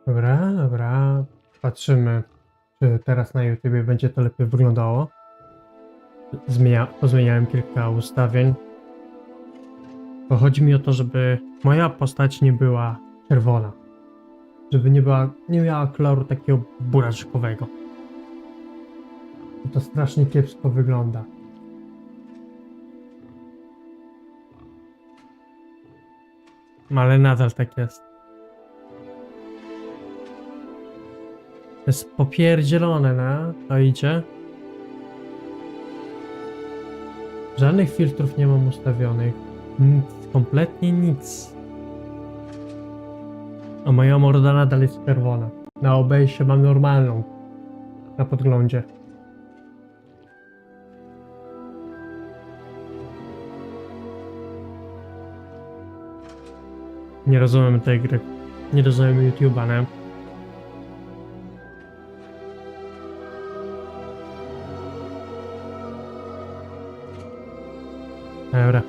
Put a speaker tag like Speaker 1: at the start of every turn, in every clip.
Speaker 1: Dobra, dobra. Patrzymy, czy teraz na YouTubie będzie to lepiej wyglądało. Pozmieniałem kilka ustawień. Bo chodzi mi o to, żeby moja postać nie była czerwona. Żeby nie miała koloru takiego buraczkowego. To strasznie kiepsko wygląda. Ale nadal tak jest. To jest popierdzielone, no? To idzie. Żadnych filtrów nie mam ustawionych. Nic, kompletnie nic. A moja morda nadal jest czerwona. Na obejście mam normalną. Na podglądzie. Nie rozumiem tej gry. Nie rozumiem YouTube'a, nie? Dobra.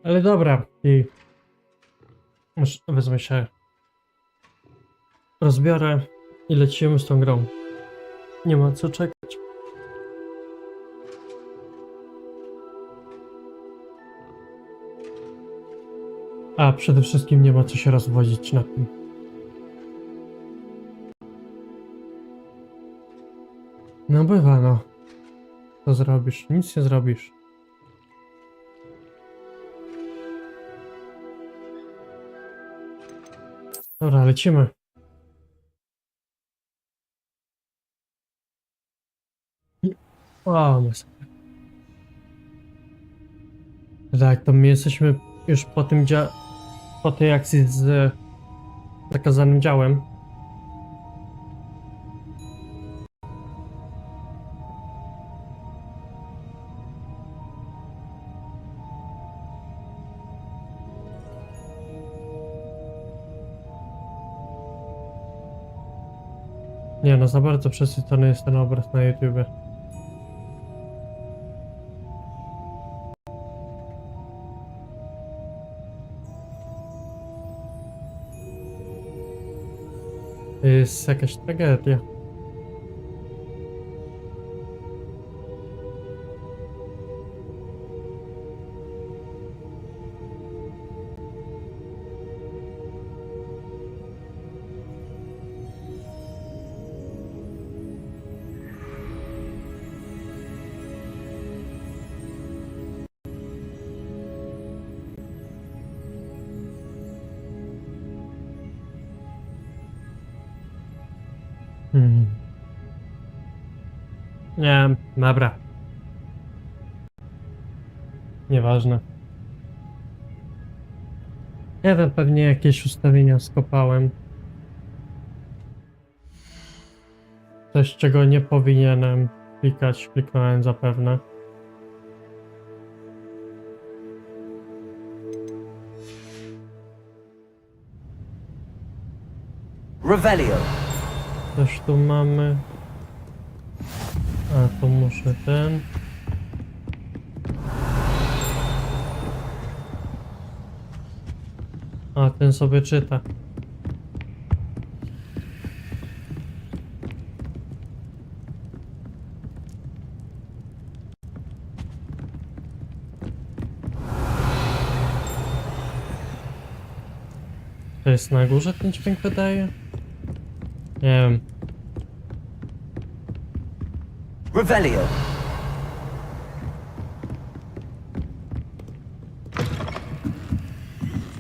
Speaker 1: Ale dobra. I już wezmę się. Rozbiorę i lecimy z tą grą. Nie ma co czekać. A przede wszystkim nie ma co się rozwodzić na tym. No bywa, no. Co zrobisz? Nic nie zrobisz. Dobra, lecimy. O, masakra. Tak, to my jesteśmy już po tym po tej akcji z zakazanym działem. Nie no, za bardzo przesycony jest ten obraz na YouTube. To jest jakaś tragedia. Nie, dobra. Nieważne. Ja tam pewnie jakieś ustawienia skopałem. Coś, czego nie powinienem klikać, kliknąłem zapewne.
Speaker 2: Revelio.
Speaker 1: Coś tu mamy. A, to muszę ten. A, ten sobie czyta. To jest na górze ten dźwięk wydaje? Nie wiem.
Speaker 2: Revelio.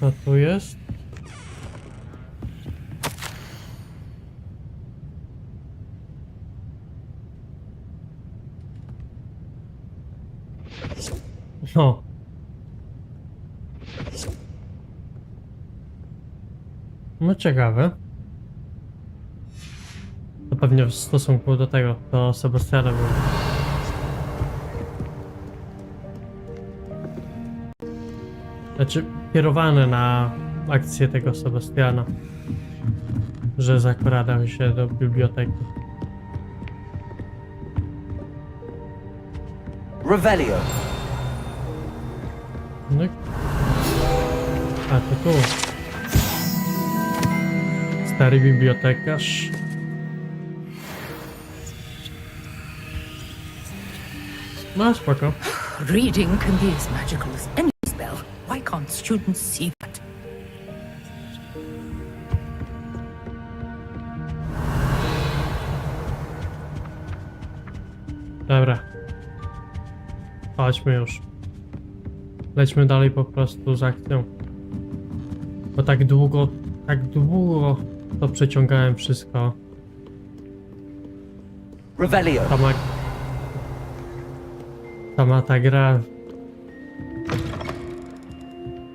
Speaker 1: Co tu jest? No. No ciekawe. To pewnie w stosunku do tego, do Sebastiana było. Znaczy, kierowane na akcję tego Sebastiana. Że zakradał się do biblioteki.
Speaker 2: Revelio.
Speaker 1: No. A to tu. Stary bibliotekarz. No spoko.
Speaker 3: Reading can be as magical as any spell. Why can't students see that?
Speaker 1: Dobra. Chodźmy już. Lećmy dalej po prostu z akcją. Bo tak długo to przeciągałem wszystko.
Speaker 2: Revelio.
Speaker 1: Sama ta gra.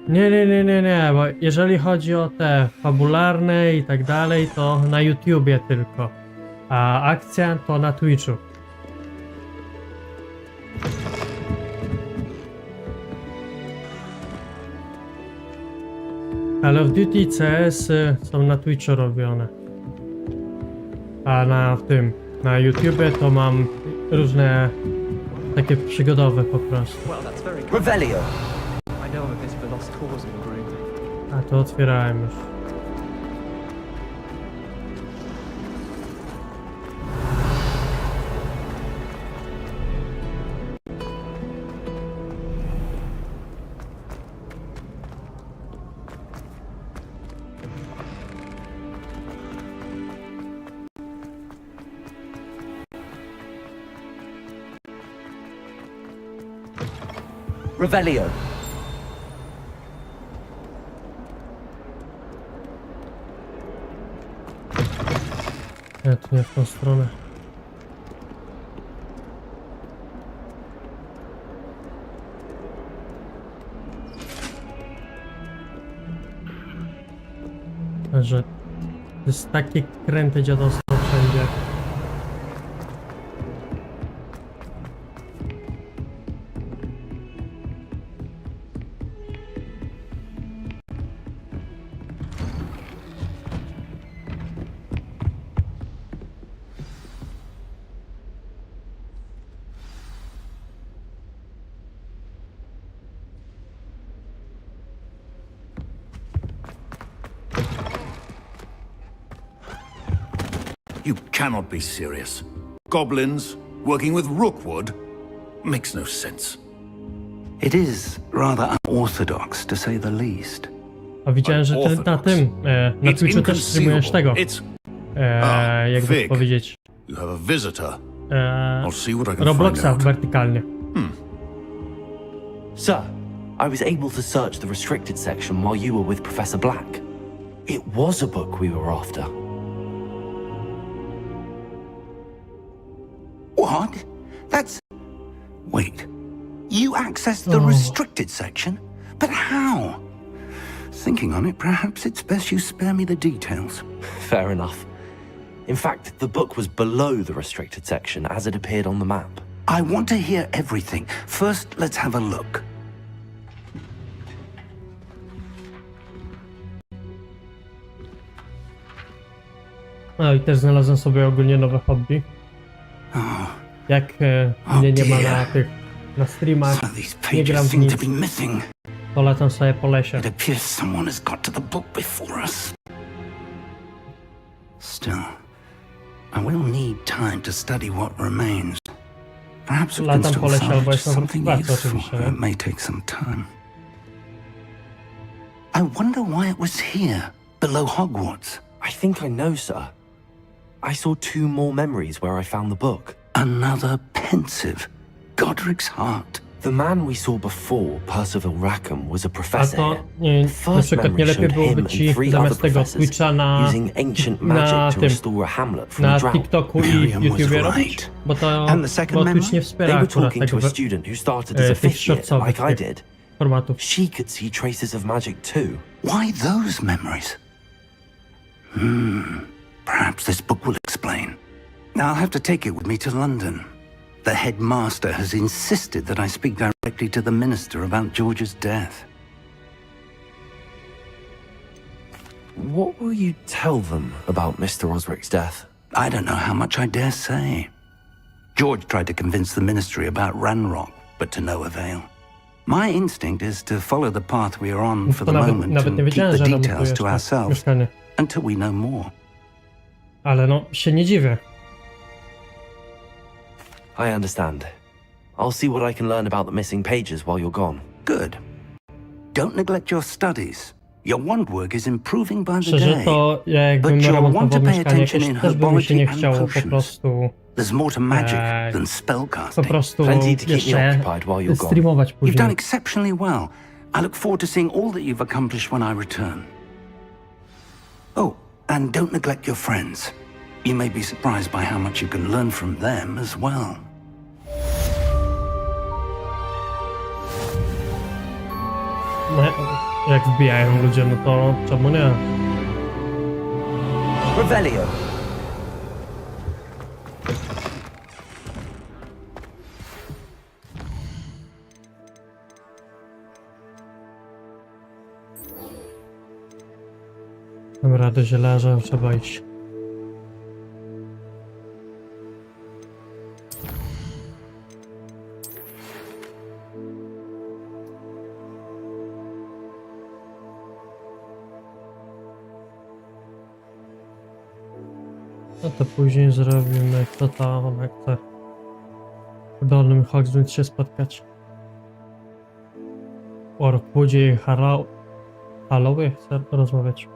Speaker 1: Nie, bo jeżeli chodzi o te fabularne i tak dalej, to na YouTubie tylko. A akcja to na Twitchu. Call of Duty i CS są na Twitchu robione. A na YouTubie to mam różne takie przygodowe po prostu.
Speaker 2: Revelio.
Speaker 1: A to otwierałem już.
Speaker 2: Revelio.
Speaker 1: Nie, tu nie w tą stronę. Że to jest takie kręte dziadostwo wszędzie.
Speaker 4: You cannot be serious. Goblins working with Rookwood makes no sense.
Speaker 5: It is rather unorthodox, to say the least.
Speaker 1: A widziałem, że ty na Twitchu też streamujesz tego. Jakby
Speaker 4: Fig.
Speaker 1: powiedzieć.
Speaker 4: You have a visitor. I'll see what I can
Speaker 1: Robloxa
Speaker 4: find out.
Speaker 1: wertykalnie.
Speaker 2: Sir, I was able to search the restricted section while you were with Professor Black. It was a book we were after.
Speaker 5: What? That's... Wait. You accessed the restricted section? But how? Thinking on it, perhaps it's best you spare me the details.
Speaker 2: Fair enough. In fact, the book was below the restricted section as it appeared on the map.
Speaker 5: I want to hear everything. First, let's have a look.
Speaker 1: No i też znalazłem sobie ogólnie nowe hobby. Jak mnie nie ma na streamach,
Speaker 5: Some of these
Speaker 1: nie gram
Speaker 5: pages
Speaker 1: w
Speaker 5: seem
Speaker 1: nic,
Speaker 5: to be missing.
Speaker 1: to latam sobie po lesie.
Speaker 5: It appears someone has got to the book before us. Still, I will need time to study what remains. Perhaps we can
Speaker 1: Latam po
Speaker 5: still
Speaker 1: lesie albo
Speaker 5: salvage
Speaker 1: jestem w
Speaker 5: something
Speaker 1: pracy
Speaker 5: useful.
Speaker 1: oczywiście, nie?
Speaker 5: It may take some time. I wonder why it was here, below Hogwarts.
Speaker 2: I think I know, sir. I saw 2 more memories where I found the book.
Speaker 5: Another pensive, Godric's heart.
Speaker 2: The man we saw before, Percival Rackham, was a
Speaker 1: A
Speaker 2: professor
Speaker 1: to
Speaker 2: here.
Speaker 1: nie,
Speaker 2: The
Speaker 1: na
Speaker 2: first
Speaker 1: przykład nie
Speaker 2: memory
Speaker 1: lepiej
Speaker 2: showed
Speaker 1: byłoby
Speaker 2: him and
Speaker 1: ci
Speaker 2: 3 other
Speaker 1: zamiast tego
Speaker 2: professors
Speaker 1: Twitcha na
Speaker 2: using ancient magic to
Speaker 1: tym,
Speaker 2: restore a hamlet from
Speaker 1: na
Speaker 2: drought.
Speaker 1: TikToku i
Speaker 5: Miriam was
Speaker 1: YouTubie
Speaker 5: right.
Speaker 1: robić? Bo
Speaker 5: And the second
Speaker 1: Twitch
Speaker 5: memory?
Speaker 1: nie
Speaker 2: They
Speaker 1: wspiera
Speaker 2: were
Speaker 1: akurat
Speaker 2: talking to
Speaker 1: tego
Speaker 2: a student who started as a
Speaker 1: tych
Speaker 2: fifth year,
Speaker 1: shortsowych
Speaker 2: like I
Speaker 1: tych
Speaker 2: did.
Speaker 1: formatów.
Speaker 2: She could see traces of magic too.
Speaker 5: Why those memories? Perhaps this book will explain. I'll have to take it with me to London. The headmaster has insisted that I speak directly to the minister about George's death.
Speaker 2: What will you tell them about Mr. Osric's death?
Speaker 5: I don't know how much I dare say. George tried to convince the ministry about Ranrock, but to no avail. My instinct is to follow the path we are on for
Speaker 1: To
Speaker 5: the
Speaker 1: nawet
Speaker 5: moment
Speaker 1: nie
Speaker 5: and keep
Speaker 1: wiedziałem,
Speaker 5: the
Speaker 1: że
Speaker 5: details
Speaker 1: remontujesz
Speaker 5: to
Speaker 1: to
Speaker 5: ourselves
Speaker 1: mieszkanie.
Speaker 5: until we know more.
Speaker 1: Ale no, się nie dziwię.
Speaker 2: I understand. I'll see what I can learn about the missing pages while you're gone.
Speaker 5: Good. Don't neglect your studies. Your wand work is improving by the
Speaker 1: Szczerze
Speaker 5: day.
Speaker 1: to ja jakbym
Speaker 5: But you'll want
Speaker 1: remontował
Speaker 5: to pay
Speaker 1: mieszkanie
Speaker 5: attention
Speaker 1: jakieś,
Speaker 5: in
Speaker 1: też by mi się nie
Speaker 5: herbology
Speaker 1: chciało
Speaker 5: and
Speaker 1: po
Speaker 5: potions.
Speaker 1: prostu,
Speaker 5: There's more to magic than
Speaker 1: po
Speaker 5: spellcasting.
Speaker 1: prostu
Speaker 2: Plenty to keep me
Speaker 1: jeszcze
Speaker 2: occupied while you're gone.
Speaker 1: streamować
Speaker 5: You've done
Speaker 1: później.
Speaker 5: exceptionally well. I look forward to seeing all that you've accomplished when I return. Oh, and don't neglect your friends. You may be surprised by how much you can learn from them as well.
Speaker 1: No, jak wbijają ludzie, no to czemu nie?
Speaker 6: Revelio.
Speaker 1: Dobra, do zielarza trzeba iść. No to później zrobimy, kto tam chce w Dolnym Hogwarts się spotkać. O Rockwoodzie i Hallowie chcę rozmawiać.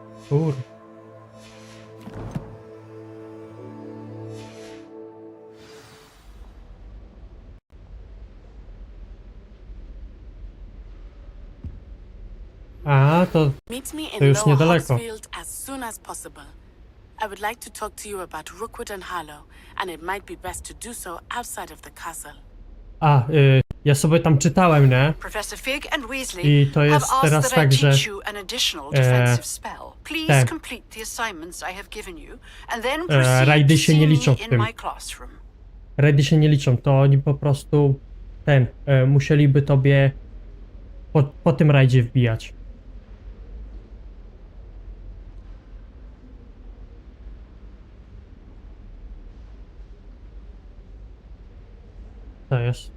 Speaker 1: A, to
Speaker 7: Meet me
Speaker 1: To
Speaker 7: in
Speaker 1: już
Speaker 7: Lower
Speaker 1: niedaleko.
Speaker 7: Hogsfield as soon as possible. I would like to talk to you about Rookwood and Harlow, and it might be best to do so outside of the castle.
Speaker 1: ja sobie tam czytałem, nie?
Speaker 8: Professor Fig and Weasley
Speaker 1: I to
Speaker 8: have
Speaker 1: jest
Speaker 8: asked
Speaker 1: teraz
Speaker 8: that I
Speaker 1: tak, że
Speaker 8: teach you an additional defensive spell. Please
Speaker 1: tak.
Speaker 8: complete the assignments I have given you, and then proceed
Speaker 1: rajdy
Speaker 8: to
Speaker 1: się
Speaker 8: see
Speaker 1: nie
Speaker 8: me
Speaker 1: liczą w
Speaker 8: in
Speaker 1: tym.
Speaker 8: my classroom.
Speaker 1: raidy się nie liczą, to oni po prostu musieliby tobie po tym rajdzie wbijać. To jest.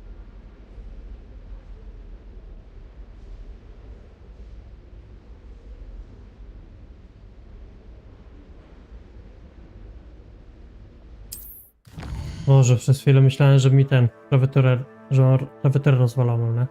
Speaker 1: Boże, przez chwilę myślałem, że mi ten klawiaturę, że klawiaturę rozwaloną, nie?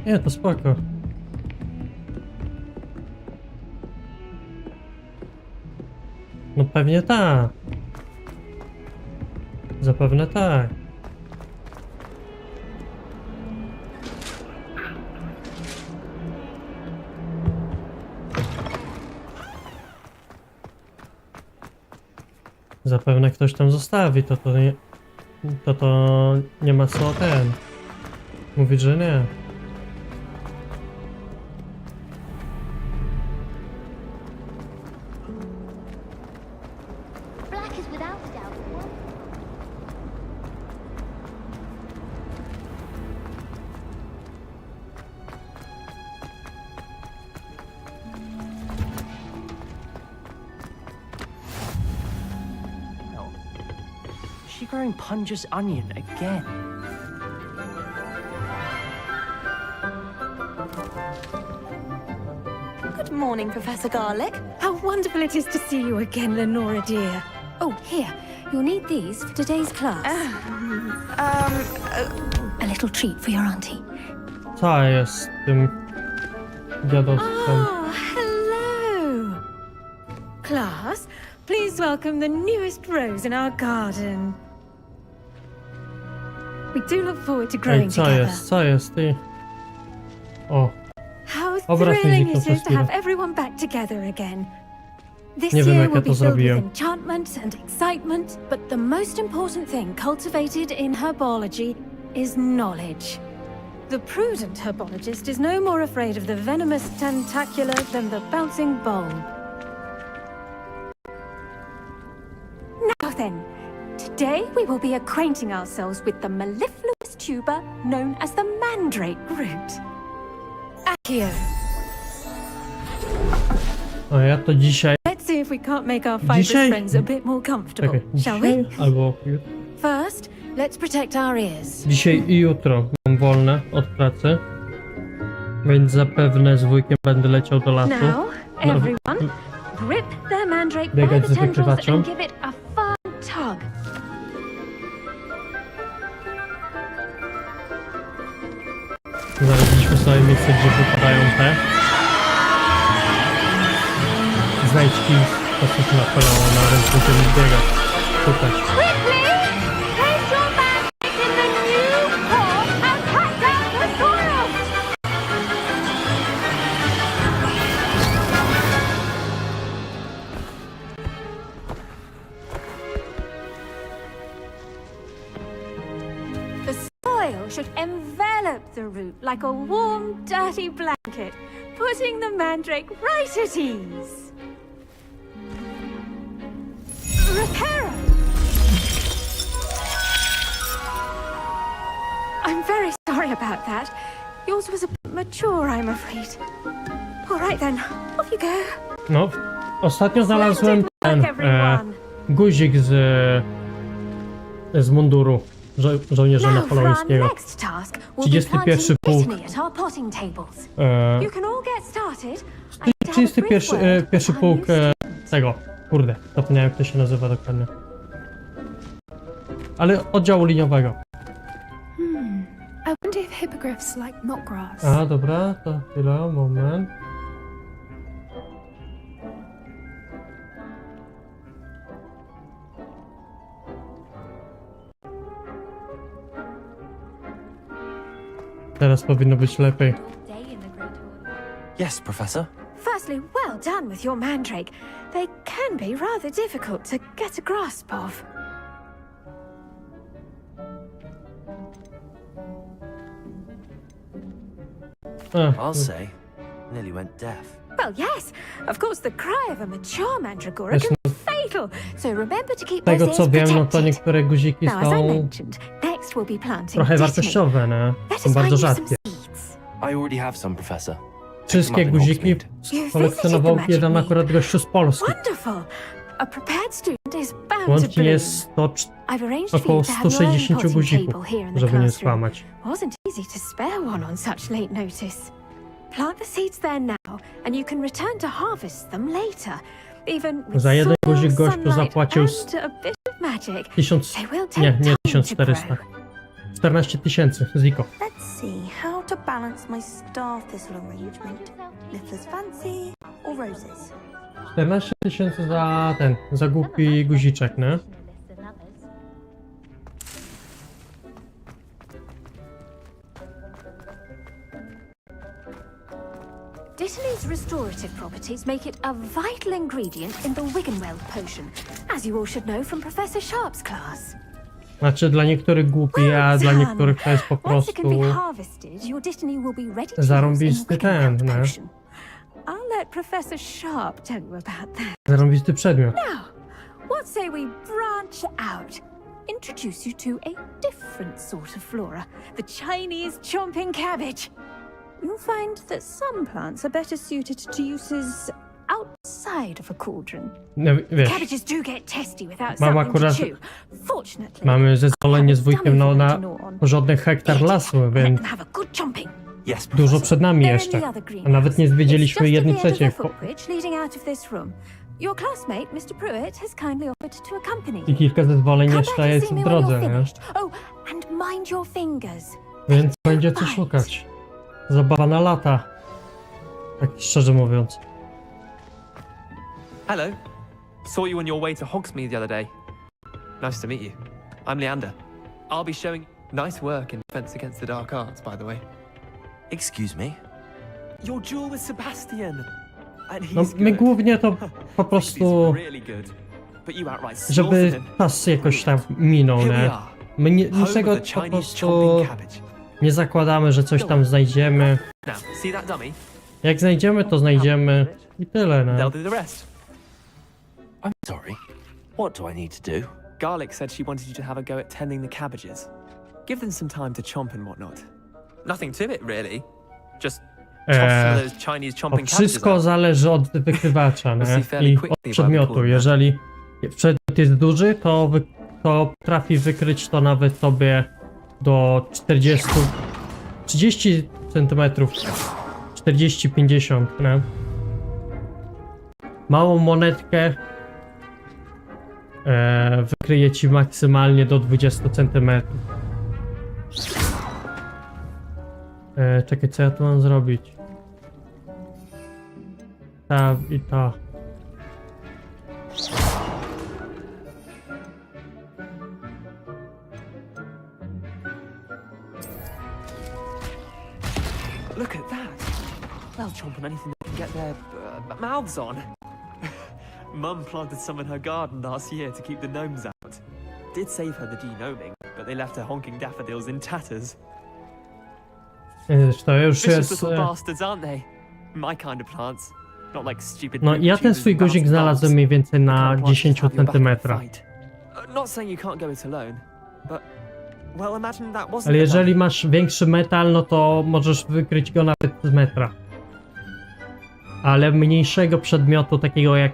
Speaker 1: Nie, to spoko. No pewnie tak. Zapewne tak. Zapewne ktoś tam zostawi, to nie ma co mówić, że nie.
Speaker 9: Black is without a doubt one.
Speaker 6: Is she growing Punja's onion again?
Speaker 10: Good morning, Professor Garlick. How wonderful it is to see you again, Lenora dear. Oh, here. You'll need these for today's class.
Speaker 9: A little treat for your auntie.
Speaker 1: Co jest z tym dziadostwem?
Speaker 10: Oh, hello. Class, please welcome the newest rose in our garden. We do look forward to growing
Speaker 1: Ej, co
Speaker 10: together.
Speaker 1: jest? Co jest? Ty? O,
Speaker 10: How
Speaker 1: Obraz
Speaker 10: thrilling
Speaker 1: zniknął
Speaker 10: it is
Speaker 1: przez
Speaker 10: to have
Speaker 1: chwilę.
Speaker 10: everyone back together again. This
Speaker 1: Nie wiem,
Speaker 10: year
Speaker 1: jak ja
Speaker 10: will
Speaker 1: to
Speaker 10: be filled
Speaker 1: zrobiłem.
Speaker 10: with enchantment and excitement, but the most important thing cultivated in herbology is knowledge. The prudent herbologist is no more afraid of the venomous tentacular than the bouncing bulb. Now then, today we will be acquainting ourselves with the mellifluous tuber known as the mandrake root. Accio.
Speaker 1: A ja to dzisiaj...
Speaker 10: Let's see if we can't make our fibrous friends a bit more comfortable, shall we?
Speaker 1: Albo...
Speaker 10: First, let's protect our ears.
Speaker 1: Dzisiaj i jutro mam wolne od pracy, więc zapewne z wujkiem będę leciał do lasu.
Speaker 10: Now, everyone, grip the mandrake by
Speaker 1: Biegać
Speaker 10: the
Speaker 1: z
Speaker 10: tendrils
Speaker 1: wykrywaczem.
Speaker 10: and give it a firm tug.
Speaker 1: Znaleźliśmy sobie miejsce, gdzie wypadają te znajdźki z postaci Napoleona, więc będziemy biegać, szukać.
Speaker 10: Quickly, place your mandrake in the new pot and cut down the soil. The soil should envelop the root like a warm, dirty blanket, putting the mandrake right at ease. Reparo! I'm very sorry about that. Yours was a bit mature, I'm afraid. All right then, off you go.
Speaker 1: No, ostatnio znalazłem ten
Speaker 10: Work, everyone.
Speaker 1: guzik z munduru żołnierza
Speaker 10: Now for our
Speaker 1: napoleońskiego.
Speaker 10: next task, we'll be
Speaker 1: 31
Speaker 10: planting
Speaker 1: pułk.
Speaker 10: botany at our potting tables. You can all get started. I need to have a
Speaker 1: 31
Speaker 10: brief word
Speaker 1: pierwszy
Speaker 10: with our
Speaker 1: pułk
Speaker 10: new
Speaker 1: tego, kurde, zapomniałem jak to się nazywa dokładnie. Ale oddziału liniowego.
Speaker 9: I wonder if hippogriffs like knotgrass.
Speaker 1: A, dobra, to chwila, moment. Teraz powinno być lepiej.
Speaker 10: day in the Great Hall.
Speaker 2: Yes, Professor.
Speaker 10: Firstly, well done with your mandrake. They can be rather difficult to get a grasp of.
Speaker 2: I'll say, nearly went deaf.
Speaker 10: Well, yes. Of course, the cry of a mature mandragora
Speaker 1: Yes,
Speaker 10: can be fatal. So remember to keep
Speaker 1: Z tego
Speaker 10: those
Speaker 1: co
Speaker 10: ears
Speaker 1: wiem, no to
Speaker 10: protected.
Speaker 1: niektóre guziki
Speaker 10: Now, as I
Speaker 1: są
Speaker 10: mentioned, next we'll be planting
Speaker 1: trochę
Speaker 10: botany.
Speaker 1: wartościowe, nie?
Speaker 10: Let
Speaker 1: Są
Speaker 10: us
Speaker 1: bardzo
Speaker 10: find you some
Speaker 1: rzadkie.
Speaker 10: seeds.
Speaker 2: I already have some, Professor.
Speaker 1: Wszystkie guziki kolekcjonował jeden akurat gościu z Polski.
Speaker 10: Wonderful. A prepared student is bound to
Speaker 1: Łącznie
Speaker 10: bloom.
Speaker 1: jest 100,
Speaker 10: I've arranged for
Speaker 1: około
Speaker 10: you to have your own
Speaker 1: 160
Speaker 10: potting
Speaker 1: guzików,
Speaker 10: table here in the
Speaker 1: żeby nie
Speaker 10: classroom.
Speaker 1: złamać.
Speaker 10: Wasn't easy to spare one on such late notice. Plant the seeds there now, and you can return to harvest them later. Even with
Speaker 1: Za jeden
Speaker 10: soil,
Speaker 1: guzik gościu
Speaker 10: sunlight,
Speaker 1: zapłacił
Speaker 10: and a bit of magic.
Speaker 1: 1000,
Speaker 10: They will take
Speaker 1: nie
Speaker 10: time to
Speaker 1: 1400.
Speaker 10: grow.
Speaker 1: 14 000, Ziko.
Speaker 11: Let's see how to balance my star thistle arrangement. Lifters fancy or roses?
Speaker 1: 14 000 za ten, za głupi guziczek, nie?
Speaker 10: Dittany's restorative properties make it a vital ingredient in the Wiggenweld potion, as you all should know from Professor Sharp's class.
Speaker 1: Znaczy dla niektórych głupi, a dla niektórych to jest po
Speaker 10: Once it can
Speaker 1: prostu
Speaker 10: be harvested, your Dittany will be ready to use in
Speaker 1: zarąbisty ten,
Speaker 10: Wiggenweld
Speaker 1: nie?
Speaker 10: potion. I'll let Professor Sharp tell you about that.
Speaker 1: Zarąbisty przedmiot.
Speaker 10: Now, what say we branch out? Introduce you to a different sort of flora, the Chinese chomping cabbage. You'll find that some plants are better suited to uses outside of a cauldron.
Speaker 1: No, wiesz,
Speaker 10: Cabbages do get testy without
Speaker 1: mam
Speaker 10: something
Speaker 1: akurat,
Speaker 10: to chew. Fortunately,
Speaker 1: mamy zezwolenie z
Speaker 10: I have a
Speaker 1: wujkiem
Speaker 10: dummy
Speaker 1: na
Speaker 10: for them to gnaw on.
Speaker 1: porządny hektar lasu,
Speaker 10: Let
Speaker 1: więc
Speaker 10: them have a good chomping.
Speaker 2: Yes,
Speaker 1: dużo
Speaker 2: Professor.
Speaker 1: przed nami
Speaker 10: They're in
Speaker 1: jeszcze.
Speaker 10: the other
Speaker 1: A nawet nie
Speaker 10: greenhouse.
Speaker 1: zwiedziliśmy
Speaker 10: It's just
Speaker 1: jednej
Speaker 10: at the end of
Speaker 1: trzeciej.
Speaker 10: the footbridge leading out of this room. Your classmate, Mr. Pruitt, has kindly offered to accompany
Speaker 1: I
Speaker 10: you.
Speaker 1: kilka zezwoleń
Speaker 10: Come back
Speaker 1: jeszcze
Speaker 10: and
Speaker 1: jest
Speaker 10: see
Speaker 1: w
Speaker 10: me when
Speaker 1: drodze,
Speaker 10: you're
Speaker 1: nie?
Speaker 10: finished. Oh, and mind your fingers.
Speaker 1: Więc
Speaker 10: They
Speaker 1: będzie
Speaker 10: do
Speaker 1: co
Speaker 10: bite.
Speaker 1: szukać. Zabawa na lata. Tak szczerze mówiąc.
Speaker 6: Hello. Saw you on your way to Hogsmeade the other day. Nice to meet you. I'm Leander. I'll be showing nice work in Defense Against the Dark Arts, by the way.
Speaker 2: Excuse me?
Speaker 6: Your duel with Sebastian. And he's
Speaker 1: No my
Speaker 6: good.
Speaker 1: głównie to po
Speaker 6: He's
Speaker 1: prostu,
Speaker 6: really good. But you outright
Speaker 1: żeby
Speaker 6: slaughtered him.
Speaker 1: czas jakoś tam minął,
Speaker 6: Here we
Speaker 1: nie?
Speaker 6: are,
Speaker 1: My
Speaker 6: Home
Speaker 1: niczego
Speaker 6: of the
Speaker 1: po
Speaker 6: Chinese
Speaker 1: prostu
Speaker 6: chomping cabbage.
Speaker 1: nie zakładamy, że coś tam znajdziemy.
Speaker 6: Now, see that dummy?
Speaker 1: Jak znajdziemy, to znajdziemy i tyle, no.
Speaker 6: They'll do the rest.
Speaker 2: I'm sorry. What do I need to do?
Speaker 6: Garlic said she wanted you to have a go at tending the cabbages. Give them some time to chomp and whatnot. Nothing to it, really. Just toss some of those Chinese
Speaker 1: To
Speaker 6: chomping cabbages
Speaker 1: wszystko
Speaker 6: out.
Speaker 1: zależy od wykrywacza, nie? I od przedmiotu. Jeżeli przedmiot jest duży, to potrafi wykryć to nawet tobie do 30 cm, 40-50, nie? Małą monetkę wykryje ci maksymalnie do 20 cm. Czekaj, co ja tu mam zrobić? Ta i ta.
Speaker 6: Look at that. They'll chomp on anything they can get their mouths on. Mum planted some in her garden last year to keep the gnomes out. Did save her the de-gnoming, but they left her honking daffodils in tatters.
Speaker 1: To już
Speaker 6: Vicious
Speaker 1: jest...
Speaker 6: little bastards, aren't they? My kind of plants. Not like stupid
Speaker 1: No ja ten swój guzik znalazłem mniej więcej na 10 cm.
Speaker 6: Not saying you can't go it alone, but well, imagine that wasn't
Speaker 1: Ale
Speaker 6: the
Speaker 1: jeżeli
Speaker 6: dummy.
Speaker 1: masz większy metal, no to możesz wykryć go nawet z metra. Ale mniejszego przedmiotu, takiego jak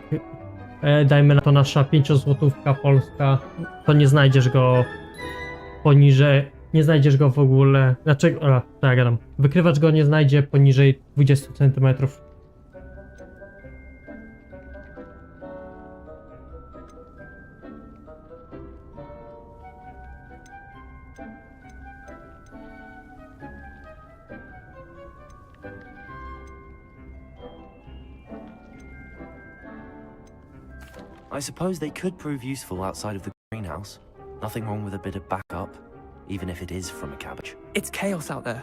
Speaker 1: dajmy na to nasza 5-złotówka polska, to nie znajdziesz go poniżej, nie znajdziesz go w ogóle, znaczy, tak ja gadam, wykrywacz go nie znajdzie poniżej 20 cm.
Speaker 2: I suppose they could prove useful outside of the greenhouse. Nothing wrong with a bit of backup, even if it is from a cabbage.
Speaker 6: It's chaos out there.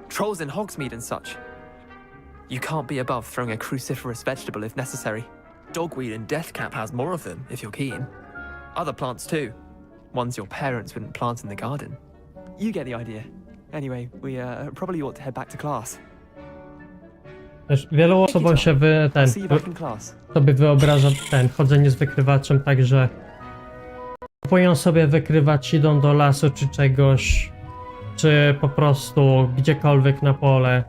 Speaker 6: Trolls in Hogsmeade and such. You can't be above throwing a cruciferous vegetable if necessary. Dogweed and deathcap has more of them, if you're keen. Other plants too. Ones your parents wouldn't plant in the garden. You get the idea. Anyway, we probably ought to head back to class.
Speaker 1: Też wielu osobom się
Speaker 6: See you back in class.
Speaker 1: sobie wyobraża chodzenie z wykrywaczem, także kupują sobie wykrywacz, idą do lasu czy czegoś, czy po prostu gdziekolwiek na pole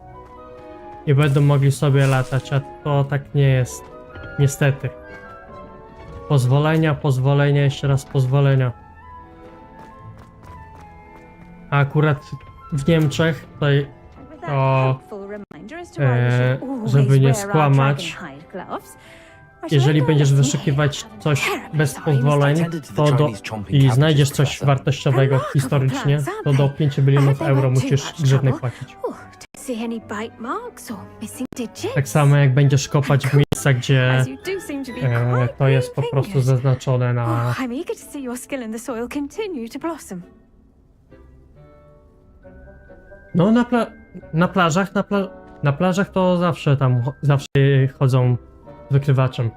Speaker 1: i będą mogli sobie latać, a to tak nie jest, niestety. Pozwolenia, jeszcze raz pozwolenia. A akurat w Niemczech tutaj to żeby nie skłamać, jeżeli będziesz wyszukiwać coś bez pozwoleń, to i znajdziesz coś wartościowego historycznie, to do 5 milionów euro musisz grzywny płacić. Tak samo jak będziesz kopać w miejscach, gdzie to jest po prostu zaznaczone na... No na plażach to zawsze chodzą z wykrywaczem.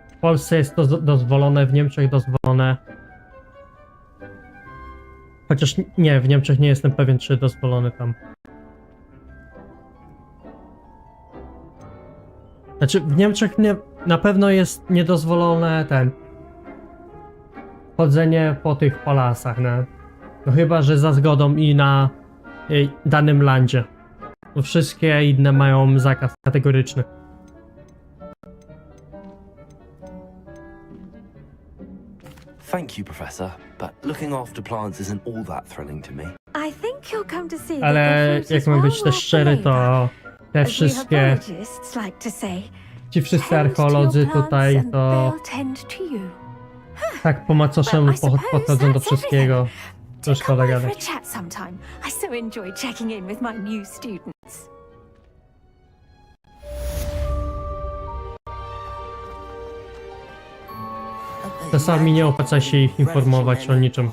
Speaker 1: W Polsce jest to dozwolone, w Niemczech dozwolone. Chociaż nie, w Niemczech nie jestem pewien, czy dozwolony tam. Znaczy w Niemczech na pewno jest niedozwolone chodzenie po tych lasach, nie? No chyba, że za zgodą i na danym landzie. Bo wszystkie inne mają zakaz kategoryczny.
Speaker 2: Thank you, Professor, but looking after plants isn't all that thrilling to me.
Speaker 1: Ale jak mam być też szczery, to te wszystkie... Ci wszyscy archeolodzy tutaj to... Tak po macoszemu podchodzą do wszystkiego. To szkoda gadać. Czasami nie opłaca się ich informować o niczym.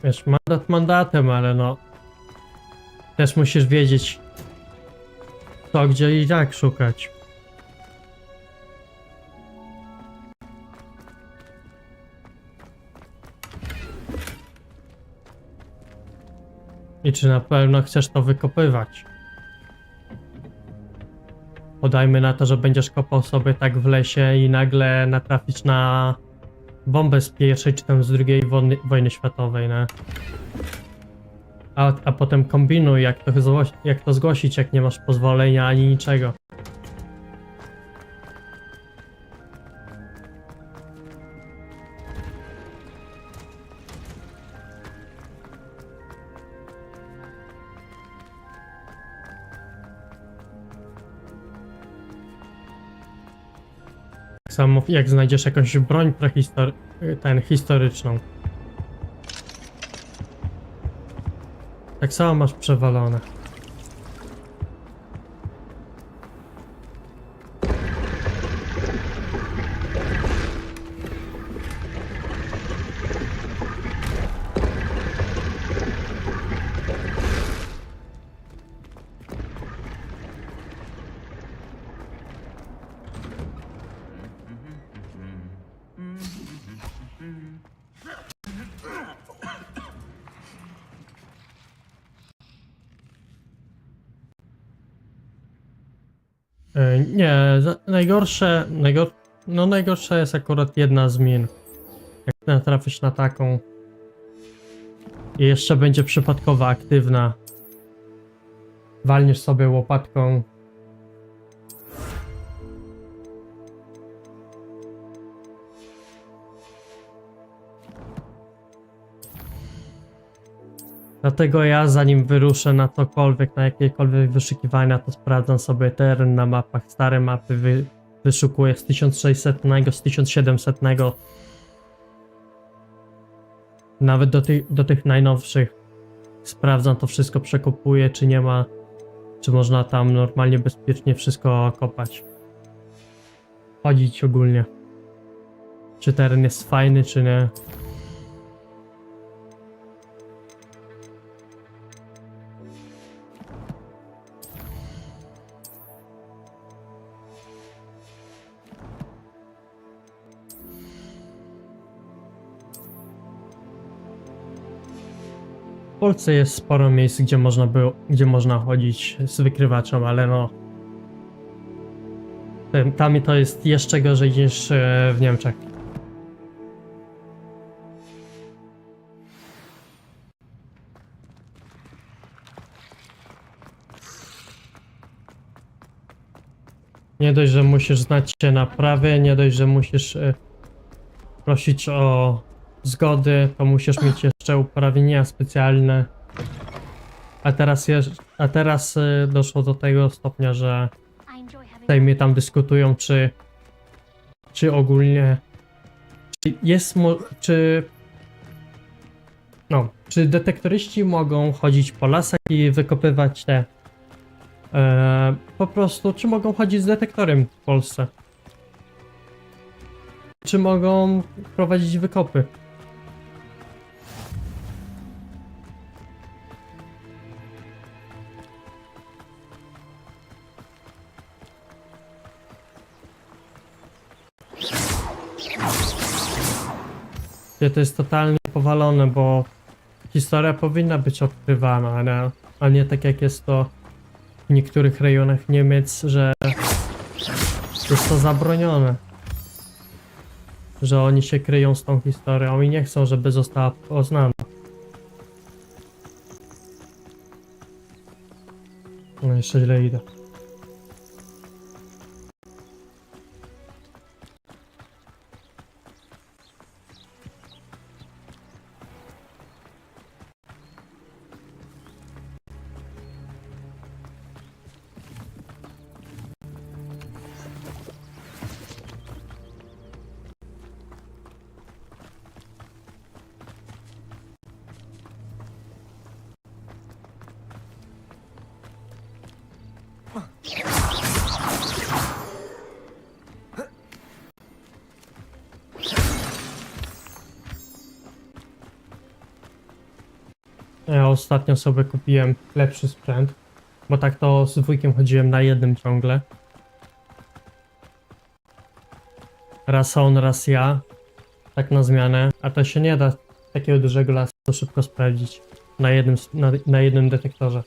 Speaker 1: Wiesz, mandat mandatem, ale no... Też musisz wiedzieć, co, gdzie i jak szukać. I czy na pewno chcesz to wykopywać? Podajmy na to, że będziesz kopał sobie tak w lesie i nagle natrafić na bombę z pierwszej czy tam z drugiej wojny światowej, nie? A potem kombinuj, jak to zgłosić, jak nie masz pozwolenia ani niczego. Tak samo jak znajdziesz jakąś broń historyczną. Tak samo masz przewalone. Nie, najgorsza jest akurat jedna z min. Jak natrafisz na taką i jeszcze będzie przypadkowo aktywna, walniesz sobie łopatką. Dlatego ja, zanim wyruszę na cokolwiek, na jakiekolwiek wyszukiwania, to sprawdzam sobie teren na mapach. Stare mapy wyszukuję z 1600, z 1700. Nawet do tych najnowszych. Sprawdzam to wszystko, przekopuję, czy nie ma, czy można tam normalnie, bezpiecznie wszystko kopać. Chodzić ogólnie. Czy teren jest fajny, czy nie. W Polsce jest sporo miejsc, gdzie można chodzić z wykrywaczem, ale no... Tam to jest jeszcze gorzej niż w Niemczech. Nie dość, że musisz znać się na prawie, nie dość, że musisz prosić o zgody, to musisz mieć jeszcze uprawnienia specjalne. A teraz doszło do tego stopnia, że w Sejmie tam dyskutują, czy ogólnie czy detektoryści mogą chodzić po lasach i wykopywać te po prostu, czy mogą chodzić z detektorem w Polsce? Czy mogą prowadzić wykopy? To jest totalnie powalone, bo historia powinna być odkrywana, a nie tak jak jest to w niektórych rejonach Niemiec, że jest to zabronione. Że oni się kryją z tą historią i nie chcą, żeby została poznana. No jeszcze źle idę. Ja ostatnio sobie kupiłem lepszy sprzęt, bo tak to z wujkiem chodziłem na jednym ciągle. Raz on, raz ja. Tak na zmianę, a to się nie da takiego dużego lasu szybko sprawdzić na jednym detektorze.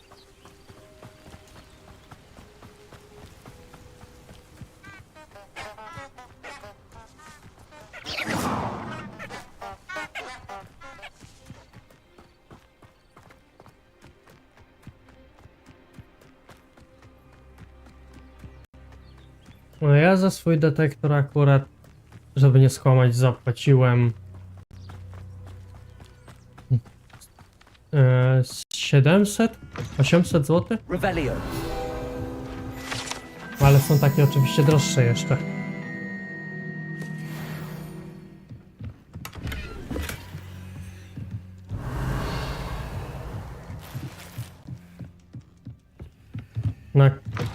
Speaker 1: No ja za swój detektor akurat, żeby nie skłamać, zapłaciłem 700? 800 zł? Ale są takie oczywiście droższe jeszcze.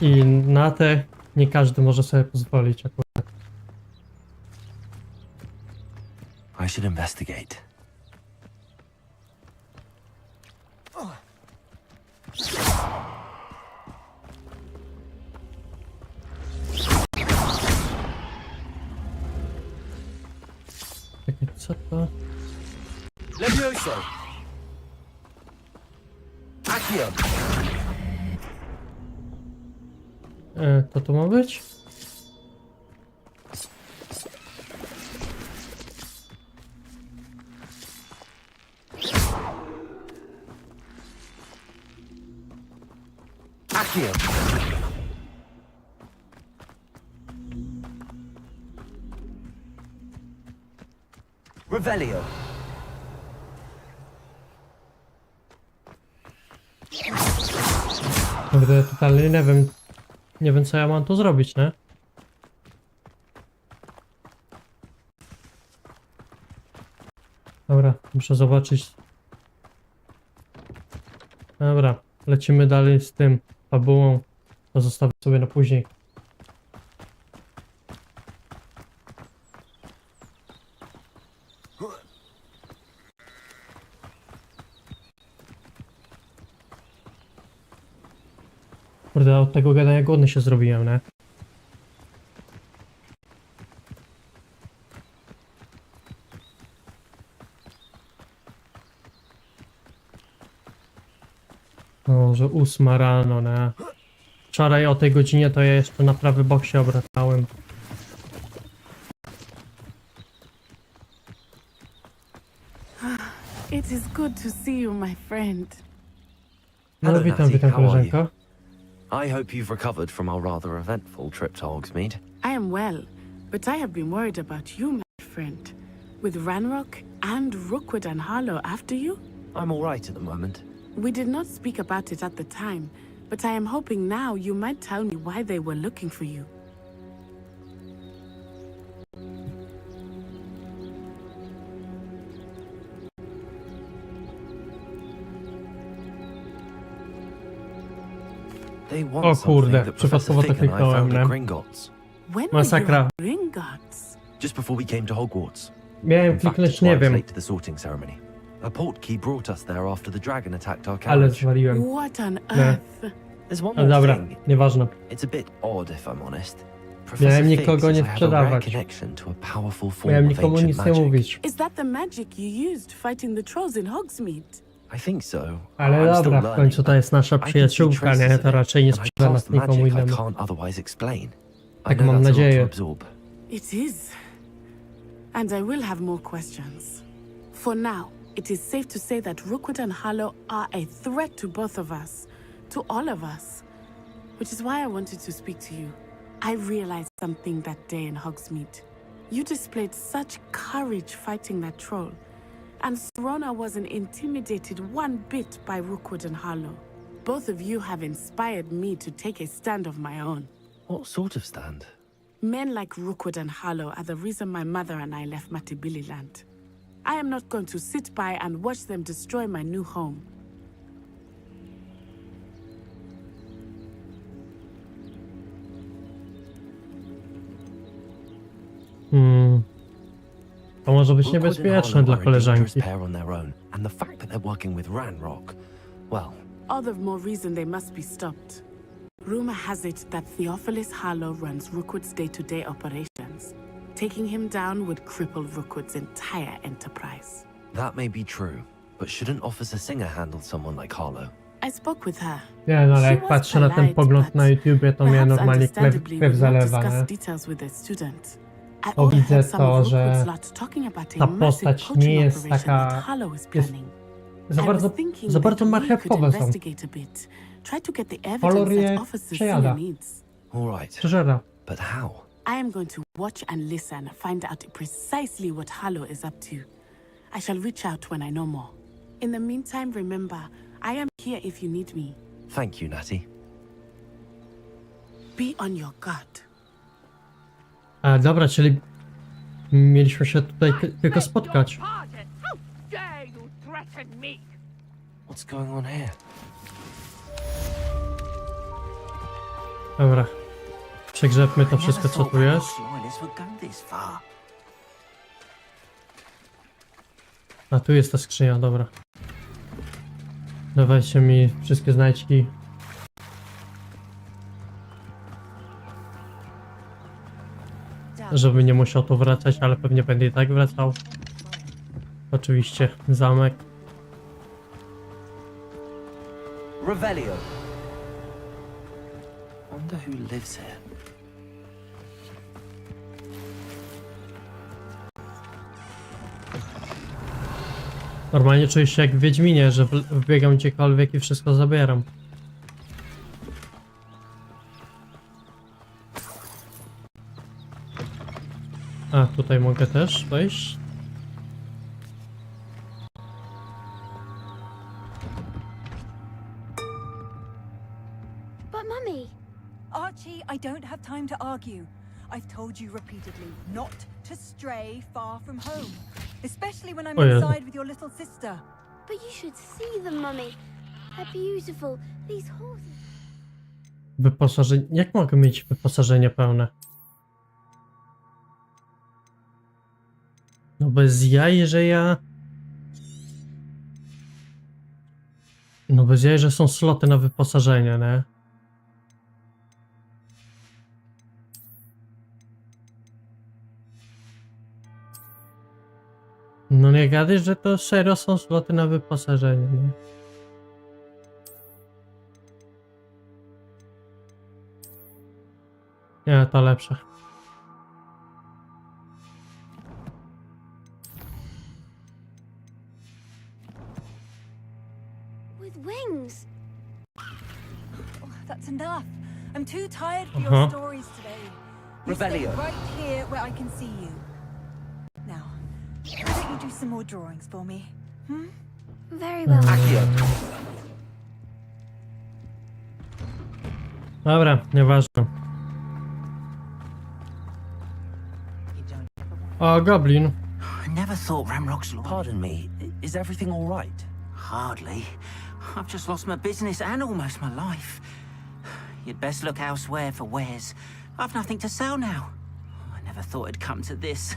Speaker 1: I na te nie każdy może sobie pozwolić akurat.
Speaker 2: I should investigate.
Speaker 1: Czekaj, co to?
Speaker 2: Levioso! Accio!
Speaker 1: To tu ma być?
Speaker 2: Accio! Revelio!
Speaker 1: Kurde, totalnie nie wiem. Nie wiem co ja mam tu zrobić, nie? Dobra, muszę zobaczyć. Dobra, lecimy dalej z tym fabułą. To zostawię sobie na później. Kurde, od tego gadania głodny się zrobiłem, nie? O, że 8 rano, nie? Wczoraj o tej godzinie to ja jeszcze na prawy bok się obracałem.
Speaker 7: It is good to see you, my friend.
Speaker 1: No,
Speaker 2: Hello,
Speaker 1: witam,
Speaker 2: Natty,
Speaker 1: witam
Speaker 2: how are you?
Speaker 1: koleżanko.
Speaker 2: I hope you've recovered from our rather eventful trip to Hogsmeade.
Speaker 7: I am well, but I have been worried about you, my friend. With Ranrock and Rookwood and Harlow after you?
Speaker 2: I'm all right at the moment.
Speaker 7: We did not speak about it at the time, but I am hoping now you might tell me why they were looking for you.
Speaker 2: They want
Speaker 1: O
Speaker 2: something
Speaker 1: kurde,
Speaker 2: that Professor
Speaker 1: przypadkowo to
Speaker 2: Fig and I
Speaker 1: kliknąłem,
Speaker 2: found at
Speaker 1: nie?
Speaker 2: Gringotts.
Speaker 7: When
Speaker 1: Masakra.
Speaker 7: were you at Gringotts?
Speaker 2: Just before we came to Hogwarts.
Speaker 1: Miałem
Speaker 2: In fact,
Speaker 1: kliknąć,
Speaker 2: that's why
Speaker 1: nie
Speaker 2: I was
Speaker 1: wiem,
Speaker 2: late to the sorting ceremony. A portkey brought us there after the dragon attacked our
Speaker 1: ale
Speaker 2: carriage.
Speaker 1: zwaliłem.
Speaker 7: What on
Speaker 1: Nie.
Speaker 7: earth?
Speaker 2: There's one
Speaker 1: Ale
Speaker 2: more
Speaker 1: dobra,
Speaker 2: thing.
Speaker 1: nieważne.
Speaker 2: It's a bit odd, if I'm honest.
Speaker 1: Miałem
Speaker 2: Professor Fig
Speaker 1: nikogo
Speaker 2: says
Speaker 1: nie
Speaker 2: I have a rare
Speaker 1: sprzedawać.
Speaker 2: connection to a powerful form
Speaker 1: Miałem
Speaker 2: of
Speaker 1: nikomu
Speaker 2: ancient
Speaker 1: nic nie
Speaker 2: magic.
Speaker 1: mówić.
Speaker 7: Is that the magic you used fighting the trolls in Hogsmeade?
Speaker 2: I think so.
Speaker 1: Ale
Speaker 2: I'm still
Speaker 1: dobra, w
Speaker 2: learning,
Speaker 1: końcu to jest nasza
Speaker 2: I can see
Speaker 1: przyjaciółka,
Speaker 2: traces
Speaker 1: nie?
Speaker 2: of
Speaker 1: To
Speaker 2: it,
Speaker 1: raczej nie
Speaker 2: and I
Speaker 1: sprzeda nas
Speaker 2: cast magic
Speaker 1: nikomu
Speaker 2: I
Speaker 1: innemu.
Speaker 2: can't otherwise explain. I
Speaker 1: Tak
Speaker 2: know
Speaker 1: mam
Speaker 2: that's a lot
Speaker 1: nadzieję.
Speaker 2: to absorb.
Speaker 7: It is. And I will have more questions. For now, it is safe to say that Rookwood and Harlow are a threat to both of us. To all of us. Which is why I wanted to speak to you. I realized something that day in Hogsmeade. You displayed such courage fighting that troll. And Srona wasn't intimidated one bit by Rookwood and Harlow. Both of you have inspired me to take a stand of my own.
Speaker 2: What sort of stand?
Speaker 7: Men like Rookwood and Harlow are the reason my mother and I left Matibili-land. I am not going to sit by and watch them destroy my new home.
Speaker 1: To może być
Speaker 2: Rookwood and
Speaker 1: niebezpieczne
Speaker 2: Harlow
Speaker 1: dla
Speaker 2: are a dangerous
Speaker 1: koleżanki.
Speaker 2: pair on their own, and the fact that they're working with Ranrock, well,
Speaker 7: All the more reason they must be stopped. Rumor has it that Theophilus Harlow runs Rookwood's day-to-day operations. Taking him down would cripple Rookwood's entire enterprise.
Speaker 2: that may be true, but shouldn't Officer Singer handle someone like Harlow?
Speaker 7: I spoke with her.
Speaker 1: Nie no, ale
Speaker 7: She
Speaker 1: jak
Speaker 7: was
Speaker 1: patrzę na ten
Speaker 7: polite,
Speaker 1: pogląd
Speaker 7: but
Speaker 1: na YouTubie, to mnie
Speaker 7: perhaps
Speaker 1: normalnie
Speaker 7: understandably
Speaker 1: krew
Speaker 7: would not
Speaker 1: zalewa,
Speaker 7: discuss
Speaker 1: nie?
Speaker 7: details with a student. I
Speaker 1: Bo widzę
Speaker 7: overheard some
Speaker 1: to,
Speaker 7: of
Speaker 1: że
Speaker 7: Rookwood's lot talking about a
Speaker 1: ta
Speaker 7: massive
Speaker 1: postać nie
Speaker 7: poaching
Speaker 1: jest
Speaker 7: operation
Speaker 1: taka...
Speaker 7: that Harlow is
Speaker 1: jest
Speaker 7: planning.
Speaker 1: za
Speaker 7: I
Speaker 1: bardzo,
Speaker 7: was thinking
Speaker 1: za
Speaker 7: that
Speaker 1: bardzo
Speaker 7: we could
Speaker 1: marchewkowe są.
Speaker 7: investigate a bit. Try to get the
Speaker 1: Kolor
Speaker 7: evidence
Speaker 1: je
Speaker 7: that Officer
Speaker 1: przejada.
Speaker 7: Siema needs.
Speaker 2: All right,
Speaker 1: Przeżera.
Speaker 2: but how?
Speaker 7: I am going to watch and listen, find out precisely what Harlow is up to. I shall reach out when I know more. In the meantime, remember, I am here if you need me.
Speaker 2: Thank you, Natty.
Speaker 7: Be on your guard.
Speaker 1: A, dobra, czyli mieliśmy się tutaj tylko spotkać.
Speaker 2: What's going on here?
Speaker 1: Dobra. Przegrzebmy to wszystko, co tu jest. A tu jest ta skrzynia, dobra. Dawajcie mi wszystkie znajdźki. Żeby nie musiał tu wracać, ale pewnie będę i tak wracał. Oczywiście zamek.
Speaker 2: Revelio. Wonder who lives here.
Speaker 1: Normalnie czuję się jak w Wiedźminie, że wbiegam gdziekolwiek i wszystko zabieram. A, tutaj mogę też wejść.
Speaker 10: But Mummy,
Speaker 12: Archie, I don't have time to argue. I've told you repeatedly not to stray far from home, especially when I'm
Speaker 1: Oh, yeah.
Speaker 12: inside with your little sister.
Speaker 10: but you should see them, Mummy. They're beautiful. These horses.
Speaker 1: Wyposażenie. Jak mogę mieć wyposażenie pełne? No bez jaj, że ja... No bez jaj, że są sloty na wyposażenie, nie? No nie gadaj, że to serio są sloty na wyposażenie, nie? Nie, to lepsze.
Speaker 10: With wings.
Speaker 12: Oh, that's enough. I'm too tired for
Speaker 1: Uh-huh.
Speaker 12: your stories today. You stay
Speaker 2: Revelio.
Speaker 12: right here where I can see you. Now, why don't you do some more drawings for me? Hmm?
Speaker 10: Very well.
Speaker 1: Dobra, nieważne. O, goblin.
Speaker 5: I never thought Ramrock's law.
Speaker 2: Pardon me, is everything all right?
Speaker 5: Hardly. I've just lost my business and almost my life. You'd best look elsewhere for wares. I've nothing to sell now. I never thought it'd come to this.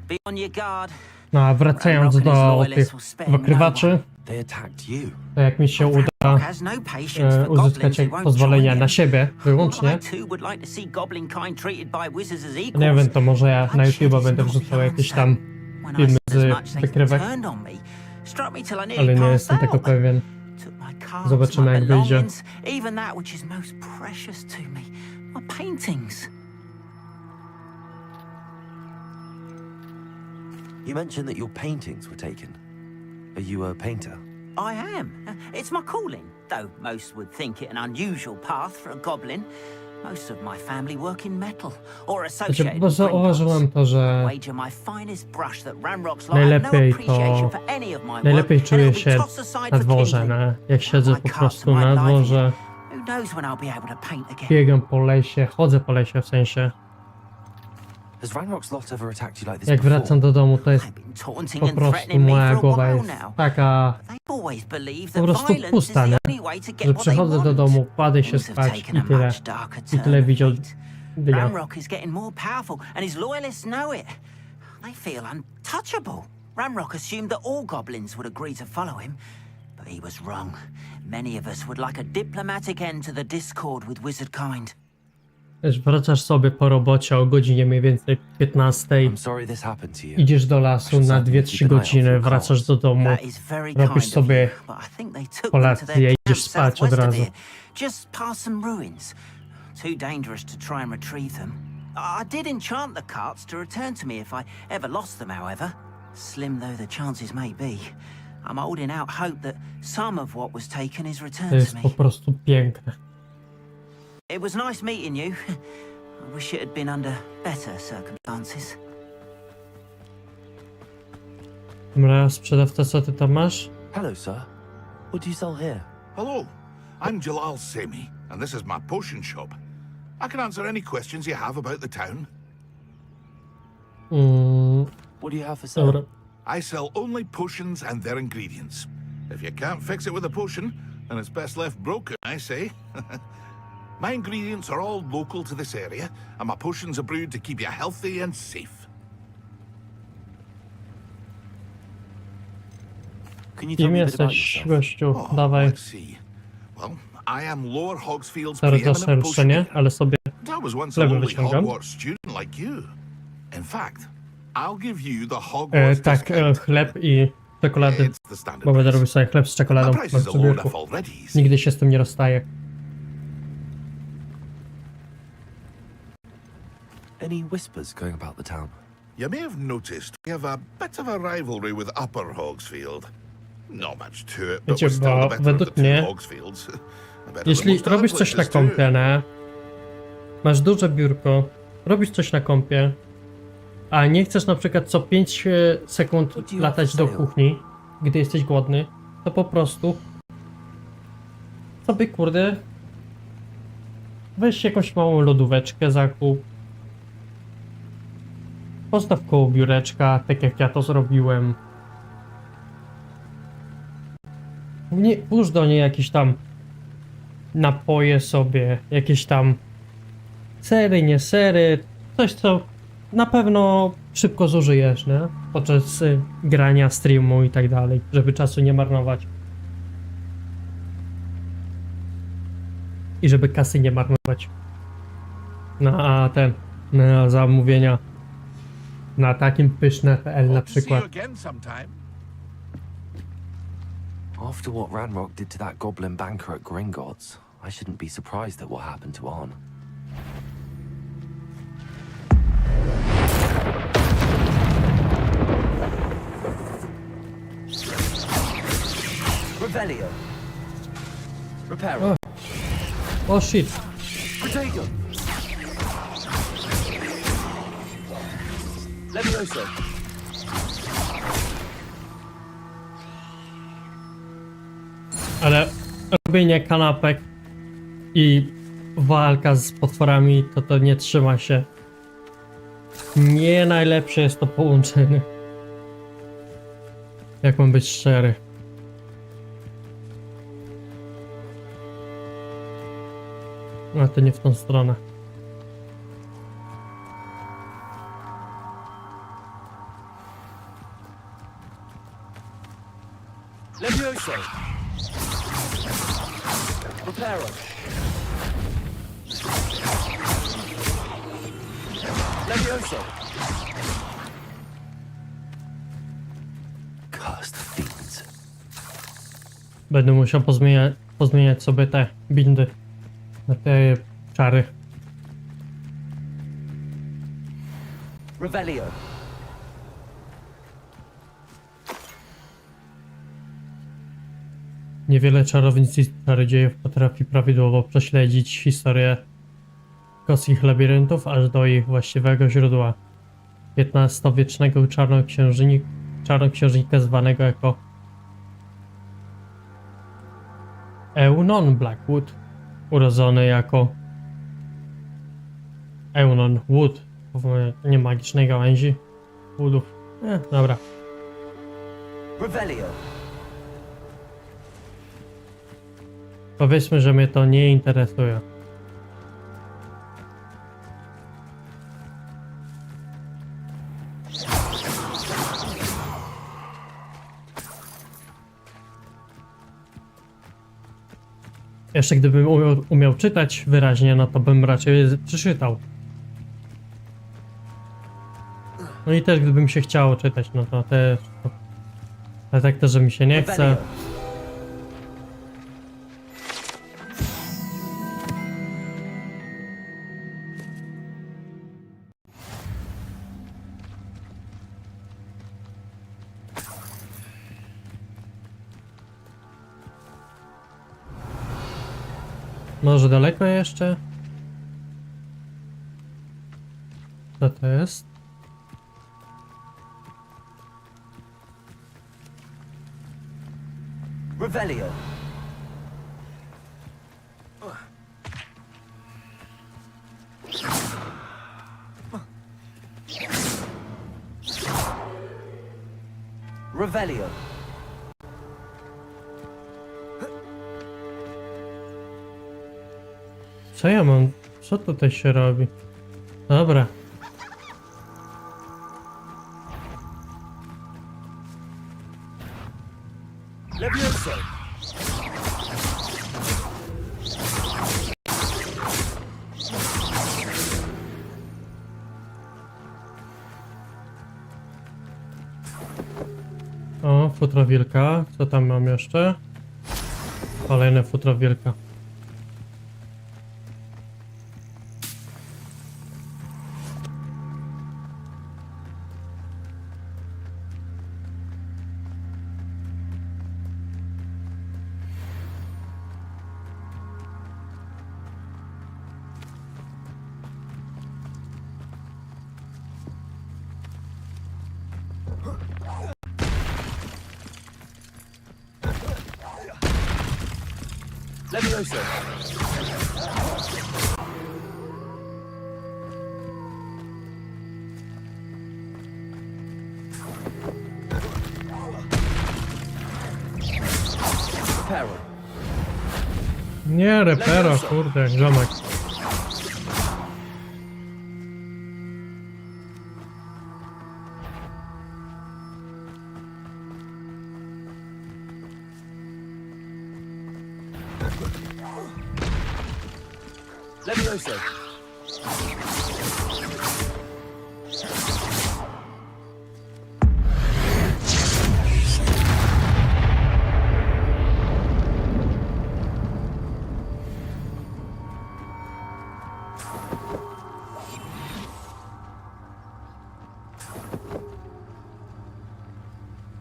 Speaker 5: Be on your guard.
Speaker 1: No, a wracając do tych wykrywaczy,
Speaker 2: They attacked you.
Speaker 1: to jak mi się uda
Speaker 5: Has no patience for
Speaker 1: uzyskać
Speaker 5: goblins who won't
Speaker 1: pozwolenia
Speaker 5: join
Speaker 1: na
Speaker 5: him.
Speaker 1: siebie wyłącznie,
Speaker 5: I too would like to see goblin kind treated by wizards as
Speaker 1: nie
Speaker 5: equals.
Speaker 1: wiem, to może ja na YouTube'a będę wrzucał jakieś tam
Speaker 5: When I
Speaker 1: filmy
Speaker 5: said as
Speaker 1: z
Speaker 5: much, they
Speaker 1: wykrywek,
Speaker 5: turned on me, struck me till I nearly
Speaker 1: ale nie
Speaker 5: passed
Speaker 1: jestem tego
Speaker 5: out.
Speaker 1: pewien.
Speaker 5: Took my cards,
Speaker 1: Zobaczymy,
Speaker 5: my
Speaker 1: jak wyjdzie.
Speaker 5: belongings, even that which is most precious to me, my paintings.
Speaker 2: You mentioned that your paintings were taken. Are you a painter?
Speaker 5: I am. It's my calling, though most would think it an unusual path for a goblin. Most of my family work in metal or
Speaker 1: Znaczy,
Speaker 5: associated
Speaker 1: bo
Speaker 5: with
Speaker 1: zauważyłem to, że
Speaker 5: wager my finest brush that Ramrock's lot have no
Speaker 1: najlepiej
Speaker 5: appreciation
Speaker 1: to...
Speaker 5: for any of my work,
Speaker 1: Najlepiej
Speaker 5: and
Speaker 1: czuję
Speaker 5: it'll be
Speaker 1: się
Speaker 5: tossed aside
Speaker 1: na
Speaker 5: for
Speaker 1: dworze,
Speaker 5: kindling.
Speaker 1: nie? Jak siedzę po prostu na dworze,
Speaker 5: Who knows when I'll be able to paint again?
Speaker 1: biegam po lesie, chodzę po lesie w sensie.
Speaker 2: Has Ranrock's lot ever attacked you like this
Speaker 1: Jak
Speaker 2: before?
Speaker 1: wracam do domu, to jest
Speaker 5: They've been taunting
Speaker 1: po
Speaker 5: and
Speaker 1: prostu
Speaker 5: threatening me
Speaker 1: moja
Speaker 5: for a
Speaker 1: głowa
Speaker 5: while
Speaker 1: jest
Speaker 5: now.
Speaker 1: taka,
Speaker 5: They've always believed
Speaker 1: po
Speaker 5: that
Speaker 1: prostu
Speaker 5: violence is
Speaker 1: pusta, nie?
Speaker 5: the only way to
Speaker 1: Że
Speaker 5: get what they
Speaker 1: przychodzę do
Speaker 5: want.
Speaker 1: domu, kładę się
Speaker 5: Things have
Speaker 1: spać
Speaker 5: taken
Speaker 1: i
Speaker 5: a
Speaker 1: tyle.
Speaker 5: much darker
Speaker 1: I
Speaker 5: turn
Speaker 1: tyle
Speaker 5: of
Speaker 1: widział
Speaker 5: late.
Speaker 1: dnia.
Speaker 5: Ranrock is getting more powerful and his loyalists know it. They feel I'm
Speaker 13: untouchable. Ranrock assumed that all goblins would agree to follow him, but he was wrong. Many of us would like a diplomatic end to the discord with wizard kind.
Speaker 1: Wiesz, wracasz sobie po robocie o godzinie mniej więcej 15.
Speaker 2: I'm sorry this happened to you.
Speaker 1: Idziesz do lasu na 2-3 godziny, wracasz do domu,
Speaker 13: That is very
Speaker 1: robisz
Speaker 13: kind of
Speaker 1: sobie
Speaker 13: you, but I think they took them to their
Speaker 1: kolację i
Speaker 13: camp
Speaker 1: idziesz spać od
Speaker 13: southwest of
Speaker 1: razu.
Speaker 13: here, just past some ruins. Too dangerous to try and retrieve them. I did enchant the carts to return to me if I ever lost them, however. Slim though the chances may be, I'm holding out hope that some of what was taken is
Speaker 1: To
Speaker 13: returned to
Speaker 1: jest
Speaker 13: me.
Speaker 1: po prostu piękne.
Speaker 13: It was nice meeting you. I wish it had been under better circumstances.
Speaker 1: Dobra, sprzedawca, co ty tam masz?
Speaker 2: Hello, sir. What do you sell here?
Speaker 4: Hello, I'm Jalal Semi, and this is my potion shop. I can answer any questions you have about the town.
Speaker 2: What do you have for sale?
Speaker 1: Dobra.
Speaker 4: I sell only potions and their ingredients. If you can't fix it with a potion, then it's best left broken, I say. My ingredients are all local to this area, and my potions are brewed to keep you healthy and safe.
Speaker 2: Can you tell
Speaker 1: Kim
Speaker 2: me a bit about
Speaker 1: jesteś,
Speaker 2: yourself?
Speaker 1: gościu? Dawaj.
Speaker 4: Let's see. Well, I am Lower Hogsfield's
Speaker 1: Teraz
Speaker 4: preeminent
Speaker 1: zacznę ruszenie,
Speaker 4: potioneer.
Speaker 1: ale sobie
Speaker 4: I was once a
Speaker 1: chleby
Speaker 4: lowly
Speaker 1: wyciągam.
Speaker 4: Hogwarts student like you. In fact, I'll give you the Hogwarts
Speaker 1: Tak,
Speaker 4: discount.
Speaker 1: chleb i czekoladę,
Speaker 4: It's the standard
Speaker 1: bo będę
Speaker 4: price.
Speaker 1: robił sobie chleb z czekoladą
Speaker 4: My
Speaker 1: w
Speaker 4: prices are low
Speaker 1: biurku.
Speaker 4: enough already.
Speaker 1: Nigdy się z tym nie rozstaję.
Speaker 2: Any whispers going about the town?
Speaker 4: You may have noticed we have a bit of a rivalry with Upper Hogsfield. Not much to it, but
Speaker 1: Wiecie,
Speaker 4: we're still the
Speaker 1: bo
Speaker 4: better of
Speaker 1: według
Speaker 4: the two
Speaker 1: mnie,
Speaker 4: Hogsfields. Better than
Speaker 1: jeśli
Speaker 4: most other
Speaker 1: robisz coś na
Speaker 4: places too.
Speaker 1: kompie, nie? Masz duże biurko, robisz coś na kompie, a nie chcesz na przykład co 5 sekund latać do kuchni, gdy jesteś głodny, to po prostu sobie, kurde, weź jakąś małą lodóweczkę, zakup, postaw koło biureczka, tak jak ja to zrobiłem. Nie, włóż do niej jakieś tam napoje sobie, jakieś tam sery, nie sery, coś co na pewno szybko zużyjesz, nie? Podczas grania, streamu i tak dalej, żeby czasu nie marnować. I żeby kasy nie marnować. Na na zamówienia na takim pyszne.pl na przykład.
Speaker 2: After what Ranrock did to that goblin banker at Gringotts, I shouldn't be surprised at what happened to On.
Speaker 13: Revelio. Reparo.
Speaker 1: O shit.
Speaker 13: Protego. Levioso.
Speaker 1: Ale robienie kanapek i walka z potworami to nie trzyma się. Nie najlepsze jest to połączenie. Jak mam być szczery. A to nie w tą stronę.
Speaker 13: Levioso. Reparo. Levioso.
Speaker 2: Cursed fiends.
Speaker 1: Będę musiał pozmieniać sobie te bindy na te czary.
Speaker 13: Revelio.
Speaker 1: Niewiele czarownic i czarodziejów potrafi prawidłowo prześledzić historię goskich labiryntów aż do ich właściwego źródła. XV-wiecznego czarnoksiężnika zwanego jako Eunon Blackwood, urodzony jako Eunon Wood, nie magicznej gałęzi Woodów. Dobra.
Speaker 13: Revelio.
Speaker 1: Powiedzmy, że mnie to nie interesuje. Jeszcze gdybym umiał czytać wyraźnie, no to bym raczej przeczytał. No i też gdybym się chciało czytać, no to też... Ale tak też, że mi się nie chce. Może daleko jeszcze? Co to jest?
Speaker 13: Revelio. Revelio.
Speaker 1: Co ja mam? Co tutaj się robi? Dobra.
Speaker 4: Levioso.
Speaker 1: O, futro wilka. Co tam mam jeszcze? Kolejne futro wilka.
Speaker 4: Levioso.
Speaker 1: Nie, repero, kurde, ziomek.
Speaker 4: Levioso.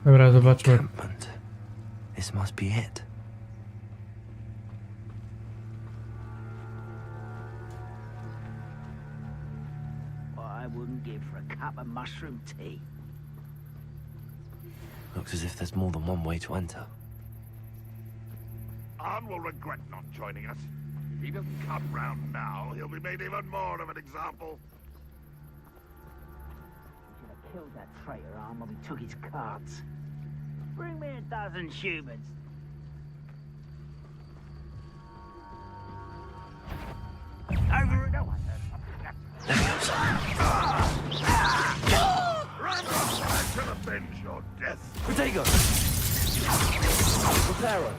Speaker 1: Dobra, zobaczmy.
Speaker 2: This must be it.
Speaker 13: I wouldn't give for a cup of mushroom tea.
Speaker 2: Looks as if there's more than one way to enter.
Speaker 4: Arn will regret not joining us. If he doesn't come round now, he'll be made even more of an example.
Speaker 13: Should have killed that traitor Arn when we took his carts. Bring me a dozen humans. Over and over.
Speaker 4: To avenge your death.
Speaker 6: Protego! Reparo.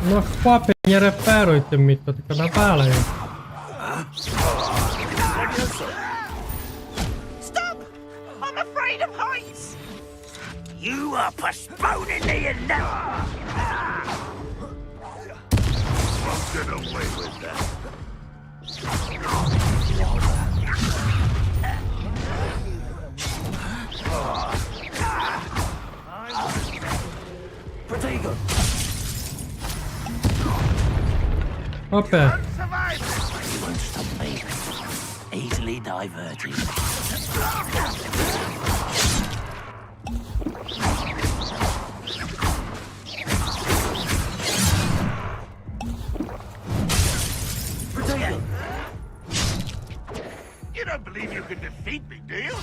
Speaker 1: No chłopie, nie reperuj tym mi to, tylko nawalaj.
Speaker 13: Stop! I'm afraid of heights! You are postponing the inevitable!
Speaker 4: Get away with that.
Speaker 6: Protego!
Speaker 1: Opę.
Speaker 13: You won't stop me. Easily diverted.
Speaker 6: Protego!
Speaker 4: You don't believe you can defeat me, do you?
Speaker 13: You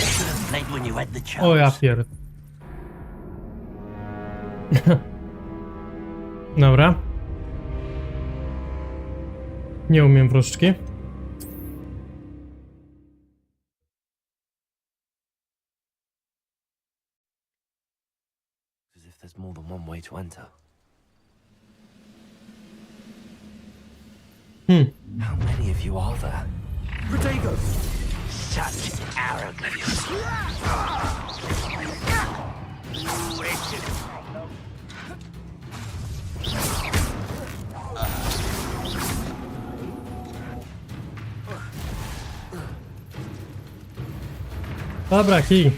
Speaker 13: should have fled when you had the chance.
Speaker 1: O ja pierd... Dobra. Nie umiem wróżki.
Speaker 2: As if there's more than one way to enter. How many of you are there?
Speaker 13: Protego! Such arrogance.
Speaker 1: Dobra, kij.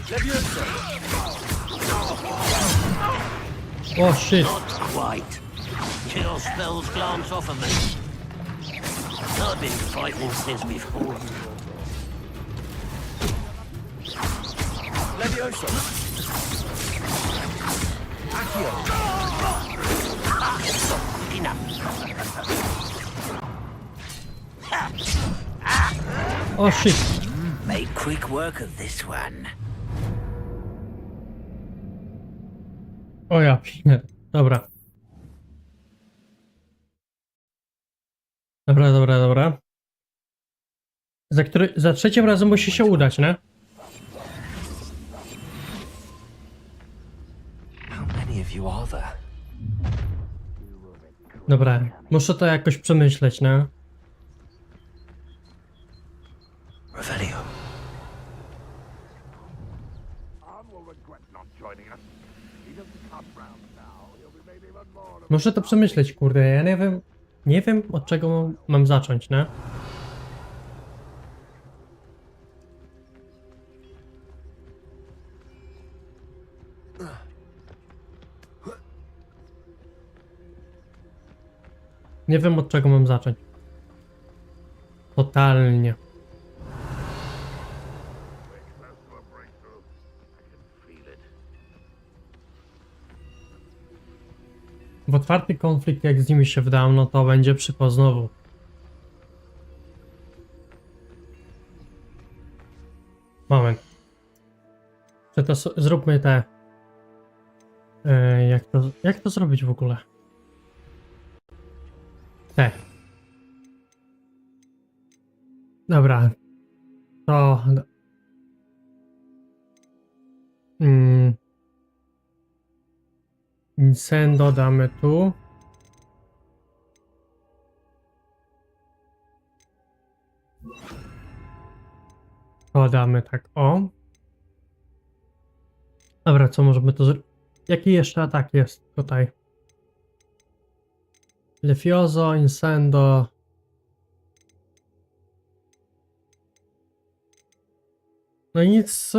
Speaker 1: O, shit.
Speaker 13: Not quite. Kill spells glance off of me. I've been fighting since before.
Speaker 6: Levioso! Accio!
Speaker 13: Enough.
Speaker 1: O, shit.
Speaker 13: Made quick work of this one.
Speaker 1: O ja, dobra. Dobra. Za trzecim razem musi się udać, nie?
Speaker 2: How many of you are there?
Speaker 1: Dobra, muszę to jakoś przemyśleć, nie?
Speaker 2: Revelio.
Speaker 1: Muszę to przemyśleć, kurde, ja nie wiem od czego mam zacząć, nie? Nie wiem od czego mam zacząć. Totalnie. W otwarty konflikt jak z nimi się wdam, no to będzie przypał znowu. Moment. Czy to zróbmy te... jak to zrobić w ogóle? Te. Dobra. To... Incendo damy tu. To damy tak, o. Dobra, co możemy to zrobić? Jaki jeszcze atak jest tutaj? Lefioso, Incendo. No i nic...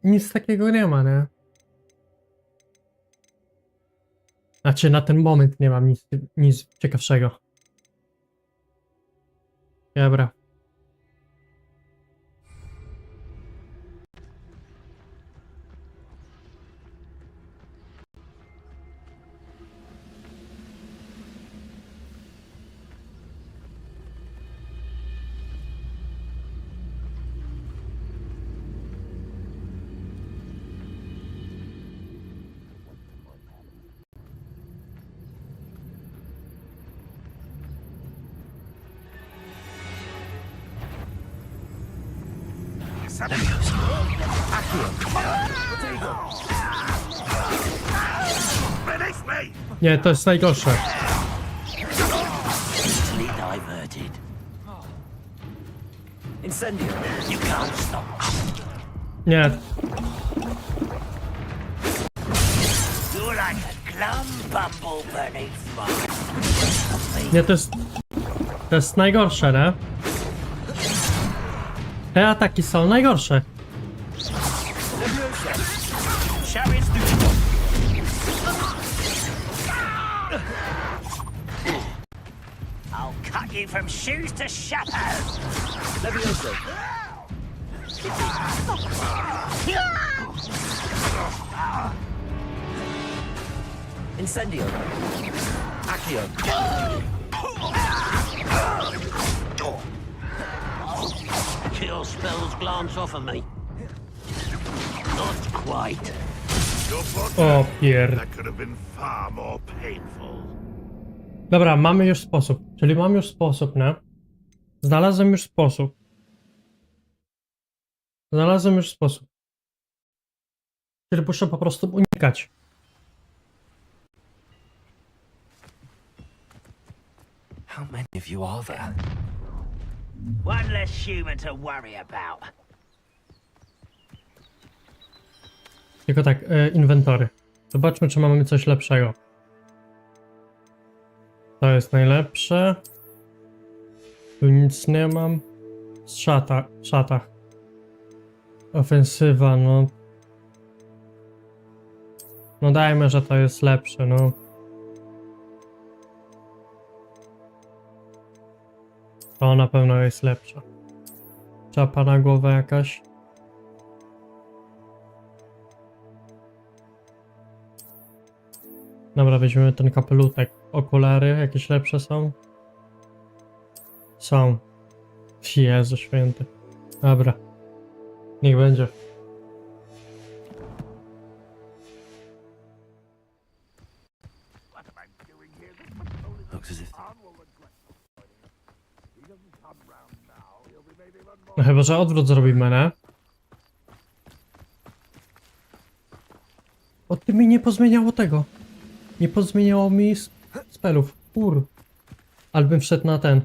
Speaker 1: Nic takiego nie ma, nie? Znaczy na ten moment nie mam nic ciekawszego. Dobra. Nie, to jest najgorsze.
Speaker 13: Incendio. You can't stop.
Speaker 1: Nie.
Speaker 13: You're like a glum bumble beneath fire.
Speaker 1: Nie, to jest najgorsze, nie? Te ataki są najgorsze.
Speaker 13: I'll cut you from shoes to shadows. Levioso. Incendio. Accio. Kill spells glance off of me. Not quite.
Speaker 1: O pier...
Speaker 4: That could have been far more painful.
Speaker 1: Dobra, mamy już sposób. Czyli mam już sposób, nie? Znalazłem już sposób. Czyli muszę po prostu unikać.
Speaker 2: How many of you are there?
Speaker 13: One less human to worry about.
Speaker 1: Tylko tak, inwentory. Zobaczmy, czy mamy coś lepszego. To jest najlepsze. Tu nic nie mam. Szatach. Ofensywa, no. No dajmy, że to jest lepsze, no. To na pewno jest lepsza. Czapa na głowę jakaś. Dobra, weźmiemy ten kapelutek. Okulary jakieś lepsze są? Są. Jezu święty. Dobra. Niech będzie.
Speaker 2: Looks as if...
Speaker 1: No chyba, że odwrót zrobimy, nie? O, ty mi nie pozmieniało tego. Nie pozmieniało mi spelów. Ale bym wszedł na ten.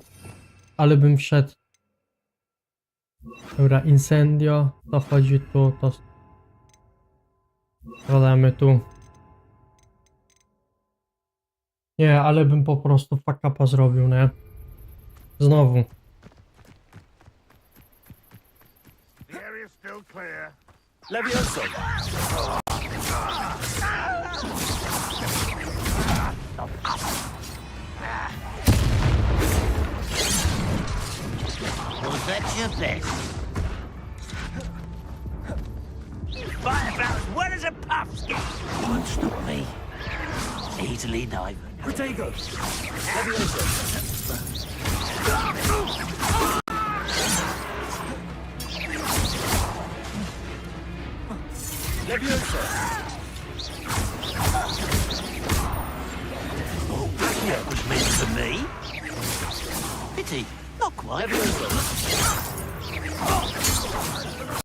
Speaker 1: Ale bym wszedł. Dobra, incendio. To chodzi tu, to... Wkładamy tu. Nie, ale bym po prostu fuck upa zrobił, nie? Znowu.
Speaker 4: The area's still clear.
Speaker 6: Levioso!
Speaker 13: Was that your best? You fight about as well as a puffskin. You won't stop me. Easily neither.
Speaker 6: Protego! Levioso! Levioso!
Speaker 13: Oh, that was meant for me. Pity, not quite.
Speaker 6: Levioso!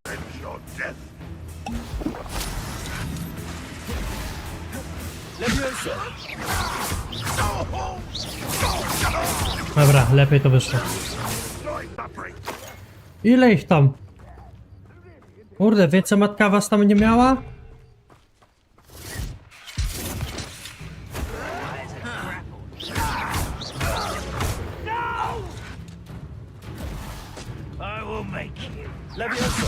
Speaker 4: Avenge your death.
Speaker 6: Levioso!
Speaker 1: Dobra, lepiej to wyszło. Ile ich tam? Kurde, więcej matka was tam nie miała?
Speaker 13: I will make you.
Speaker 6: Levioso!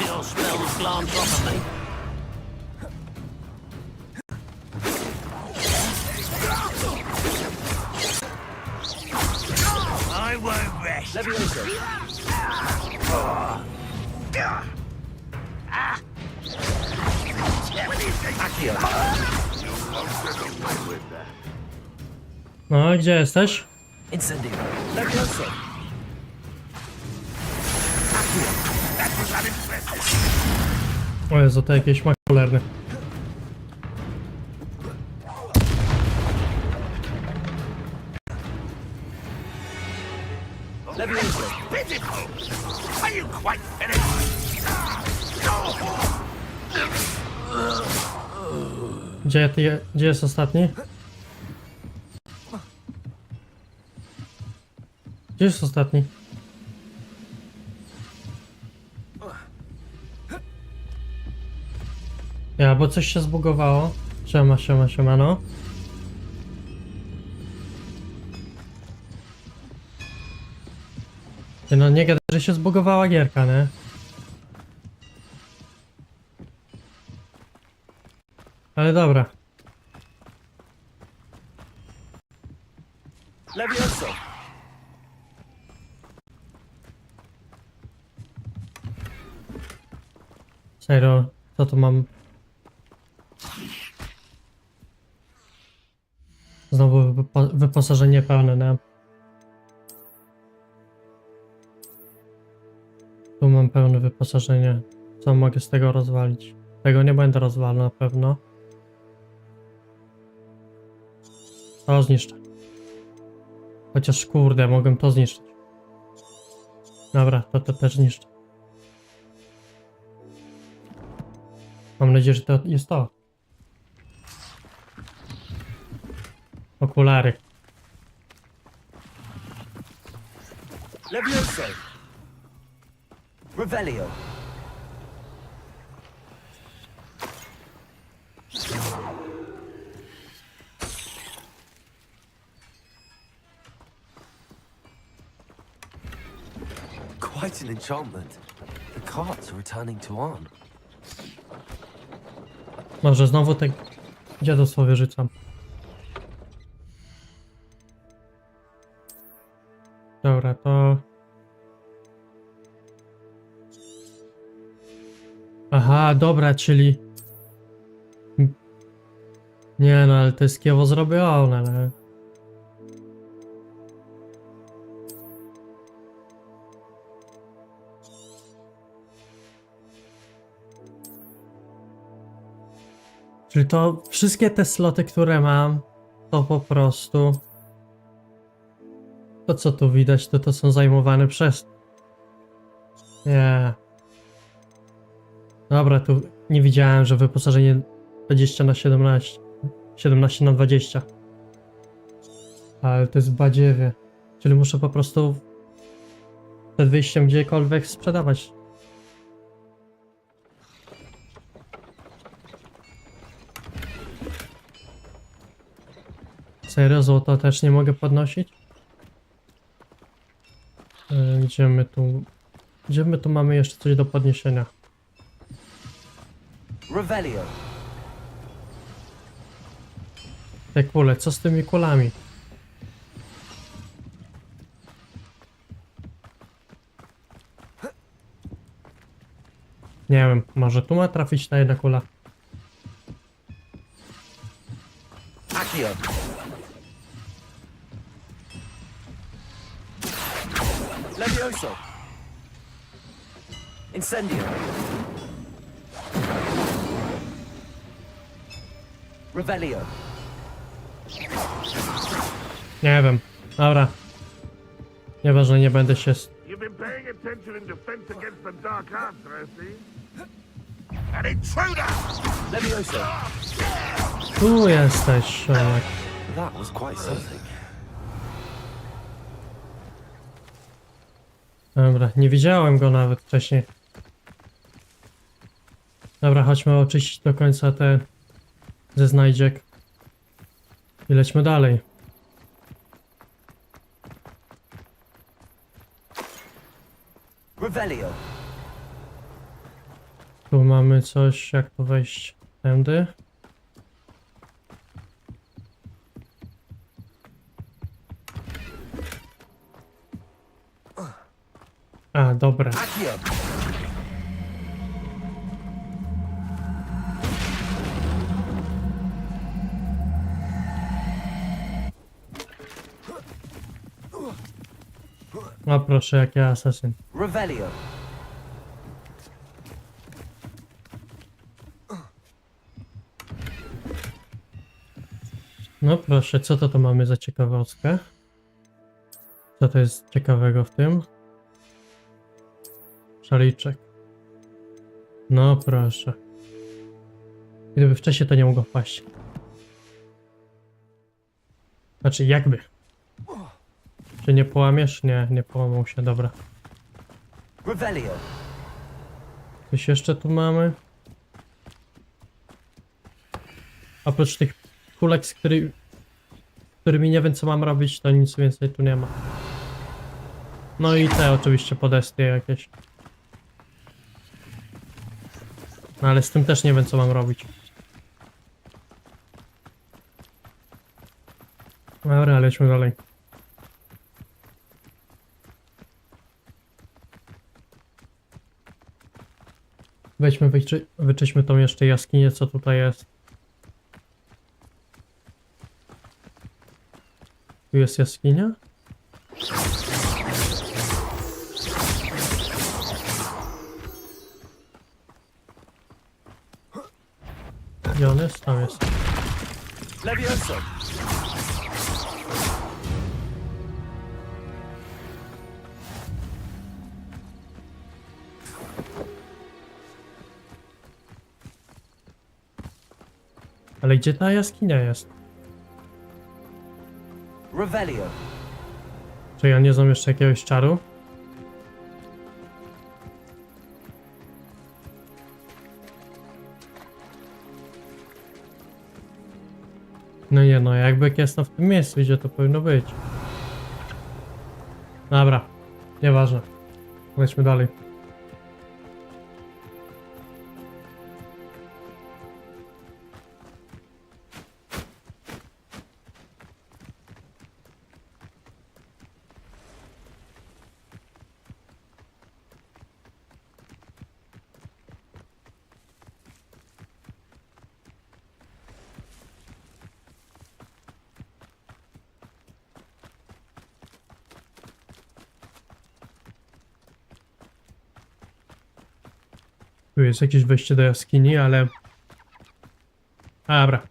Speaker 13: Your spells glance off of me. I won't rest.
Speaker 6: Levioso!
Speaker 1: No, gdzie jesteś?
Speaker 6: Incendio! Levioso!
Speaker 1: O Jezu, to jakieś makulerny.
Speaker 6: Levioso!
Speaker 4: Pitiful! Are you quite finished?
Speaker 1: Gdzie jest ostatni? Gdzie jest ostatni? Ja, bo coś się zbugowało. Siema, no. Ty, no nie gadaj, że się zbugowała gierka, nie? Ale dobra.
Speaker 6: Levioso!
Speaker 1: Serio, co tu mam? Znowu wyposażenie pełne, nie? Tu mam pełne wyposażenie. Co mogę z tego rozwalić? Tego nie będę rozwalał na pewno. To zniszczę. Chociaż kurde, mogę to zniszczyć. Dobra, to też zniszczę. Mam nadzieję, że to jest to. Okulary.
Speaker 13: Levioso. Revelio.
Speaker 2: Quite an enchantment. The carts are returning to on.
Speaker 1: Może znowu te dziadostwo wyrzucam. Dobra, to... Aha, dobra, czyli... Nie no, ale to jest kiewo zrobione, ale... Czyli to wszystkie te sloty, które mam, to po prostu... To co tu widać, to są zajmowane przez... Nie. Dobra, tu nie widziałem, że wyposażenie 20 na 17. 17 na 20. Ale to jest badziewie. Czyli muszę po prostu przed wyjściem gdziekolwiek sprzedawać. Serio, złoto też nie mogę podnosić? Gdzie my tu... Gdzie my tu mamy jeszcze coś do podniesienia?
Speaker 13: Revelio.
Speaker 1: Te kule, co z tymi kulami? Nie wiem, może tu ma trafić ta jedna kula.
Speaker 13: Accio. Levioso. Incendio. Revelio.
Speaker 1: Nie wiem, dobra. Nieważne, nie będę się...
Speaker 4: You've been paying attention in defense against the dark arts, I see. An intruder!
Speaker 13: Levioso.
Speaker 1: Tu jesteś, Sherlock.
Speaker 2: That was quite something.
Speaker 1: Dobra, nie widziałem go nawet wcześniej. Dobra, chodźmy oczyścić do końca te ze znajdziek. I lećmy dalej.
Speaker 13: Revelio.
Speaker 1: Tu mamy coś, jak tu wejść tędy. A, dobra.
Speaker 13: Accio.
Speaker 1: O proszę, jaki asasyn.
Speaker 13: Revelio.
Speaker 1: No proszę, co to mamy za ciekawostkę? Co to jest ciekawego w tym? Szaliczek. No proszę. Gdyby wcześniej to nie mogło wpaść. Znaczy jakby. Czy nie połamiesz? Nie, nie połamał się, dobra.
Speaker 13: Revelio.
Speaker 1: Coś jeszcze tu mamy? Oprócz tych kulek, z którymi nie wiem co mam robić, to nic więcej tu nie ma. No i te oczywiście podesty jakieś. No ale z tym też nie wiem co mam robić. Dobra, lećmy dalej. Weźmy, wyczyśmy tą jeszcze jaskinię, co tutaj jest. Tu jest jaskinia? Gdzie on jest? Tam jest.
Speaker 13: Levioso.
Speaker 1: Ale gdzie ta jaskinia jest?
Speaker 13: Revelio.
Speaker 1: Czy ja nie znam jeszcze jakiegoś czaru? No nie no, jakby jest w tym miejscu, gdzie to powinno być. Dobra, nieważne. Lećmy dalej. Tu jest jakieś wejście do jaskini, ale... Dobra.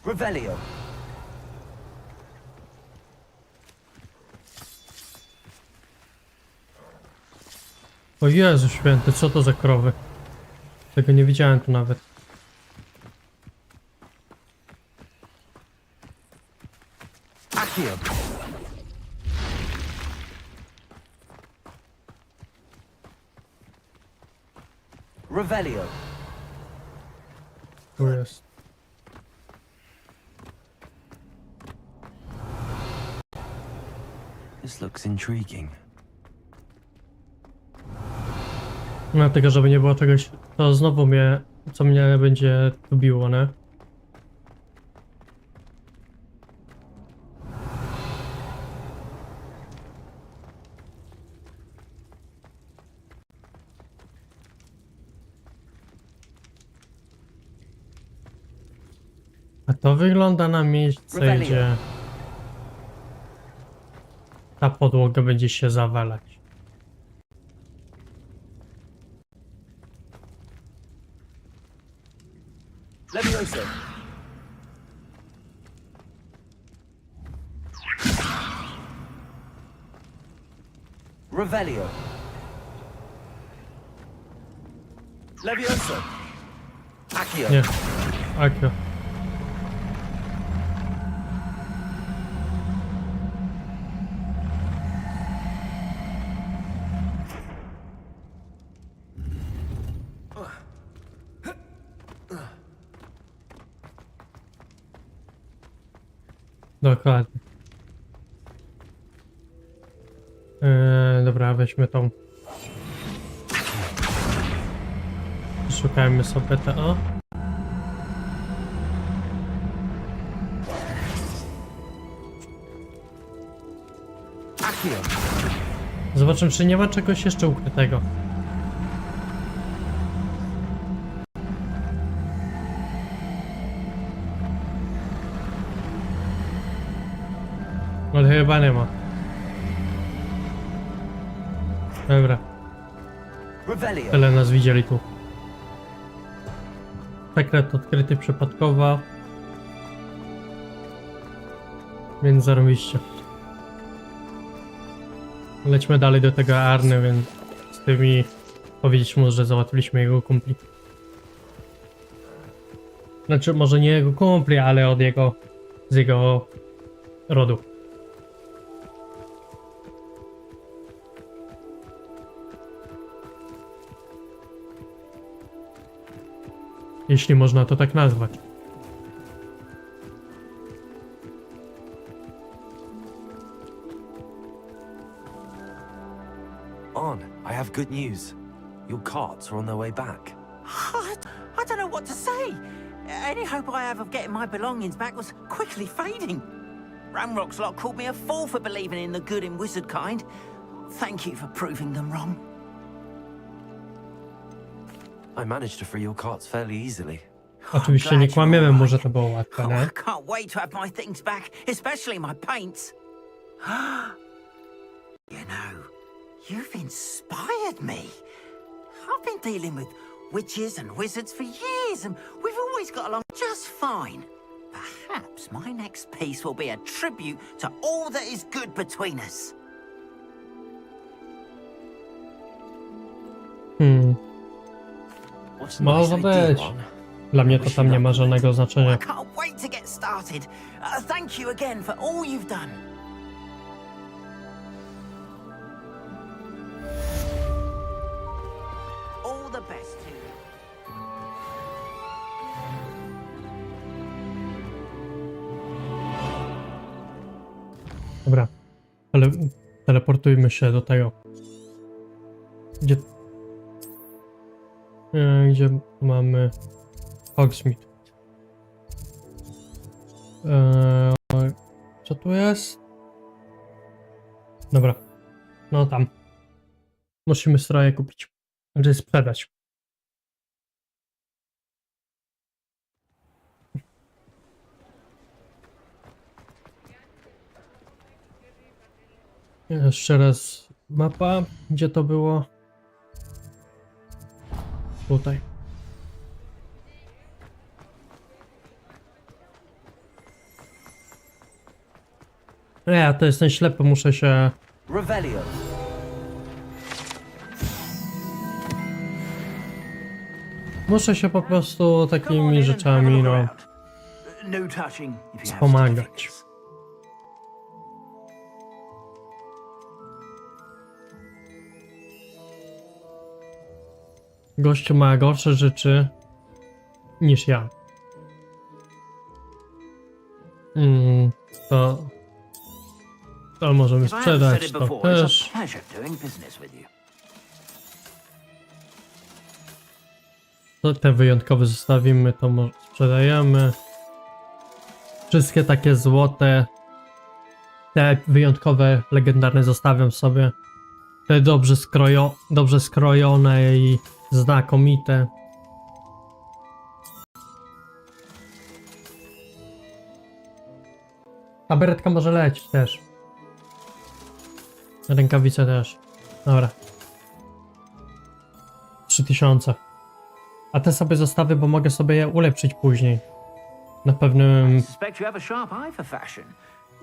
Speaker 13: Revelio.
Speaker 1: O Jezu święty, co to za krowy? Tego nie widziałem tu nawet.
Speaker 13: Accio. Revelio.
Speaker 1: Tu jest.
Speaker 2: This looks intriguing.
Speaker 1: No tylko, żeby nie było czegoś, to znowu mnie, co mnie będzie lubiło, nie? A to wygląda na miejsce, gdzie ta podłoga będzie się zawalać.
Speaker 13: Levioso. Revelio. Levioso. Accio.
Speaker 1: Nie, Akio. Dokładnie. Dobra, weźmy tą. Szukajmy sobie to. Zobaczymy, czy nie ma czegoś jeszcze ukrytego. Ale chyba nie ma. Dobra. Tyle nas widzieli tu. Sekret odkryty przypadkowo. Więc zarobiście. Lećmy dalej do tego Arny, więc z tymi powiedzieć mu, że załatwiliśmy jego kumpli. Znaczy może nie jego kumpli, ale od jego, z jego rodu. Jeśli można to tak nazwać.
Speaker 2: On, I have good news. Your carts are on their way back.
Speaker 13: I don't know what to say. Any hope I have of getting my belongings back was quickly fading. Ramrock's lot called me a fool for believing in the good in wizard kind. Thank you for proving them wrong.
Speaker 2: I managed to free your carts fairly easly.
Speaker 1: Oczywiście nie kłamiemy mu, że to było łatwe,
Speaker 13: Oh,
Speaker 1: nie?
Speaker 13: I can't wait to have my things back, especially my paints. You know, you've inspired me. I've been dealing with witches and wizards for years, and we've always got along just fine. Perhaps my next piece will be a tribute to all that is good between us. What's
Speaker 1: Może
Speaker 13: nice idea,
Speaker 1: być.
Speaker 13: Ron?
Speaker 1: Dla mnie to tam nie ma żadnego znaczenia.
Speaker 13: I can't wait to get started. Thank you again for all you've done. All the best to you.
Speaker 1: Dobra, ale teleportujmy się do tego. Gdzie tu mamy Hogsmeade? Co tu jest? Dobra, no tam. Musimy stroje kupić, znaczy sprzedać. Jeszcze raz mapa, gdzie to było? Tutaj. Ja to jestem ślepy, muszę się...
Speaker 13: Revelio.
Speaker 1: Muszę się po prostu takimi rzeczami, no,
Speaker 13: No touching if you have
Speaker 1: wspomagać.
Speaker 13: certificates.
Speaker 1: Gościu ma gorsze rzeczy niż ja. To możemy
Speaker 13: If I haven't said
Speaker 1: sprzedać
Speaker 13: it
Speaker 1: to
Speaker 13: before, it's
Speaker 1: też.
Speaker 13: a pleasure doing business with you.
Speaker 1: To te wyjątkowe zostawimy, to może sprzedajemy. Wszystkie takie złote, te wyjątkowe, legendarne zostawiam sobie. Te dobrze skrojone i znakomite. Ta beretka może lecieć też. Rękawice też. Dobra. 3000. A te sobie zostawię, bo mogę sobie je ulepszyć później. Na pewnym...
Speaker 13: Suspect you have a sharp eye for fashion.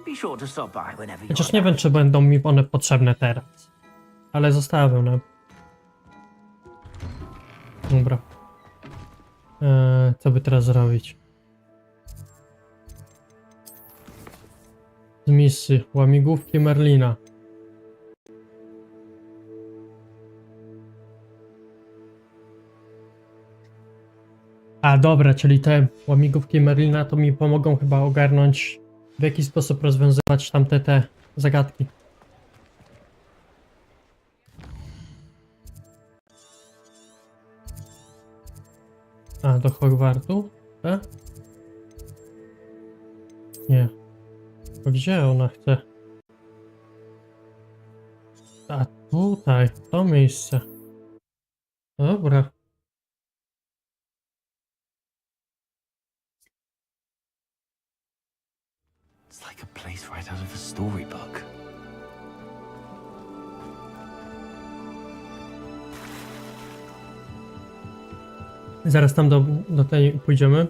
Speaker 13: Be sure to stop by whenever
Speaker 1: Chociaż
Speaker 13: you're
Speaker 1: nie wiem, czy będą mi one potrzebne teraz. Ale zostawię, no. Dobra. Co by teraz zrobić? Z misji. Łamigłówki Merlina. A dobra, czyli te łamigłówki Merlina to mi pomogą chyba ogarnąć, w jaki sposób rozwiązywać tamte te zagadki. A, do Hogwartu? Tak? Nie. To gdzie ona chce? A tutaj, to miejsce. Dobra.
Speaker 2: It's like a place right out of a storybook.
Speaker 1: Zaraz tam do tej pójdziemy.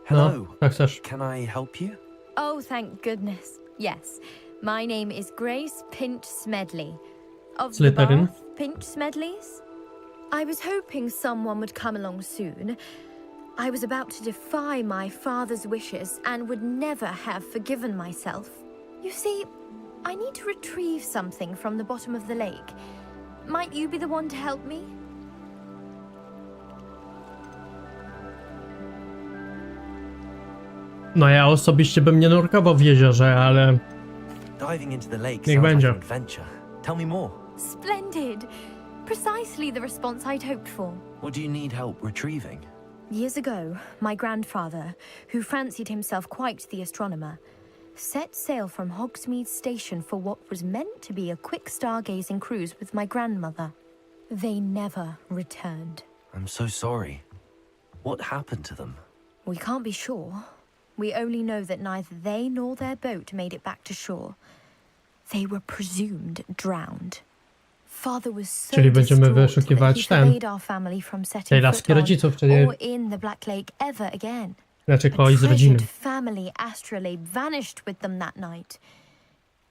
Speaker 10: Hello.
Speaker 1: No, tak chcesz.
Speaker 2: Can I help you?
Speaker 10: Oh, thank goodness. Yes. My name is Grace Pinch Smedley. Of the
Speaker 1: Slytherin.
Speaker 10: Bath Pinch Smedleys. I was hoping someone would come along soon. I was about to defy my father's wishes and would never have forgiven myself. You see, I need to retrieve something from the bottom of the lake. Might you be the one to help me?
Speaker 1: No ja osobiście bym nie nurkował w jeziorze, ale...
Speaker 2: Diving into the lake
Speaker 1: Niech
Speaker 2: sounds
Speaker 1: będzie.
Speaker 2: like an adventure. Tell me more.
Speaker 10: Splendid! Precisely the response I'd hoped for.
Speaker 2: What do you need help retrieving?
Speaker 10: Years ago, my grandfather, who fancied himself quite the astronomer, set sail from Hogsmeade Station for what was meant to be a quick stargazing cruise with my grandmother. They never returned.
Speaker 2: I'm so sorry. What happened to them?
Speaker 10: We can't be sure. We only know that neither they nor their boat made it back to shore. They were presumed drowned. Father was so
Speaker 1: Czyli będziemy
Speaker 10: distraught
Speaker 1: wyszukiwać
Speaker 10: that he
Speaker 1: ten...
Speaker 10: forbade our family from setting
Speaker 1: tej
Speaker 10: foot
Speaker 1: laski
Speaker 10: on
Speaker 1: rodziców, czyli...
Speaker 10: or in the Black Lake ever again.
Speaker 1: Znaczy
Speaker 10: A
Speaker 1: kogoś z rodziny.
Speaker 10: treasured family astrolabe vanished with them that night.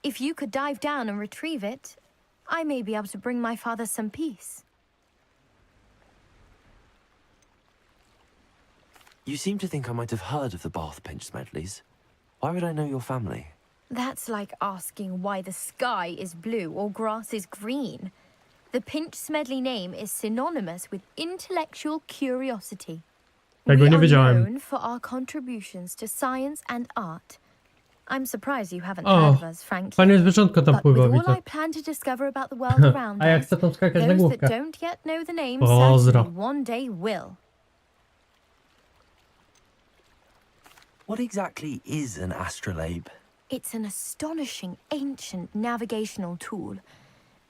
Speaker 10: If you could dive down and retrieve it, I may be able to bring my father some peace.
Speaker 2: You seem to think I might have heard of the Bath Pinch Smedleys. Why would I know your family?
Speaker 10: That's like asking why the sky is blue or grass is green. The Pinch Smedley name is synonymous with intellectual curiosity.
Speaker 1: Tego
Speaker 10: We
Speaker 1: nie
Speaker 10: are
Speaker 1: wiedziałem.
Speaker 10: known for our contributions to science and art. I'm surprised you haven't
Speaker 1: O,
Speaker 10: heard of us, frankly.
Speaker 1: fajne zwierzątko tam
Speaker 10: But
Speaker 1: pływa,
Speaker 10: with
Speaker 1: widzę.
Speaker 10: all I plan to discover about the world around
Speaker 1: A ja
Speaker 10: us,
Speaker 1: chcę tam skakać na
Speaker 10: those that
Speaker 1: główkę.
Speaker 10: don't yet know the name
Speaker 1: Pozdro.
Speaker 10: certainly one day will.
Speaker 2: What exactly is an astrolabe?
Speaker 10: It's an astonishing ancient navigational tool.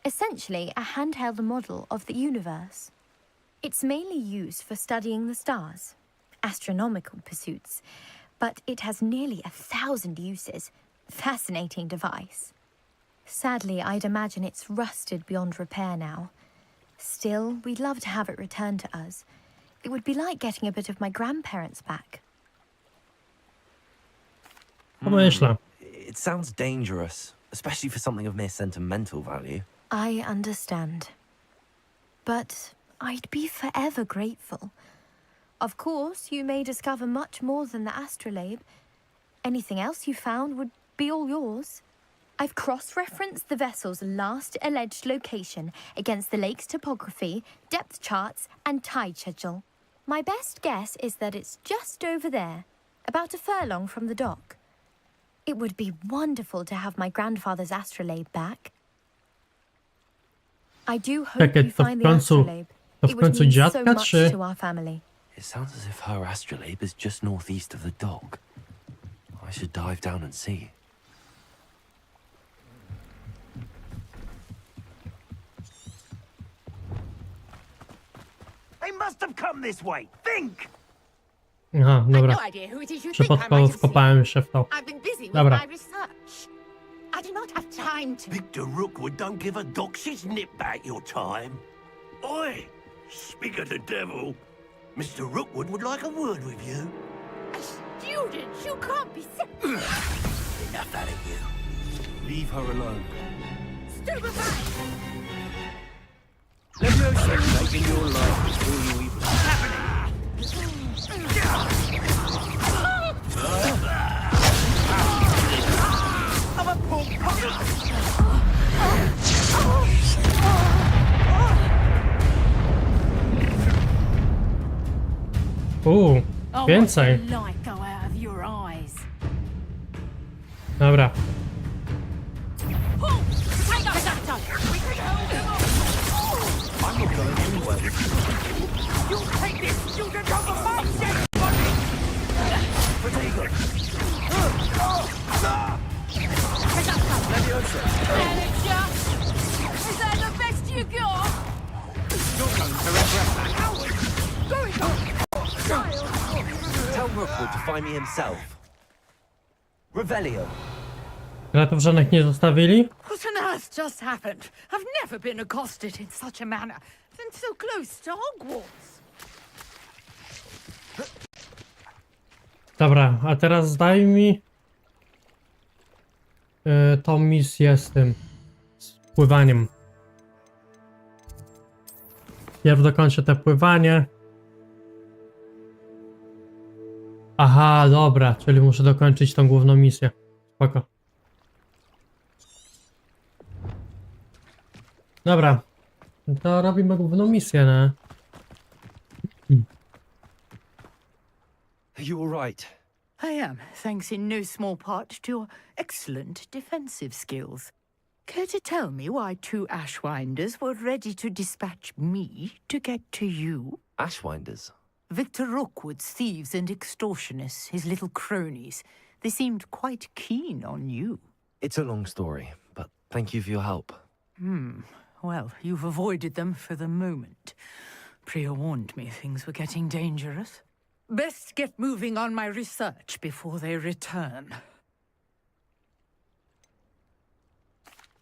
Speaker 10: Essentially, a handheld model of the universe. It's mainly used for studying the stars, astronomical pursuits, but it has nearly 1,000 uses. Fascinating device. Sadly, I'd imagine it's rusted beyond repair now. Still, we'd love to have it returned to us. It would be like getting a bit of my grandparents back.
Speaker 1: Pomyślę.
Speaker 2: It sounds dangerous, especially for something of mere sentimental value.
Speaker 10: I understand. But I'd be forever grateful. Of course, you may discover much more than the astrolabe. Anything else you found would be all yours. I've cross-referenced the vessel's last alleged location against the lake's topography, depth charts, and tide schedule. My best guess is that it's just over there, about a furlong from the dock. It would be wonderful to have my grandfather's astrolabe back. I do hope
Speaker 1: Czekaj,
Speaker 10: you
Speaker 1: to
Speaker 10: find
Speaker 1: w
Speaker 10: the
Speaker 1: końcu-
Speaker 10: astrolabe.
Speaker 1: to w
Speaker 10: It would
Speaker 1: końcu
Speaker 10: mean so
Speaker 1: dziadka,
Speaker 10: much
Speaker 1: czy-
Speaker 10: to our family.
Speaker 2: It sounds as if her astrolabe is just northeast of the dock. I should dive down and see.
Speaker 13: They must have come this way. Think!
Speaker 1: Aha, dobra.
Speaker 7: No idea who it is you think I might
Speaker 1: Przypadkowo
Speaker 7: have seen.
Speaker 1: wkopałem się w to.
Speaker 7: I've been busy with
Speaker 1: Dobra.
Speaker 7: my research. I do not have time to...
Speaker 5: Victor Rookwood don't give a doxy's nip back your time. Oi! Speak of the devil. Mr. Rookwood would like a word with you.
Speaker 7: A student? You can't be...
Speaker 5: Enough out of you. Leave her alone.
Speaker 7: Stupefy!
Speaker 5: Leviosa, making your life before you even...
Speaker 13: I'm a poor puppet!
Speaker 1: Więcej.
Speaker 12: The light go out of your eyes.
Speaker 1: Dobra.
Speaker 5: I'm not going anywhere with you.
Speaker 13: You'll take this student over my dead body!
Speaker 5: Potato!
Speaker 12: Manager! Is that the best you got?
Speaker 2: Tell Rookwood to find me himself. Revelio.
Speaker 1: Gratów żadnych nie zostawili?
Speaker 3: What on earth just happened? I've never been accosted in such a manner, and so close to Hogwarts.
Speaker 1: Dobra, a teraz daj mi tą misję z tym, z pływaniem. Pierw dokończę te pływanie. Aha, dobra, czyli muszę dokończyć tą główną misję. Spoko. Dobra, to robimy główną misję, nie?
Speaker 2: Are you all right?
Speaker 3: I am, thanks in no small part to your excellent defensive skills. Care to tell me why two Ashwinders were ready to dispatch me to get to you?
Speaker 2: Ashwinders?
Speaker 3: Victor Rookwood's thieves and extortionists, his little cronies. They seemed quite keen on you.
Speaker 2: It's a long story, but thank you for your help.
Speaker 3: Well, you've avoided them for the moment. Priya warned me things were getting dangerous. Best get moving on my research before they return.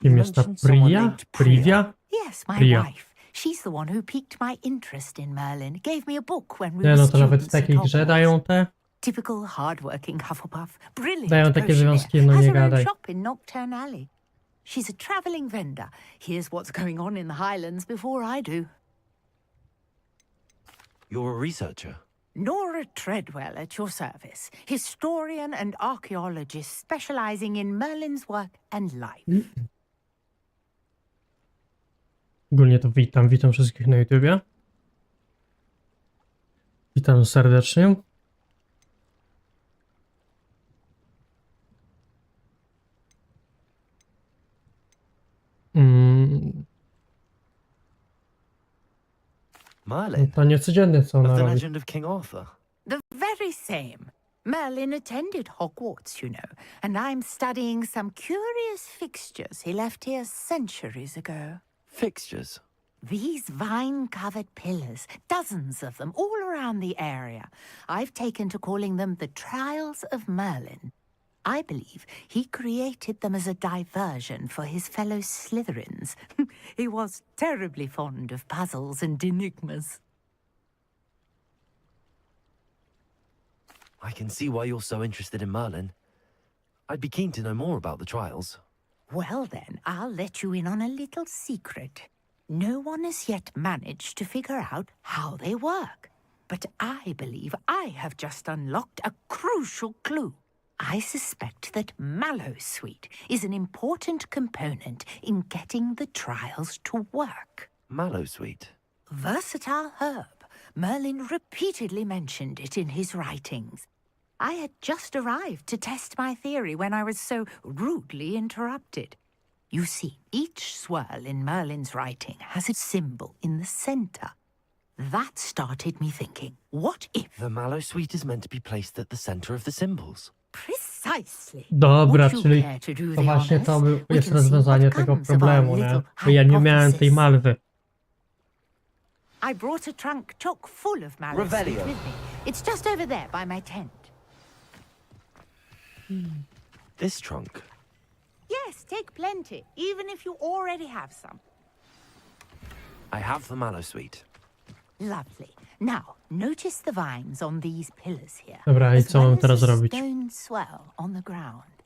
Speaker 1: Kim jest ta Priya? Privia?
Speaker 3: Yes, my
Speaker 1: Priya.
Speaker 3: wife. She's the one who piqued my interest in Merlin. Gave me a book when we
Speaker 1: Nie,
Speaker 3: were
Speaker 1: no to nawet w
Speaker 3: students at
Speaker 1: takiej grze
Speaker 3: Hogwarts.
Speaker 1: dają te.
Speaker 3: Typical hard-working Hufflepuff. Brilliant
Speaker 1: Dają takie
Speaker 3: potioneer.
Speaker 1: związki, no
Speaker 3: Has
Speaker 1: nie
Speaker 3: her own
Speaker 1: gadaj.
Speaker 3: shop in Nocturne Alley. She's a travelling vendor. Hears what's going on in the Highlands before I do.
Speaker 2: You're a researcher?
Speaker 3: Nora Treadwell at your service, historian and archaeologist specializing in Merlin's work and life.
Speaker 1: Ogólnie to witam wszystkich na YouTubie. Witam serdecznie.
Speaker 2: Merlin?
Speaker 1: To niecodziennie co ona
Speaker 2: Of the
Speaker 1: robi.
Speaker 2: legend of King Arthur?
Speaker 3: The very same. Merlin attended Hogwarts, you know, and I'm studying some curious fixtures he left here centuries ago.
Speaker 2: Fixtures?
Speaker 3: These vine-covered pillars, dozens of them, all around the area. I've taken to calling them the Trials of Merlin. I believe he created them as a diversion for his fellow Slytherins. He was terribly fond of puzzles and enigmas.
Speaker 2: I can see why you're so interested in Merlin. I'd be keen to know more about the trials.
Speaker 3: Well then, I'll let you in on a little secret. No one has yet managed to figure out how they work. But I believe I have just unlocked a crucial clue. I suspect that Mallowsweet is an important component in getting the trials to work.
Speaker 2: Mallowsweet?
Speaker 3: Versatile herb. Merlin repeatedly mentioned it in his writings. I had just arrived to test my theory when I was so rudely interrupted. You see, each swirl in Merlin's writing has a symbol in the center. That started me thinking, what if...
Speaker 2: The Mallowsweet is meant to be placed at the center of the symbols.
Speaker 3: Precisely.
Speaker 1: Dobra,
Speaker 3: Would you
Speaker 1: czyli
Speaker 3: care to do
Speaker 1: to
Speaker 3: the
Speaker 1: właśnie
Speaker 3: honors?
Speaker 1: to
Speaker 3: We
Speaker 1: jest
Speaker 3: can see
Speaker 1: rozwiązanie
Speaker 3: what
Speaker 1: tego
Speaker 3: comes of our
Speaker 1: problemu, nie?
Speaker 3: little
Speaker 1: Bo ja nie miałem tej
Speaker 3: hypothesis.
Speaker 1: malwy.
Speaker 3: I brought a trunk chock full of Mallowsweet
Speaker 2: Revelio.
Speaker 3: with me. It's just over there by my tent.
Speaker 2: This trunk?
Speaker 3: Yes, take plenty, even if you already have some.
Speaker 2: I have the Mallowsweet.
Speaker 3: Lovely. Now, notice the vines on these pillars here.
Speaker 1: Dobra, i
Speaker 3: as
Speaker 1: co mam
Speaker 3: well as
Speaker 1: teraz
Speaker 3: the
Speaker 1: robić?
Speaker 3: stone swell on the ground.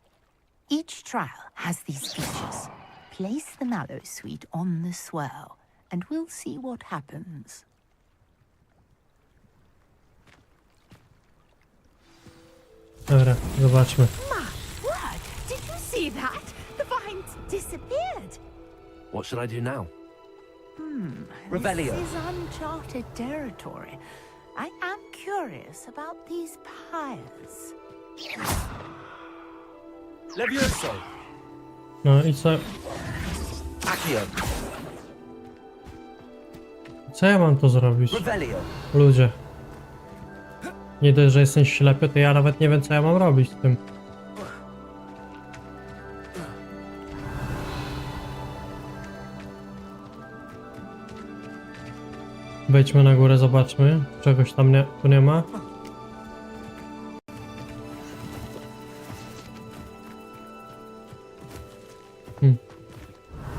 Speaker 3: Each trial has these features. Place the Mallowsweet on the swirl, and we'll see what happens.
Speaker 1: Dobra, zobaczmy.
Speaker 3: My word! Did you see that? The vines disappeared.
Speaker 2: What should I do now?
Speaker 3: This is uncharted territory. I am curious about these pyres.
Speaker 2: Levioso!
Speaker 1: No i co?
Speaker 2: Accio!
Speaker 1: Co ja mam tu zrobić?
Speaker 2: Revelio!
Speaker 1: Ludzie. Nie dość, że jestem ślepy, to ja nawet nie wiem, co ja mam robić z tym. Wejdźmy na górę, zobaczmy. Czegoś tam tu nie ma.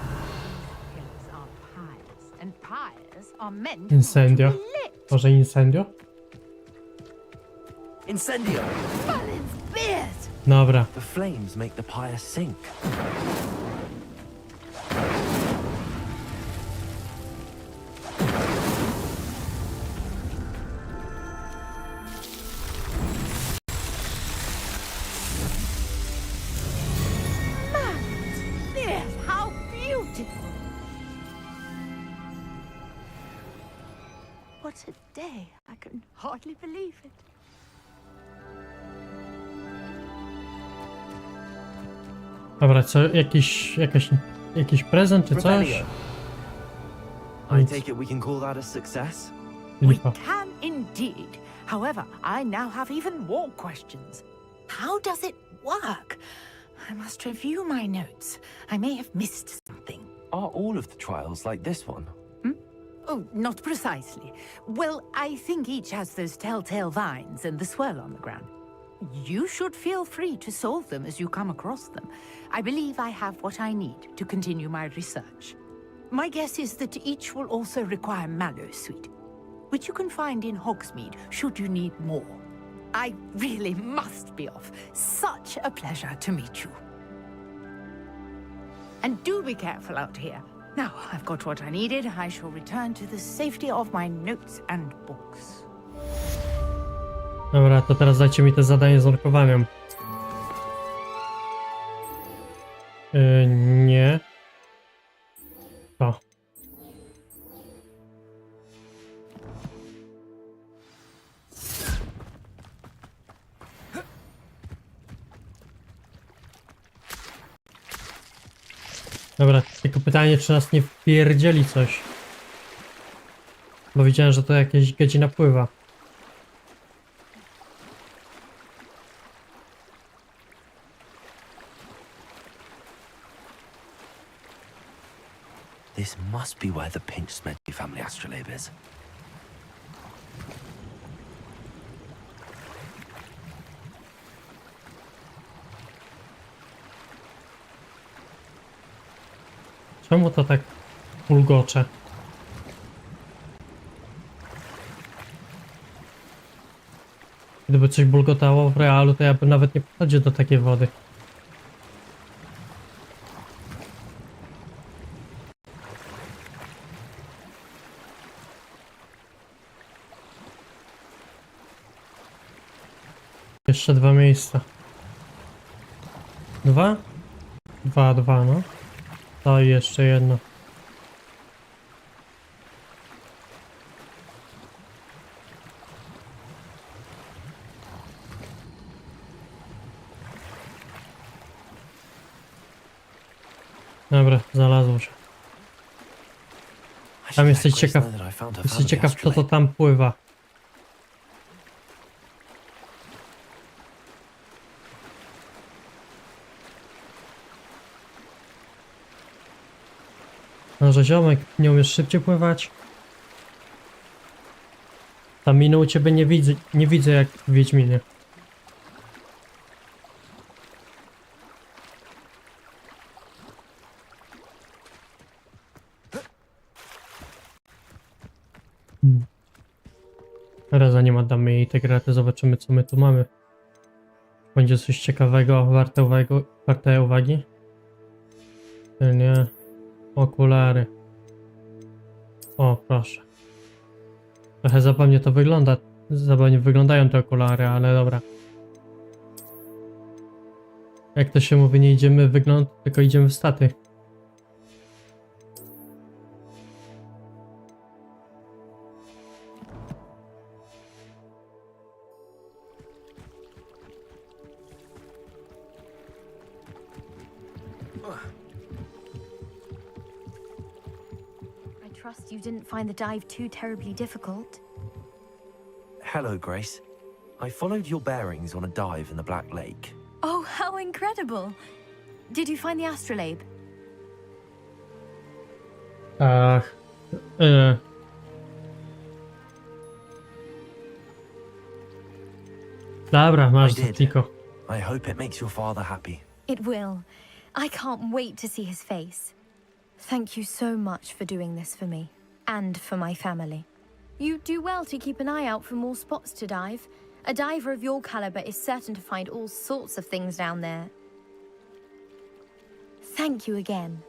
Speaker 3: Pillars are pyres, and pyres are meant
Speaker 1: Incendio.
Speaker 3: to be lit.
Speaker 1: Może incendio?
Speaker 2: Incendio!
Speaker 3: Merlin's beard!
Speaker 1: Dobra.
Speaker 2: The flames make the pyre sink.
Speaker 3: Merlin's beard! How beautiful! What a day! I can hardly believe it.
Speaker 1: Dobra, co? Jakiś prezent czy coś?
Speaker 2: Revelio. I
Speaker 1: Nic.
Speaker 2: take it we can call that a success?
Speaker 3: We
Speaker 1: Lipa.
Speaker 3: can indeed. However, I now have even more questions. How does it work? I must review my notes. I may have missed something.
Speaker 2: Are all of the trials like this one?
Speaker 3: Oh, not precisely. Well, I think each has those telltale vines and the swirl on the ground. You should feel free to solve them as you come across them. I believe I have what I need to continue my research. My guess is that each will also require Mallowsweet, which you can find in Hogsmeade should you need more. I really must be off. Such a pleasure to meet you. And do be careful out here. Now I've got what I needed, I shall return to the safety of my notes and books.
Speaker 1: Dobra, to teraz dajcie mi te zadanie z nurkowaniem. Nie. To. Dobra, tylko pytanie, czy nas nie wpierdzieli coś. Bo widziałem, że to jakieś godzina pływa.
Speaker 2: This must be where the Pinch Smedley family astrolabe is.
Speaker 1: Czemu to tak bulgocze? Gdyby coś bulgotało w realu, to ja bym nawet nie podchodził do takiej wody. Jeszcze 2 miejsca. 2? 2, no. To i jeszcze jedno. Dobra, znalazło się. Tam jesteś ciekaw, co to tam pływa. Może ziomek, nie umiesz szybciej pływać? Tam minął ciebie nie widzę jak w Wiedźminie. Teraz zanim oddamy jej te graty, zobaczymy co my tu mamy. Będzie coś ciekawego, warte uwagi? Nie. Okulary. O, proszę. Trochę zabawnie to wygląda. Zabawnie wyglądają te okulary, ale dobra. Jak to się mówi, nie idziemy w wygląd, tylko idziemy w staty.
Speaker 10: I trust you didn't find the dive too terribly difficult.
Speaker 2: Hello, Grace. I followed your bearings on a dive in the Black Lake.
Speaker 10: Oh, how incredible! Did you find the astrolabe?
Speaker 1: Dobra, masz
Speaker 2: I did.
Speaker 1: tylko.
Speaker 2: I hope it makes your father happy.
Speaker 10: It will. I can't wait to see his face. Thank you so much for doing this for me, and for my family. You do well to keep an eye out for more spots to dive. A diver of your caliber is certain to find all sorts of things down there. Thank you again.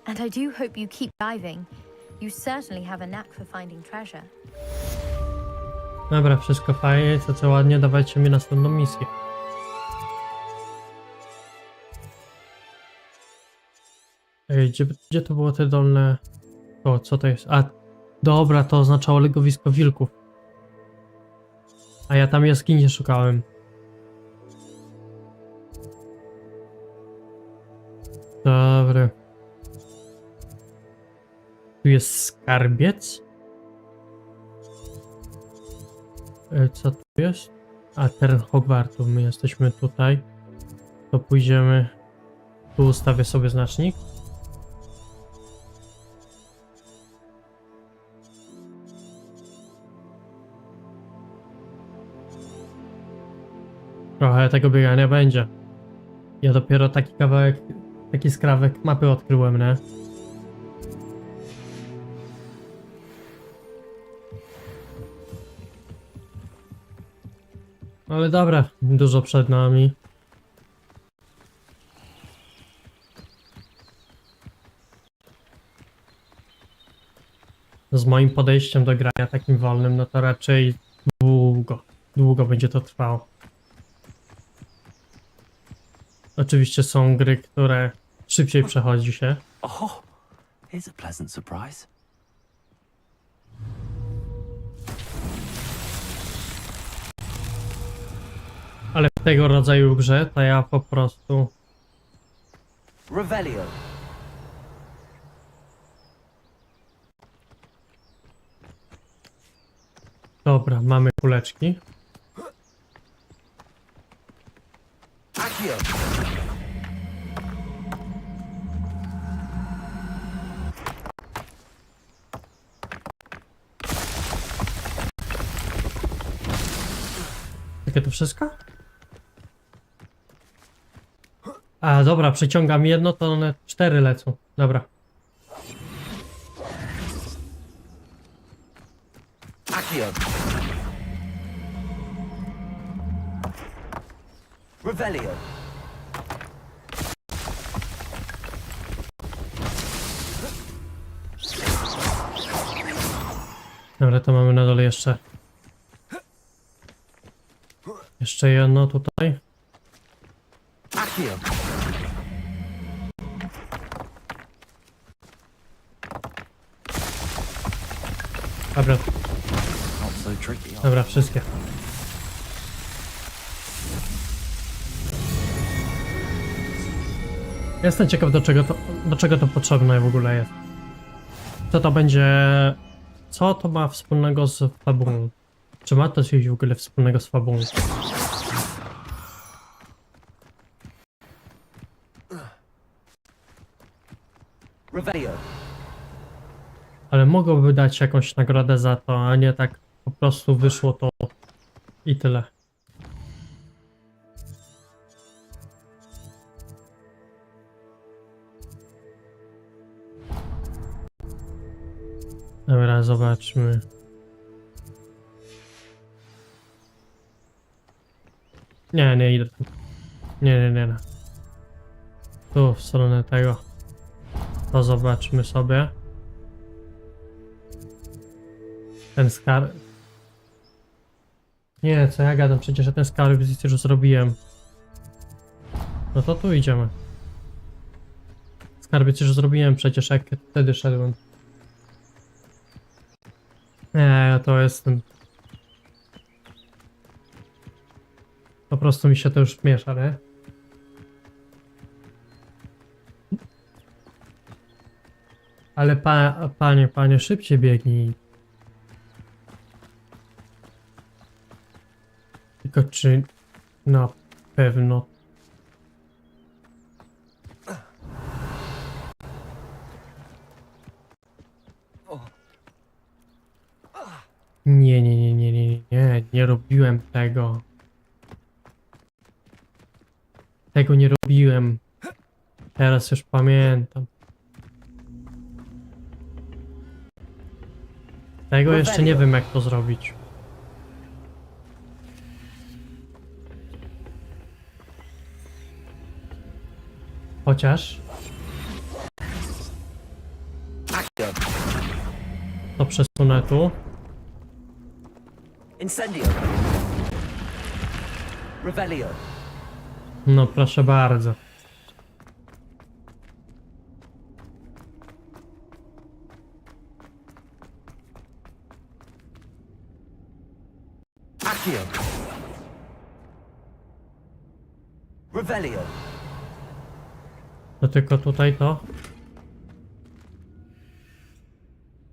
Speaker 10: And I do hope you keep diving. You certainly have a knack for finding treasure.
Speaker 1: Dobra, wszystko fajnie, to co ładnie, dawajcie mi następną misję. Ej, gdzie to było te dolne... O, co to jest? A, dobra, to oznaczało legowisko wilków. A ja tam jaskini szukałem. Dobry. Tu jest skarbiec? Co tu jest? A, teren Hogwartu. My jesteśmy tutaj. To pójdziemy... Tu ustawię sobie znacznik. Trochę tego biegania będzie. Ja dopiero taki kawałek, taki skrawek mapy odkryłem, nie? Ale dobra, dużo przed nami. Z moim podejściem do grania takim wolnym, no to raczej długo. długo będzie to trwało. Oczywiście są gry, które szybciej przechodzi się.
Speaker 2: Oh, here's a pleasant surprise.
Speaker 1: Ale w tego rodzaju grze to ja po prostu...
Speaker 13: Revelio.
Speaker 1: Dobra, mamy kuleczki.
Speaker 13: Accio.
Speaker 1: Takie to wszystko? A dobra, przeciągam jedno, to one 4 lecą. Dobra.
Speaker 13: Accio. Revelio.
Speaker 1: Dobra, to mamy na dole jeszcze. Jeszcze jedno tutaj.
Speaker 13: Accio.
Speaker 1: Dobra,
Speaker 2: Not so tricky.
Speaker 1: dobra, wszystkie. Jestem ciekaw, do czego to potrzebne w ogóle jest. Co to będzie... Co to ma wspólnego z fabułą? Czy ma to coś w ogóle wspólnego z fabułą?
Speaker 13: Revelio.
Speaker 1: Ale mogłoby dać jakąś nagrodę za to, a nie tak po prostu wyszło to i tyle. Dobra, zobaczmy. Nie idę tu. Nie. Tu w stronę tego. To zobaczmy sobie. Ten skarb. Nie, co ja gadam, przecież ja ten skarb już zrobiłem. No to tu idziemy. Skarbiec już zrobiłem przecież, jak wtedy szedłem. Nie, to jestem. Po prostu mi się to już miesza, nie? Ale panie, szybciej biegnij. Tylko czy na pewno... Nie robiłem tego. Tego nie robiłem. Teraz już pamiętam. Tego jeszcze nie wiem, jak to zrobić. Chociaż... To przesunę tu.
Speaker 13: Incendio. Revelio.
Speaker 1: No proszę bardzo.
Speaker 13: Accio. Revelio.
Speaker 1: To tylko tutaj to.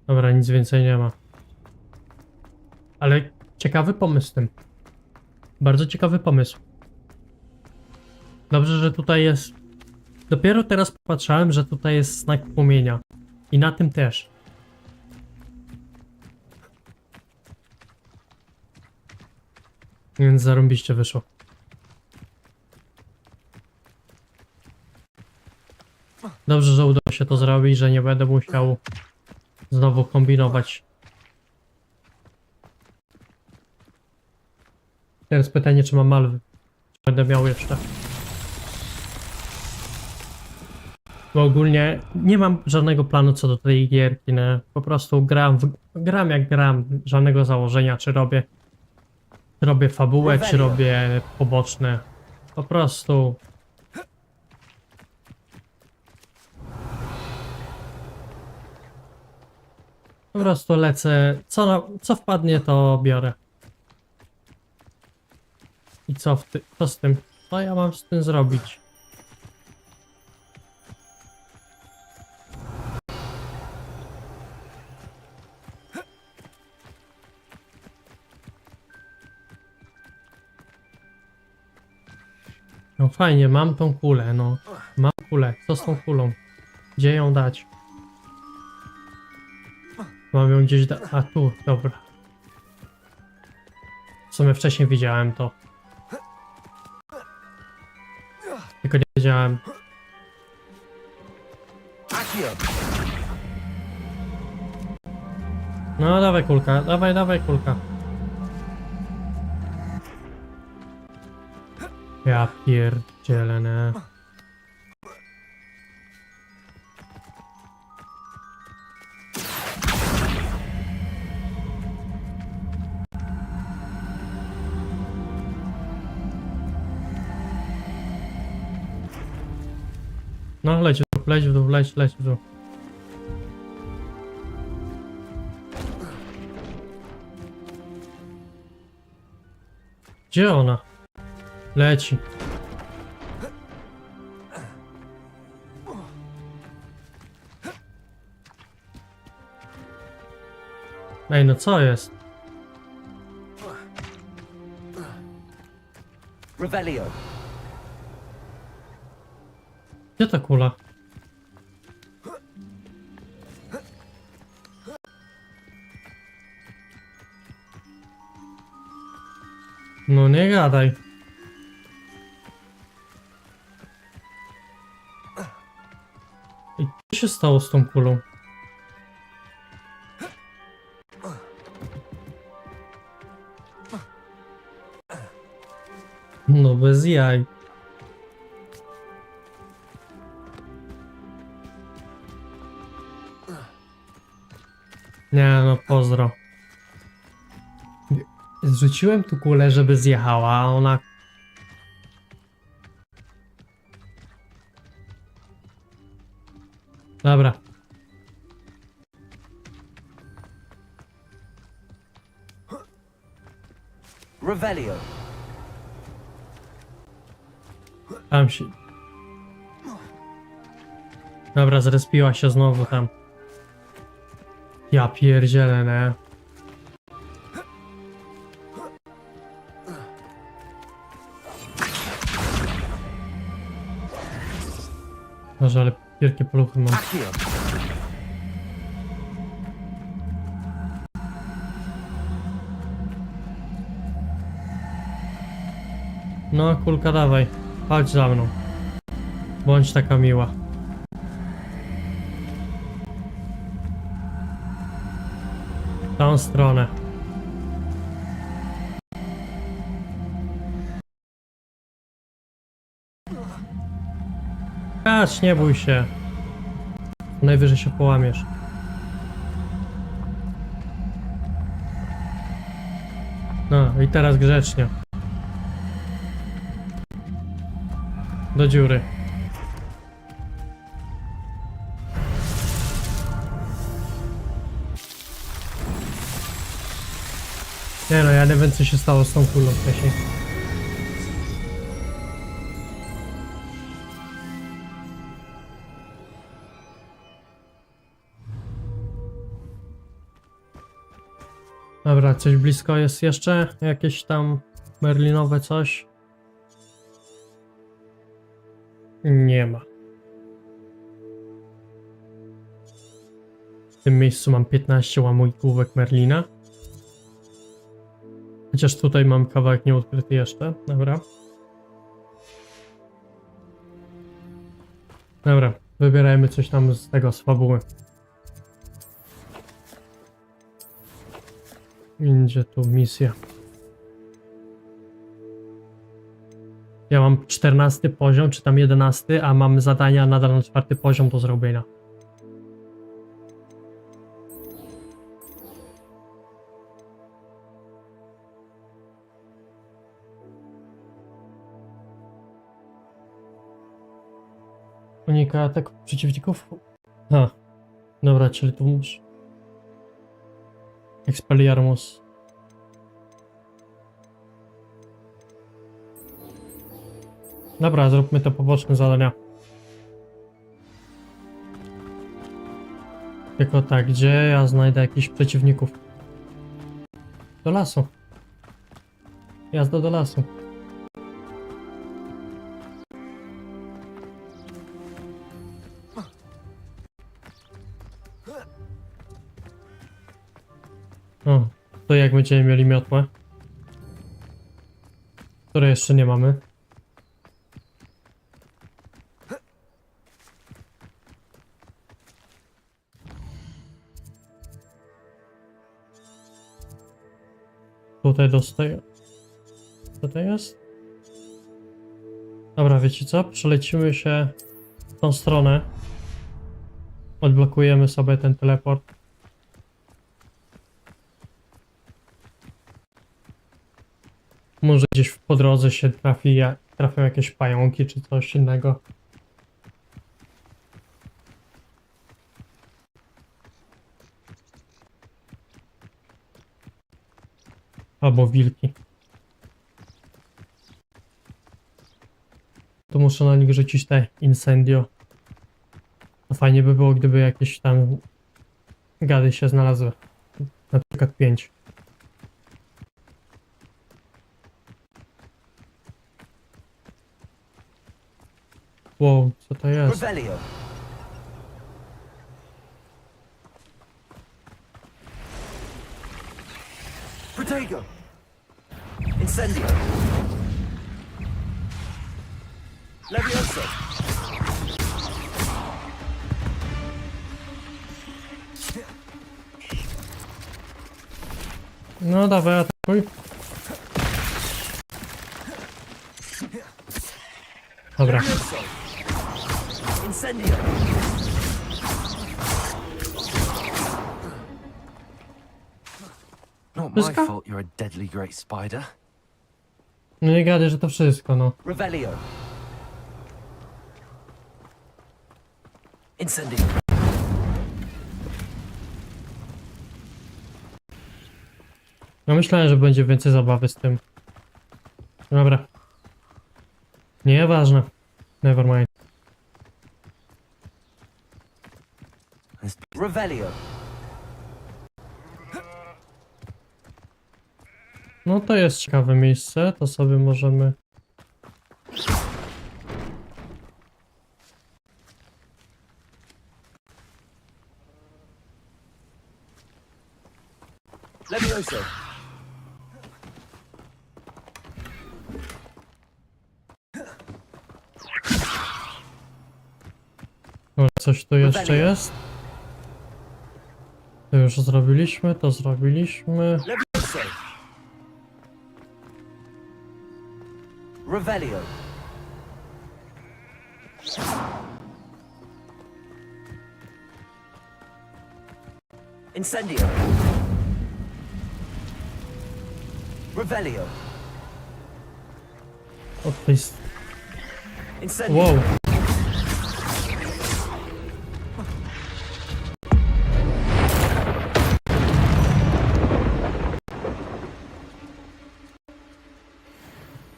Speaker 1: Dobra, nic więcej nie ma. Ale ciekawy pomysł z tym. Bardzo ciekawy pomysł. Dobrze, że tutaj jest... Dopiero teraz popatrzałem, że tutaj jest znak płomienia. I na tym też. Więc zarąbiście wyszło. Dobrze, że udało się to zrobić, że nie będę musiał znowu kombinować. Teraz pytanie, czy mam malwy. Czy będę miał jeszcze. Bo ogólnie nie mam żadnego planu co do tej gierki, nie? Po prostu gram jak gram. Żadnego założenia, czy robię Czy robię fabułę, czy robię poboczne. Po prostu. Po prostu lecę. Co wpadnie, to biorę. I co z tym? Co ja mam z tym zrobić? No fajnie, mam tą kulę, no. Mam kulę. Co z tą kulą? Gdzie ją dać? Mam ją gdzieś dać. A tu, dobra. W sumie wcześniej widziałem to. Tylko nie wiedziałem. No dawaj kulka, dawaj kulka. Ja pierdzielę, nie. No leć w dół, leć w dół. Gdzie ona? Leci. Ej, no co jest?
Speaker 13: Revelio.
Speaker 1: Gdzie ta kula? No nie gadaj. I co się stało z tą kulą? No bez jaj. Nie no, pozdro. Zrzuciłem tu kulę, żeby zjechała, a ona... Dobra.
Speaker 13: Revelio.
Speaker 1: Tam się... Dobra, zrespiła się znowu tam. Ja pierdzielę, nie? Może, ale wielkie poluchy mam. No, kulka, dawaj. Chodź za mną. Bądź taka miła. W tą stronę. Patrz, nie bój się. Najwyżej się połamiesz. No i teraz grzecznie. Do dziury. Nie no, ja nie wiem co się stało z tą kulą wcześniej. Dobra, coś blisko jest jeszcze? Jakieś tam merlinowe coś? Nie ma. W tym miejscu mam 15 łamujkówek merlina. Chociaż tutaj mam kawałek nieodkryty jeszcze. Dobra. Dobra, wybierajmy coś tam z tego, z fabuły. Będzie tu misja. Ja mam 14 poziom, czy tam 11, a mam zadania nadal na 4 poziom do zrobienia. Unika ataku przeciwników. A, dobra, czyli tu muszę. Expelliarmus. Dobra, zróbmy to poboczne zadania. Tylko tak, gdzie ja znajdę jakichś przeciwników? Do lasu. Jazda do lasu. O, to jak będziemy mieli miotłę? Które jeszcze nie mamy. Tutaj dostaję. Co to jest? Dobra, wiecie co? Przelecimy się w tą stronę. Odblokujemy sobie ten teleport. Może gdzieś po drodze się trafią jakieś pająki czy coś innego. Albo wilki. To muszę na nich rzucić te incendio. No fajnie by było, gdyby jakieś tam gady się znalazły. Na przykład 5. Wow, co to jest?
Speaker 13: Protego! Incendio! Levioso!
Speaker 1: No dawaj, atakuj. Dobra.
Speaker 13: Incendio!
Speaker 2: Not my fault you're a deadly great spider.
Speaker 1: No nie gadaj, że to wszystko, no.
Speaker 13: Revelio! Incendio!
Speaker 1: No myślałem, że będzie więcej zabawy z tym. Dobra. Nieważne. Nevermind.
Speaker 13: Revelio!
Speaker 1: No to jest ciekawe miejsce, to sobie możemy...
Speaker 13: Levioso!
Speaker 1: Dobra, coś tu jeszcze jest? To już zrobiliśmy, to zrobiliśmy.
Speaker 13: Levioso! Revelio! Incendio! Revelio!
Speaker 1: Od tej...
Speaker 13: Incendio!
Speaker 1: Wow!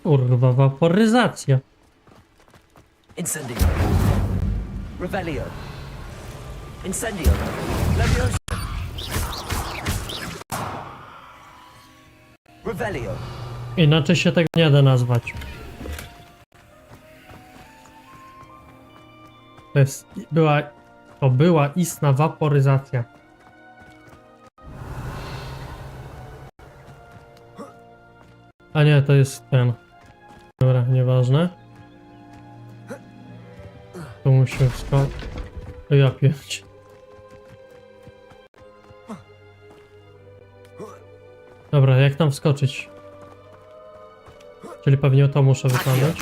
Speaker 1: Kurwa, waporyzacja.
Speaker 13: Incendio! Revelio! Incendio! Levioso! Revelio!
Speaker 1: Inaczej się tego nie da nazwać. To była istna waporyzacja. A nie, to jest ten. Dobra, nieważne. Tu musimy wskoczyć. Ja pierdzie. Dobra, jak tam wskoczyć? Czyli pewnie to muszę wykonać.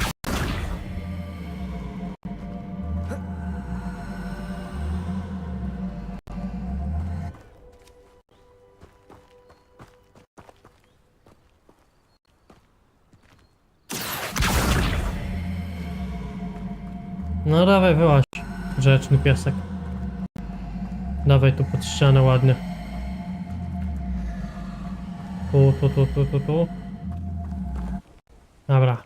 Speaker 1: No dawaj, wyłaź. Grzeczny piesek. Dawaj tu pod ścianę ładnie. Tu. Dobra.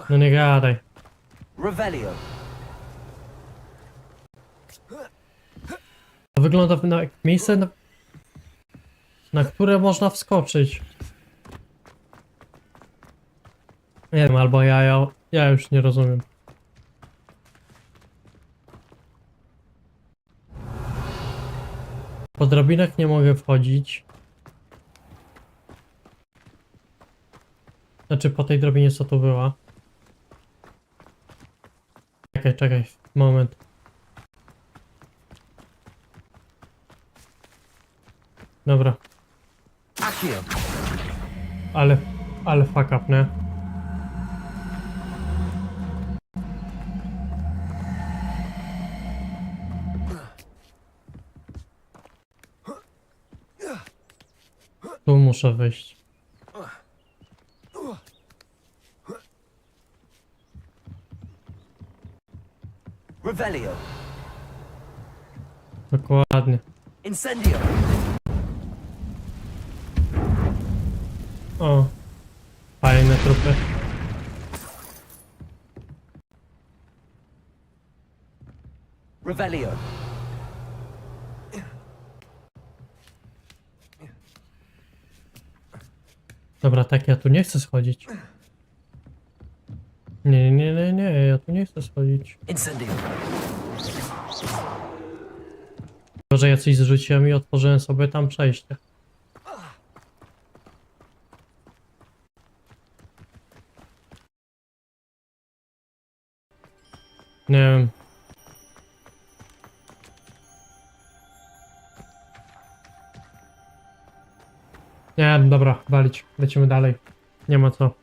Speaker 1: No nie gadaj.
Speaker 13: Revelio.
Speaker 1: To wygląda na miejsce, na które można wskoczyć. Nie wiem, albo ja już nie rozumiem. Po drabinach nie mogę wchodzić. Znaczy po tej drabinie co tu była. Czekaj, moment. Dobra. Ale fuck up, nie? Tu muszę wyjść.
Speaker 13: Revelio.
Speaker 1: Dokładnie.
Speaker 13: Incendio.
Speaker 1: O. Fajne trupy.
Speaker 13: Revelio.
Speaker 1: Dobra, tak ja tu nie chcę schodzić. Nie, ja tu nie chcę schodzić.
Speaker 13: Incendio.
Speaker 1: Może ja coś zrzuciłem i otworzyłem sobie tam przejście. Nie wiem. Nie, dobra, walić. Lecimy dalej. Nie ma co.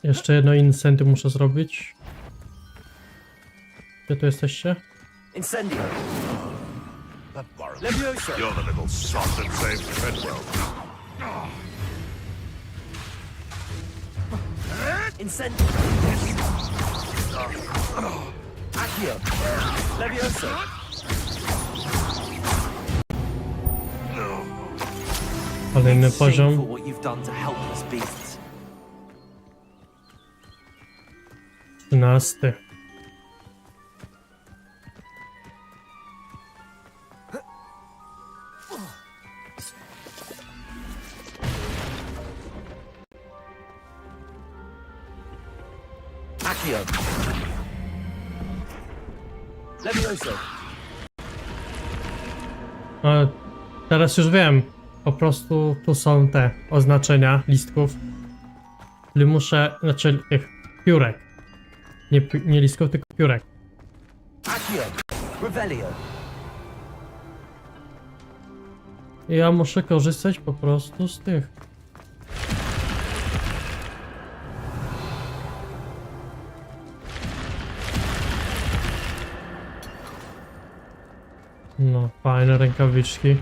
Speaker 1: Jeszcze jedno incenty muszę zrobić. Gdzie tu jesteście?
Speaker 13: Incendio.
Speaker 4: Levioso. You're the little sot that saved Treadwell.
Speaker 13: Incendio. Accio. Levioso.
Speaker 1: Kolejny
Speaker 13: Shameful
Speaker 1: poziom.
Speaker 13: what you've done to helpless beasts.
Speaker 1: 13.
Speaker 13: Accio. Levioso.
Speaker 1: Teraz już wiem. Po prostu tu są te oznaczenia listków. Czyli muszę, znaczy tych piórek. Nie listków, tylko piórek.
Speaker 13: Accio. Revelio.
Speaker 1: I ja muszę korzystać po prostu z tych. No, fajne rękawiczki.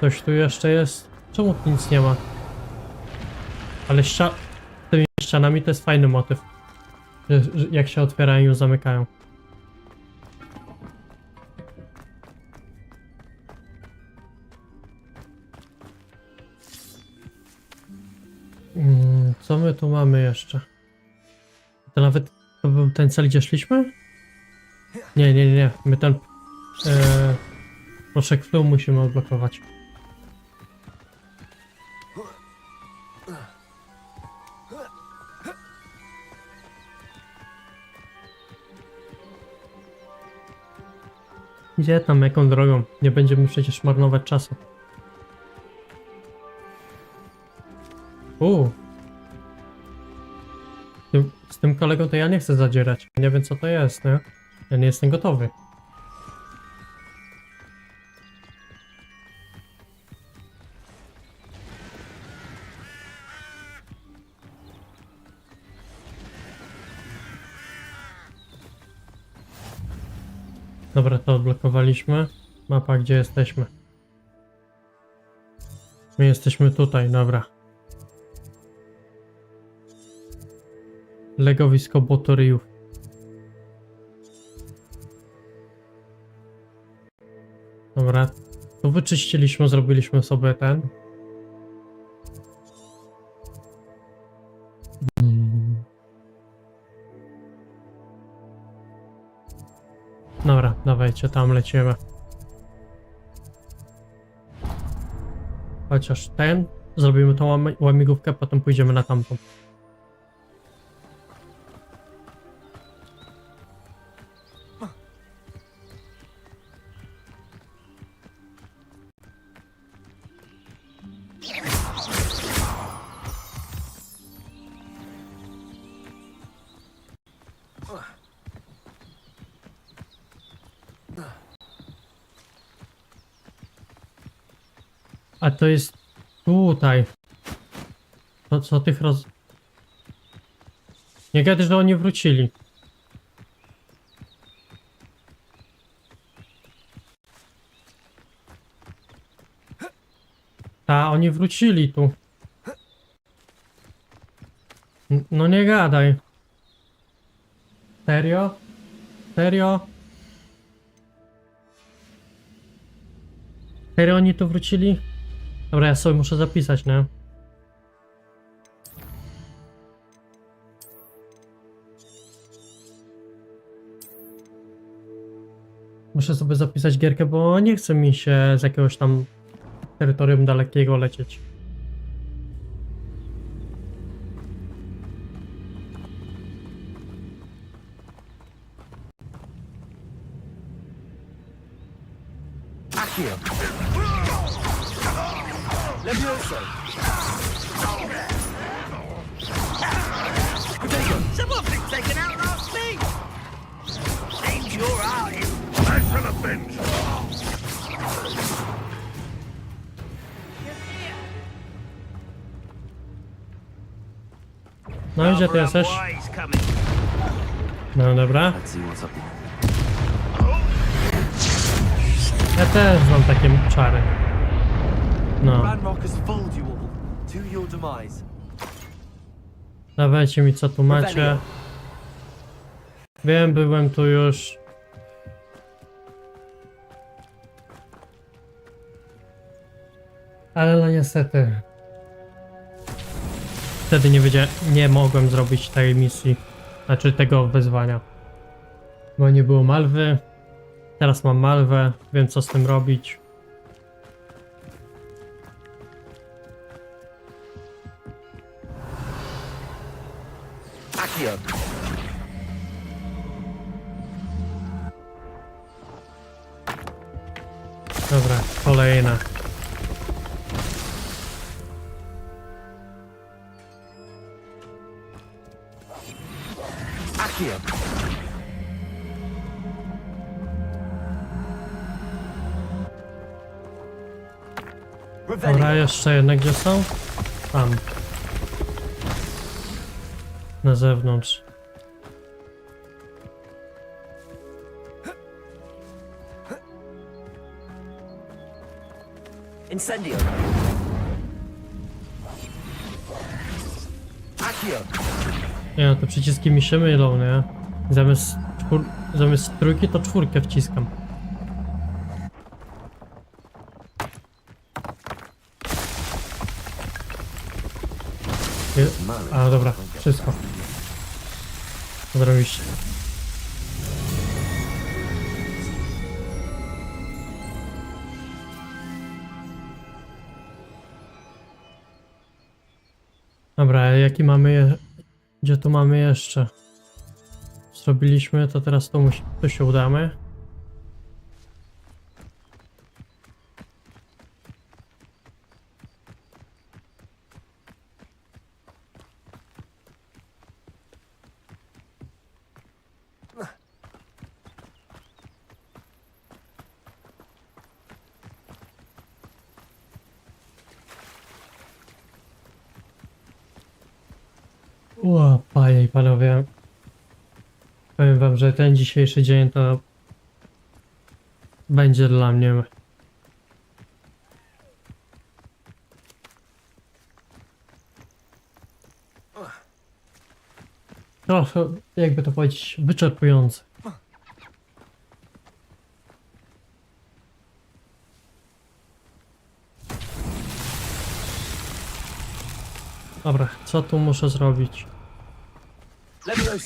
Speaker 1: Coś tu jeszcze jest? Czemu tu nic nie ma? Ale z tymi ścianami to jest fajny motyw. Jak się otwierają i zamykają. Co my tu mamy jeszcze? To nawet to był ten cel, gdzie szliśmy? Nie. My ten proszek Flov musimy odblokować. Gdzie tam, jaką drogą? Nie będziemy przecież marnować czasu. Z tym kolegą to ja nie chcę zadzierać. Nie wiem co to jest, nie? Ja nie jestem gotowy. Dobra, to odblokowaliśmy. Mapa, gdzie jesteśmy. My jesteśmy tutaj, dobra. Legowisko botoryjów. Dobra, tu wyczyściliśmy, zrobiliśmy sobie ten. Dobra, dawajcie, tam lecimy. Chociaż ten, zrobimy tą łamigłówkę, potem pójdziemy na tamtą. A to jest tutaj. To co tych Nie gadaj, że oni wrócili. Ta, oni wrócili tu. No nie gadaj. Serio? Serio? Serio oni tu wrócili? Dobra, ja sobie muszę zapisać, nie? Muszę sobie zapisać gierkę, bo nie chce mi się z jakiegoś tam terytorium dalekiego lecieć. No i gdzie ty jesteś? No dobra. Ja też mam takie czary. No. Dawajcie mi co tu macie. Wiem, byłem tu już. Ale no niestety. Wtedy nie mogłem zrobić tej misji. Znaczy tego wyzwania. Bo nie było Malwy. Teraz mam Malwę, wiem co z tym robić. Dobra, kolejna. Dobra, jeszcze jedne gdzie są? Tam. Na zewnątrz.
Speaker 13: Incendio.
Speaker 1: Nie no, te przyciski mi się mylą, nie? Zamiast trójki to czwórkę wciskam. A dobra, wszystko. Zrobiliście. Dobra, jaki mamy gdzie tu mamy jeszcze? Zrobiliśmy, to teraz tu się udamy. O, panie i panowie, powiem wam, że ten dzisiejszy dzień to będzie dla mnie. trochę, jakby to powiedzieć, wyczerpujący. Dobra, co tu muszę zrobić?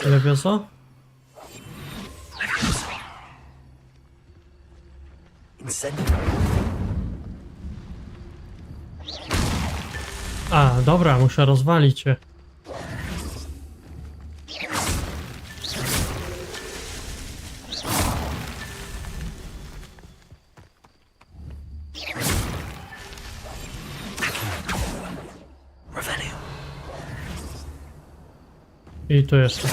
Speaker 1: Lewioso? A, dobra, muszę rozwalić je. I tu jeszcze.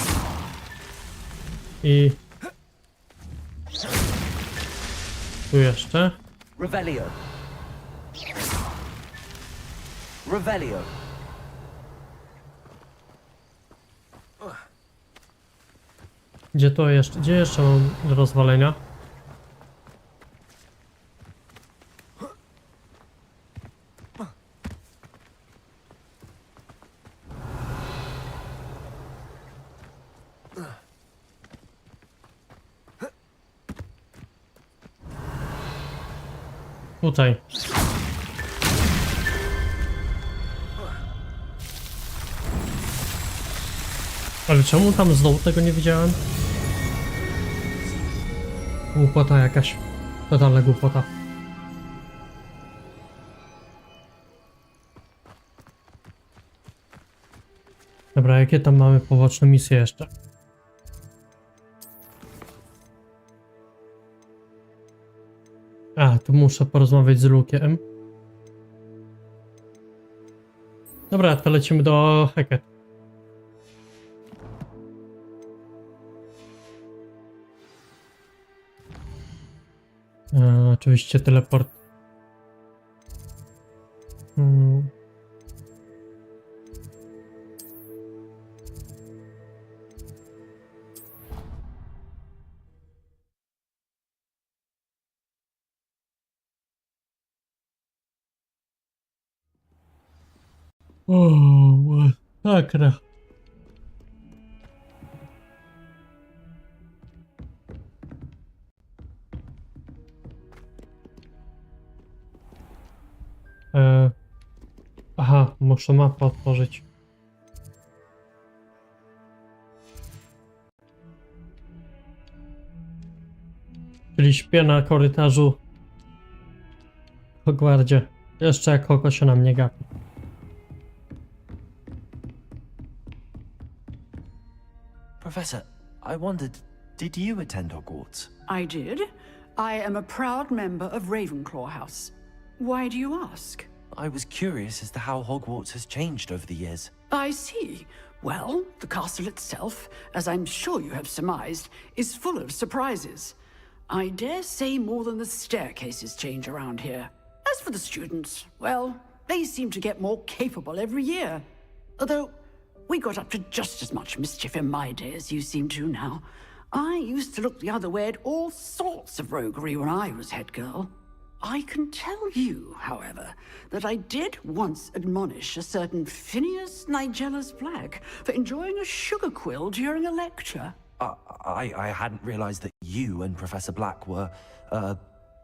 Speaker 1: I... tu jeszcze.
Speaker 13: Revelio. Revelio.
Speaker 1: Gdzie to jeszcze? Gdzie jeszcze mam do rozwalenia? Tutaj. Ale czemu tam znowu tego nie widziałem? Głupota jakaś. Totalna głupota. Dobra, jakie tam mamy poboczne misje jeszcze? A, tu muszę porozmawiać z Lukiem. Dobra, to lecimy do Heket. Oczywiście teleport. O, masakra. Aha, muszę mapę otworzyć. Czyli śpię na korytarzu w Hogwarcie. Jeszcze jak oko się na mnie gapi.
Speaker 2: Professor, I wondered, did you attend Hogwarts?
Speaker 8: I did. I am a proud member of Ravenclaw House. Why do you ask?
Speaker 2: I was curious as to how Hogwarts has changed over the years.
Speaker 8: I see. Well, the castle itself, as I'm sure you have surmised, is full of surprises. I dare say more than the staircases change around here. As for the students, well, they seem to get more capable every year. Although, we got up to just as much mischief in my day as you seem to now. I used to look the other way at all sorts of roguery when I was head girl. I can tell you, however, that I did once admonish a certain Phineas Nigella's Black for enjoying a sugar quill during a lecture.
Speaker 2: I hadn't realized that you and Professor Black were,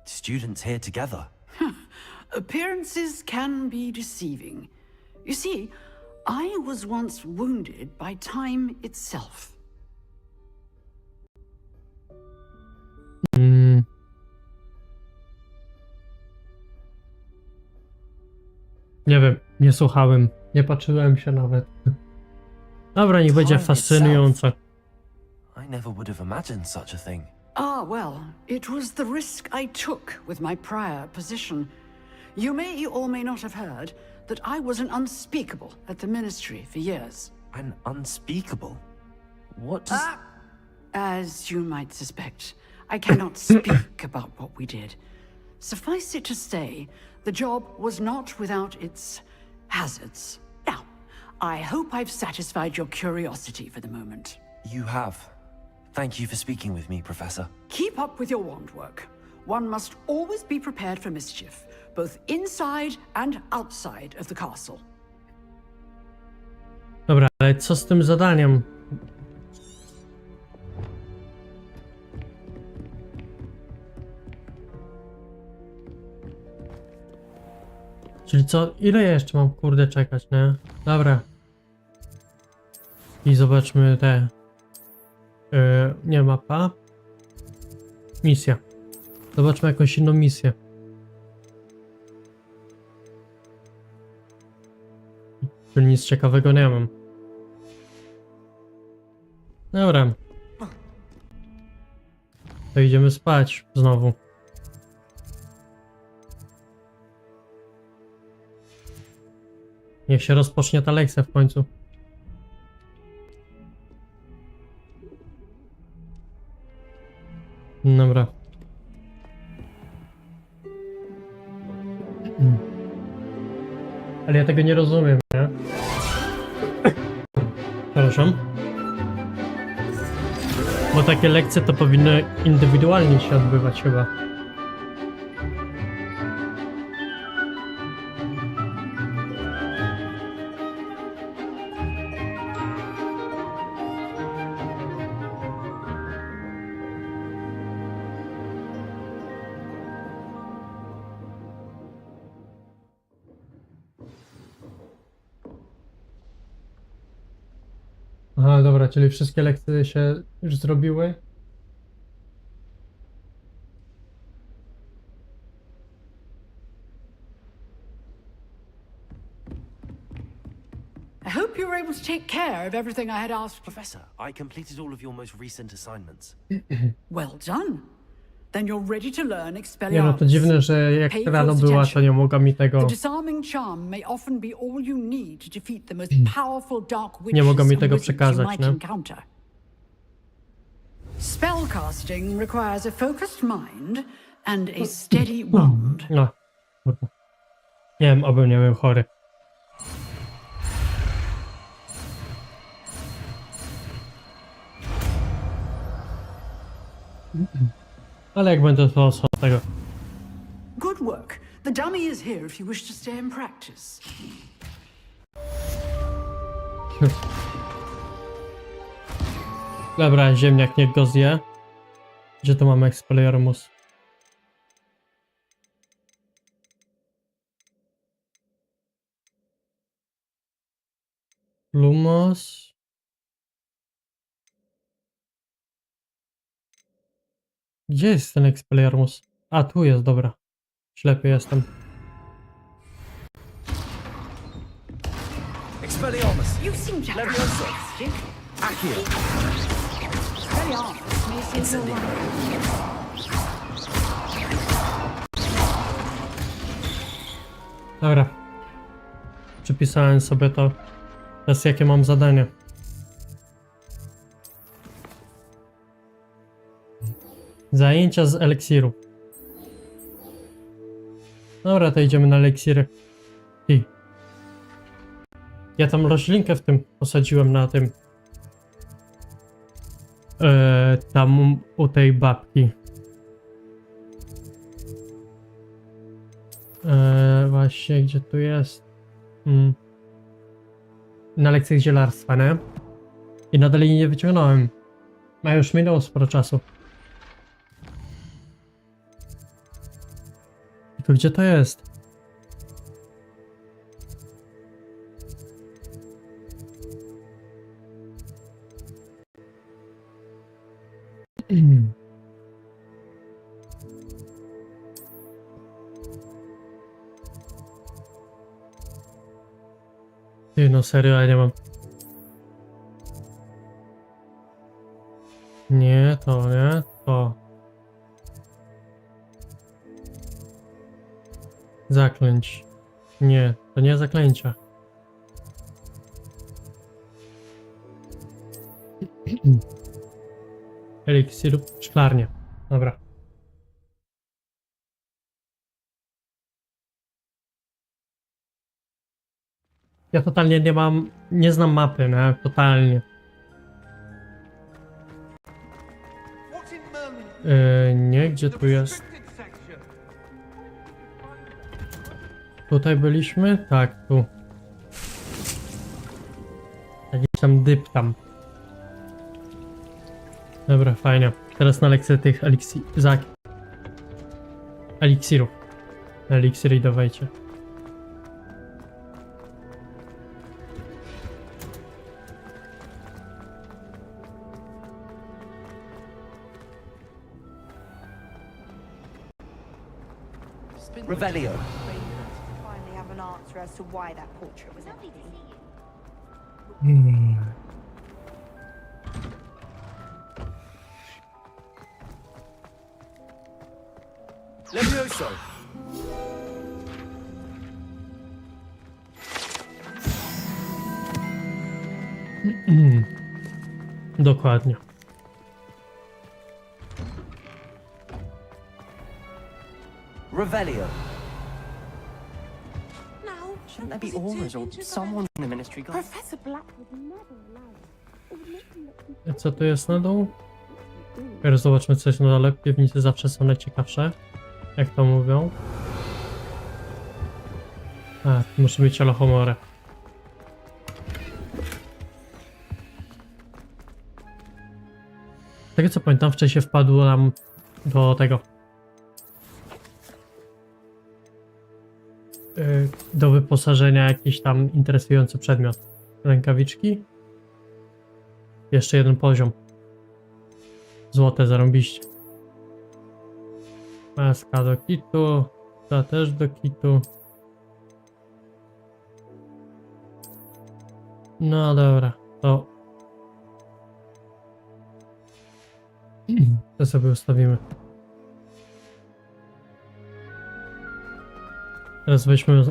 Speaker 2: students here together.
Speaker 8: Appearances can be deceiving. You see, I was once wounded by time itself.
Speaker 1: Nie wiem, nie słuchałem, nie patrzyłem się nawet. Dobra, niech będzie fascynujące.
Speaker 2: I never would have imagined such a thing.
Speaker 8: Ah, well, it was the risk I took with my prior position. You may or may not have heard that I was an unspeakable at the ministry for years.
Speaker 2: An unspeakable? What does...
Speaker 8: As you might suspect, I cannot speak about what we did. Suffice it to say, the job was not without its hazards. Now, I hope I've satisfied your curiosity for the moment.
Speaker 2: You have. Thank you for speaking with me, Professor.
Speaker 8: Keep up with your wand work. One must always be prepared for mischief, both inside and outside of the castle.
Speaker 1: Dobra, ale co z tym zadaniem? Czyli co? Ile ja jeszcze mam kurde czekać, nie? Dobra. I zobaczmy te... nie mapa. Misja. Zobaczmy jakąś inną misję. Czyli nic ciekawego nie mam. Dobra. To idziemy spać znowu. Niech się rozpocznie ta lekcja w końcu. Dobra. Ale ja tego nie rozumiem, nie? Przepraszam. Bo takie lekcje to powinny indywidualnie się odbywać chyba. Aha, dobra, czyli wszystkie lekcje się już zrobiły.
Speaker 8: I hope you were able to take care of everything I had asked.
Speaker 2: Professor, I completed all of your most recent assignments.
Speaker 8: Well done. Then you're ready to learn
Speaker 1: Nie no, to
Speaker 8: Expelliarmus.
Speaker 1: dziwne, że jak rano była, to nie mogła mi tego...
Speaker 8: The disarming charm may often be all you need to defeat the most powerful dark witches
Speaker 1: Nie mogła mi
Speaker 8: and
Speaker 1: tego
Speaker 8: wizards you
Speaker 1: przekazać,
Speaker 8: might
Speaker 1: nie?
Speaker 8: encounter. Spellcasting requires a focused mind and a steady wand.
Speaker 1: No, kurwa. Nie wiem, obym nie był chory. Ale jak będę to z tego.
Speaker 8: Good work. The dummy is here if you wish to stay and practice.
Speaker 1: Dobra, ziemniak niech go zje. Gdzie tu mamy Expelliarmus? Lumos. Gdzie jest ten Expelliarmus? A, tu jest, dobra. Ślepy jestem.
Speaker 2: Expelliarmus!
Speaker 8: You seem to have
Speaker 2: Leviosa!
Speaker 8: stick.
Speaker 2: Accio!
Speaker 8: Expelliarmus may save your
Speaker 2: Instantly!
Speaker 8: life.
Speaker 1: Dobra. Przypisałem sobie to. Teraz jakie mam zadanie? Zajęcia z eliksiru. Dobra, to idziemy na eliksiry. I. Ja tam roślinkę w tym posadziłem na tym. Tam u tej babki. Właśnie, gdzie tu jest? Na lekcjach zielarstwa, nie? I nadal jej nie wyciągnąłem. A już minęło sporo czasu. Tylko gdzie to jest? Ty, no serio, ja nie mam. Nie, to nie, to. Zaklęć. Nie, to nie zaklęcia. Eliksir lub szklarnia. Dobra. Ja totalnie nie mam, nie znam mapy, nie? Totalnie. Nie, gdzie tu jest? Tutaj byliśmy? Tak, tu. Jakiś tam dyp tam. Dobra, fajnie. Teraz na lekcję tych eliksirów. Eliksiry dawajcie.
Speaker 13: Revelio.
Speaker 11: Finally have an answer as to why that portrait was empty.
Speaker 13: Levioso.
Speaker 1: Dokładnie.
Speaker 13: Revelio.
Speaker 11: Now,
Speaker 13: Shouldn't there be auras or someone in the ministry guard?
Speaker 11: Professor Black would never allow it. It would make him look
Speaker 1: Co tu jest na dół? Teraz zobaczmy coś na dole. Piwnice zawsze są najciekawsze. Jak to mówią. A, muszę mieć alohomorę. Z tego co pamiętam, wcześniej wpadło nam do tego. Do wyposażenia jakiś tam interesujący przedmiot. Rękawiczki. Jeszcze jeden poziom. Złote zarąbiście. Maska do kitu. Ta też do kitu. No dobra, to sobie ustawimy. Teraz weźmy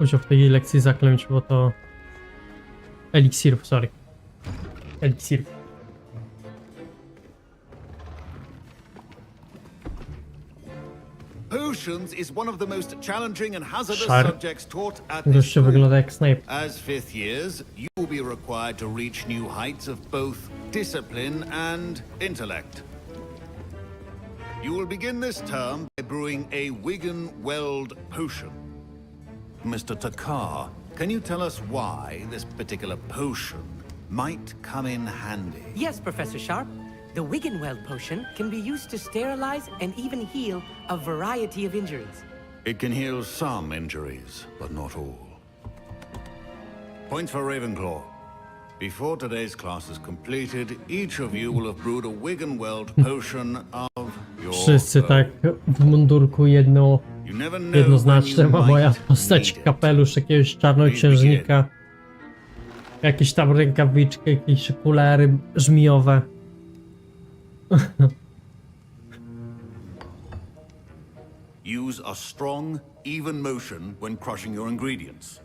Speaker 1: udział w tej lekcji zaklęć, bo to eliksirów, sorry. Eliksirów.
Speaker 14: Potions is one of the most challenging and hazardous
Speaker 1: Szar.
Speaker 14: subjects taught at this
Speaker 1: Gościu
Speaker 14: school.
Speaker 1: wygląda jak Snape.
Speaker 14: As fifth years, you will be required to reach new heights of both discipline and intellect. You will begin this term by brewing a Wigan-Weld potion. Mr. Takar, can you tell us why this particular potion might come in handy?
Speaker 15: Yes, Professor Sharp. The Wigan-Weld potion can be used to sterilize and even heal a variety of injuries.
Speaker 14: It can heal some injuries, but not all. Point for Ravenclaw. Before today's class is completed, each of you will have brewed a Wigan-Weld potion of your
Speaker 1: Wszyscy tak w mundurku jednoznaczne. Ma moja postać kapelusz jakiegoś czarnoksiężnika. Jakieś tam rękawiczki, jakieś okulary żmijowe.
Speaker 14: Use a strong, even motion when crushing your ingredients.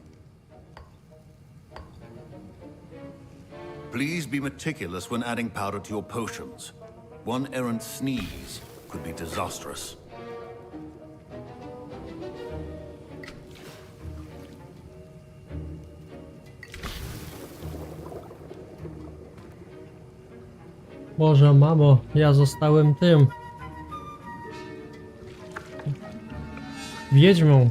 Speaker 14: Please be meticulous when adding powder to your potions. One errant sneeze could be disastrous.
Speaker 1: Boże, mamo, ja zostałem tym. Wiedźmą.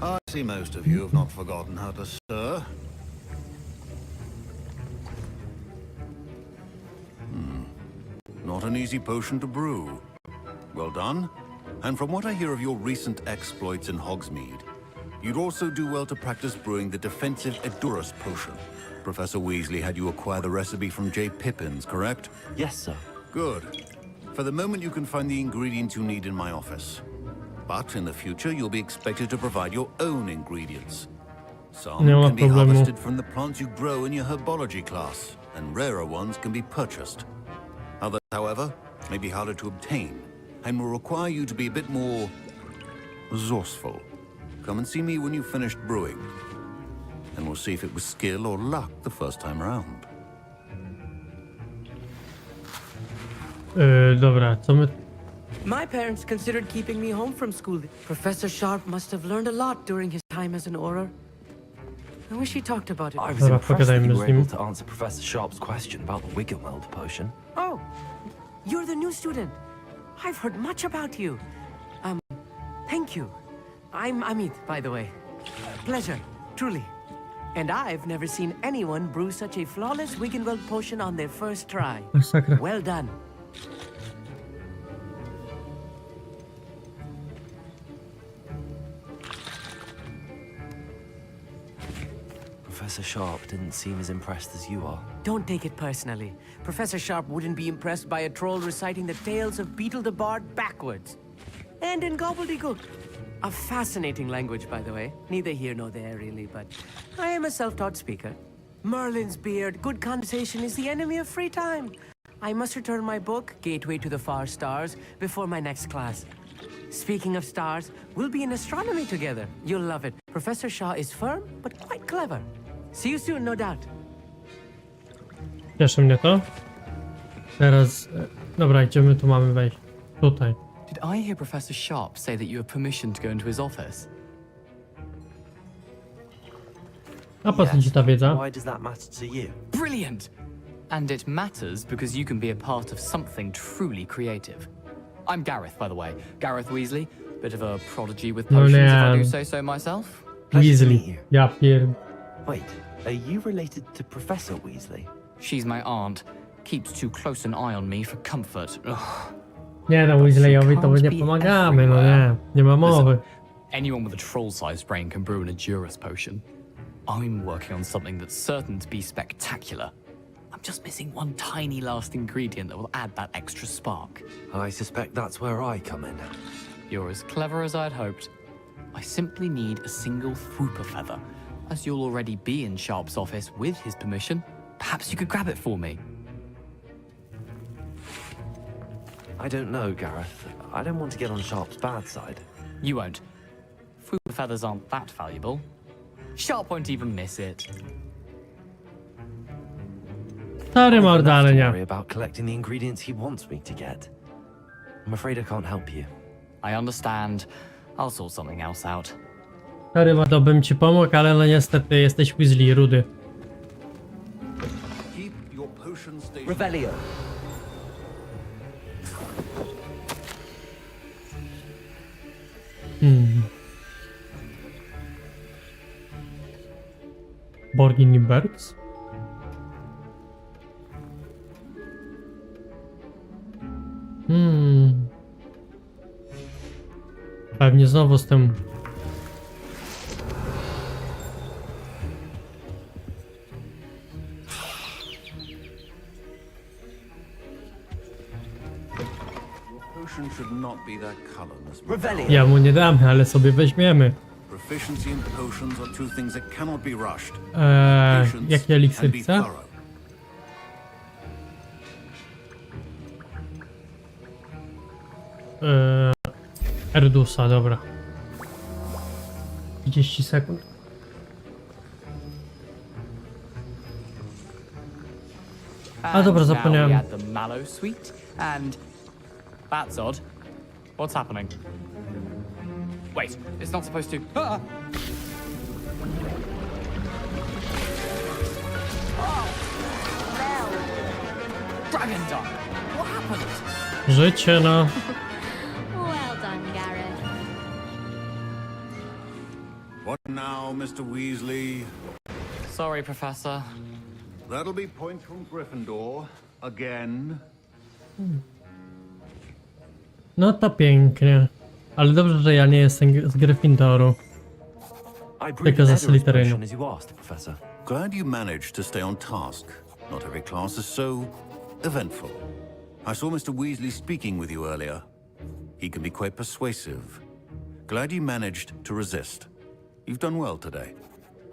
Speaker 14: I see most of you have not forgotten how to stir. Not an easy potion to brew. Well done. And from what I hear of your recent exploits in Hogsmeade, you'd also do well to practice brewing the defensive Edurus potion. Professor Weasley had you acquire the recipe from J. Pippins, correct?
Speaker 2: Yes, sir.
Speaker 14: Good. For the moment, you can find the ingredients you need in my office. But in the future, you'll be expected to provide your own ingredients. Some can be harvested from the plants you grow in your herbology class, and rarer ones can be purchased. Others, however, may be harder to obtain, and will require you to be a bit more resourceful. Come and see me when you've finished brewing, and we'll see if it was skill or luck the first time around.
Speaker 1: Dobra, co my...
Speaker 15: My parents considered keeping me home from school. Professor Sharp must have learned a lot during his time as an Auror. I wish he talked about it.
Speaker 2: I was impressed that you were able to answer Professor Sharp's question about the Wigan-Weld potion.
Speaker 15: Oh, you're the new student. I've heard much about you. Thank you. I'm Amit, by the way. Pleasure, truly. And I've never seen anyone brew such a flawless Wigan-Weld potion on their first try.
Speaker 1: Masakra.
Speaker 15: Well done.
Speaker 2: Professor Sharp didn't seem as impressed as you are.
Speaker 15: Don't take it personally. Professor Sharp wouldn't be impressed by a troll reciting the tales of Beetle the Bard backwards. And in gobbledygook. A fascinating language, by the way. Neither here nor there, really, but I am a self-taught speaker. Merlin's beard, good conversation is the enemy of free time. I must return my book, Gateway to the Far Stars, before my next class. Speaking of stars, we'll be in astronomy together. You'll love it. Professor Shaw is firm, but quite clever. See you soon, no doubt.
Speaker 1: Cieszy mnie to. Teraz... Dobra, gdzie my tu mamy wejść? Tutaj.
Speaker 16: Did I hear Professor Sharp say that you have permission to go into his office?
Speaker 1: A po co ci ta wiedza?
Speaker 2: Why does that matter to you?
Speaker 16: Brilliant! And it matters because you can be a part of something truly creative. I'm Gareth, by the way. Gareth Weasley. Bit of a prodigy with potions, if I do say so myself.
Speaker 1: Weasley. Ja pierd...
Speaker 2: Wait, are you related to Professor Weasley?
Speaker 16: She's my aunt. Keeps too close an eye on me for comfort. Ugh.
Speaker 1: Nie no, Weasleyowi to my nie pomagamy, no nie. Nie ma mowy.
Speaker 16: Anyone with a troll-sized brain can brew an Edurus potion. I'm working on something that's certain to be spectacular. I'm just missing one tiny last ingredient that will add that extra spark.
Speaker 2: I suspect that's where I come in.
Speaker 16: You're as clever as I'd hoped. I simply need a single Fwooper feather. As you'll already be in Sharp's office with his permission, perhaps you could grab it for me.
Speaker 2: I don't know, Gareth. I don't want to get on Sharp's bad side.
Speaker 16: You won't. Fwooper feathers aren't that valuable. Sharp won't even miss it.
Speaker 1: Stary mordarnia.
Speaker 2: Worry about collecting the ingredients he wants me to get. I'm afraid I can't help you.
Speaker 16: I understand. I'll sort something else out.
Speaker 1: Stary, to bym ci pomógł, ale no niestety jesteś Weasley, rudy.
Speaker 15: Revelio.
Speaker 1: Borgini Bergs? Pewnie znowu z tym. Ja mu nie damy, ale sobie weźmiemy. Jaki eliksir chce? Erdusa, dobra. 30 sekund. A dobra, zapomniałem.
Speaker 16: That's odd. What's happening? Wait, it's not supposed to... Ah! Oh! Dragon Dog! What happened?
Speaker 1: Życie, no.
Speaker 10: Well done, Gareth.
Speaker 14: What now, Mr. Weasley?
Speaker 16: Sorry, Professor.
Speaker 14: That'll be points from Gryffindor. Again.
Speaker 1: No to pięknie. Ale dobrze, że ja nie jestem z Gryffindoru. Tylko ze Slytherynu.
Speaker 14: Glad you managed to stay on task. Not every class is so eventful. I saw Mr. Weasley speaking with you earlier. He can be quite persuasive. Glad you managed to resist. You've done well today.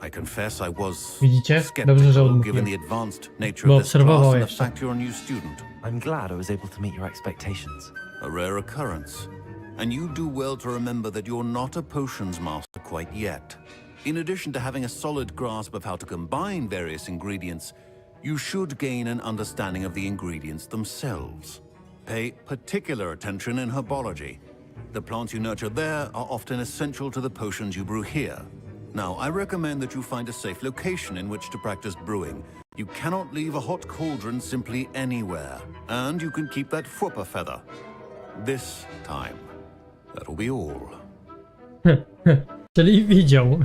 Speaker 14: I confess I was skeptical given the advanced nature of this class and the fact you're a new student.
Speaker 2: I'm glad I was able to meet your expectations.
Speaker 14: A rare occurrence. And you do well to remember that you're not a potions master quite yet. In addition to having a solid grasp of how to combine various ingredients, you should gain an understanding of the ingredients themselves. Pay particular attention in herbology. The plants you nurture there are often essential to the potions you brew here. Now, I recommend that you find a safe location in which to practice brewing. You cannot leave a hot cauldron simply anywhere. And you can keep that Fwooper feather. This time. That'll be all.
Speaker 1: Czyli widział.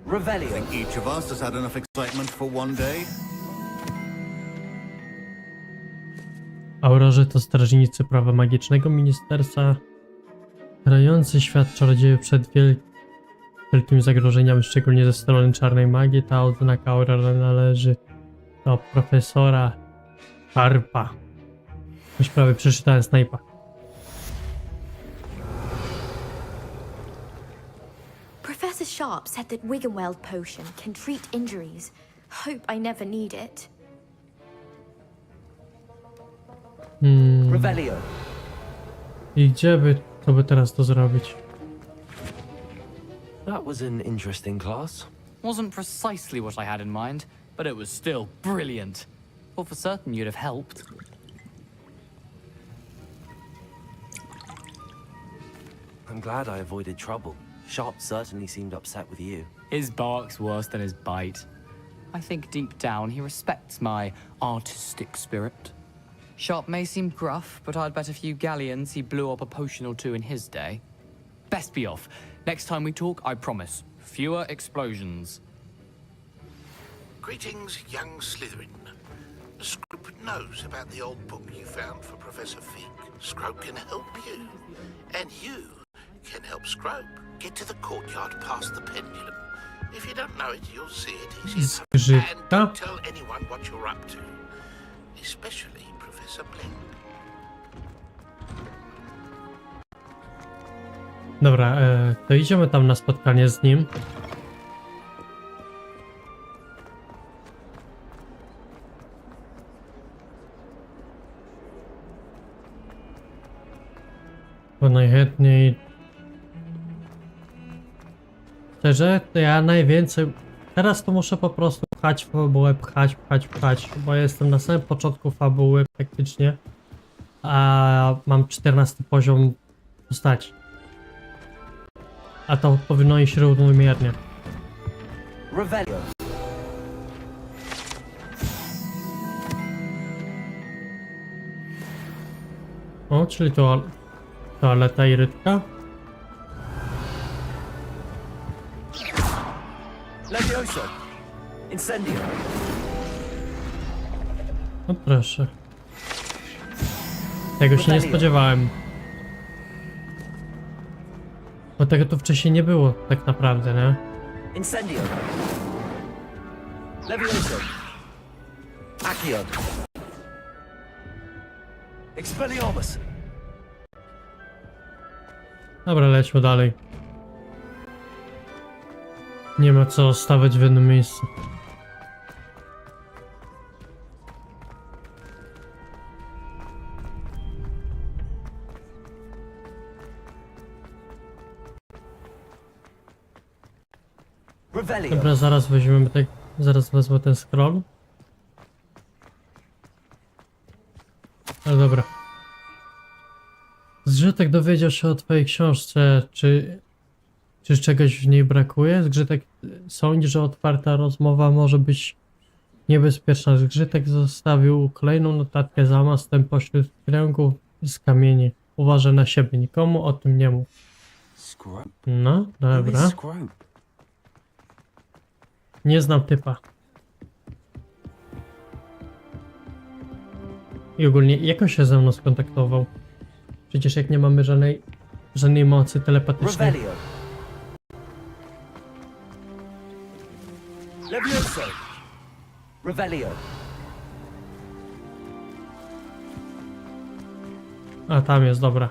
Speaker 14: I think each of us has had enough excitement for one day.
Speaker 1: Aurorzy to strażnicy prawa magicznego ministerstwa, chroniący świat czarodziejów przed wielkimi zagrożeniami, szczególnie ze strony czarnej magii. Ta oznaka aura należy do profesora Harpa. Już prawie przeczytałem Snape'a.
Speaker 11: Professor Sharp said that Wiggenweld potion can treat injuries. Hope I never need it.
Speaker 15: Revelio.
Speaker 1: I gdzie by to by teraz to zrobić?
Speaker 2: That was an interesting class.
Speaker 16: Wasn't precisely what I had in mind, but it was still brilliant. Well, for certain you'd have helped.
Speaker 2: I'm glad I avoided trouble. Sharp certainly seemed upset with you.
Speaker 16: His bark's worse than his bite. I think deep down he respects my artistic spirit. Sharp may seem gruff, but I'd bet a few galleons he blew up a potion or two in his day. Best be off. Next time we talk, I promise, fewer explosions.
Speaker 4: Greetings, young Slytherin. Scrope knows about the old book you found for Professor Fig. Scrope can help you. And you can help Scrope get to the courtyard past the pendulum. If you don't know it, you'll see it easy enough. And don't tell anyone what you're up to. Especially Professor Blink.
Speaker 1: Dobra, to idziemy tam na spotkanie z nim. Bo najchętniej... Szczerze, to ja najwięcej... Teraz to muszę po prostu pchać fabułę, pchać, bo jestem na samym początku fabuły praktycznie. A mam 14 poziom postaci. A to powinno iść równomiernie.
Speaker 15: Revelio.
Speaker 1: O, czyli to toaleta i rybka.
Speaker 15: Levioso. Incendio.
Speaker 1: No proszę. Tego się nie spodziewałem. Bo tego tu wcześniej nie było tak naprawdę, nie?
Speaker 15: Incendio. Levioso. Accio. Expelliarmus.
Speaker 1: Dobra, lećmy dalej. Nie ma co stawać w jednym miejscu.
Speaker 15: Revelio.
Speaker 1: Dobra, zaraz weźmiemy tak, zaraz wezmę ten scroll. Ale dobra. Zgrzytek dowiedział się o twojej książce, czy czegoś w niej brakuje? Zgrzytek sądzi, że otwarta rozmowa może być niebezpieczna. Zgrzytek zostawił kolejną notatkę za mastem pośród kręgów z kamieni. Uważaj na siebie, nikomu o tym nie mów. No, dobra. Nie znam typa. I ogólnie, jak on się ze mną skontaktował? Przecież jak nie mamy żadnej mocy telepatycznej.
Speaker 15: Revelio. Levioso. Revelio.
Speaker 1: A, tam jest, dobra.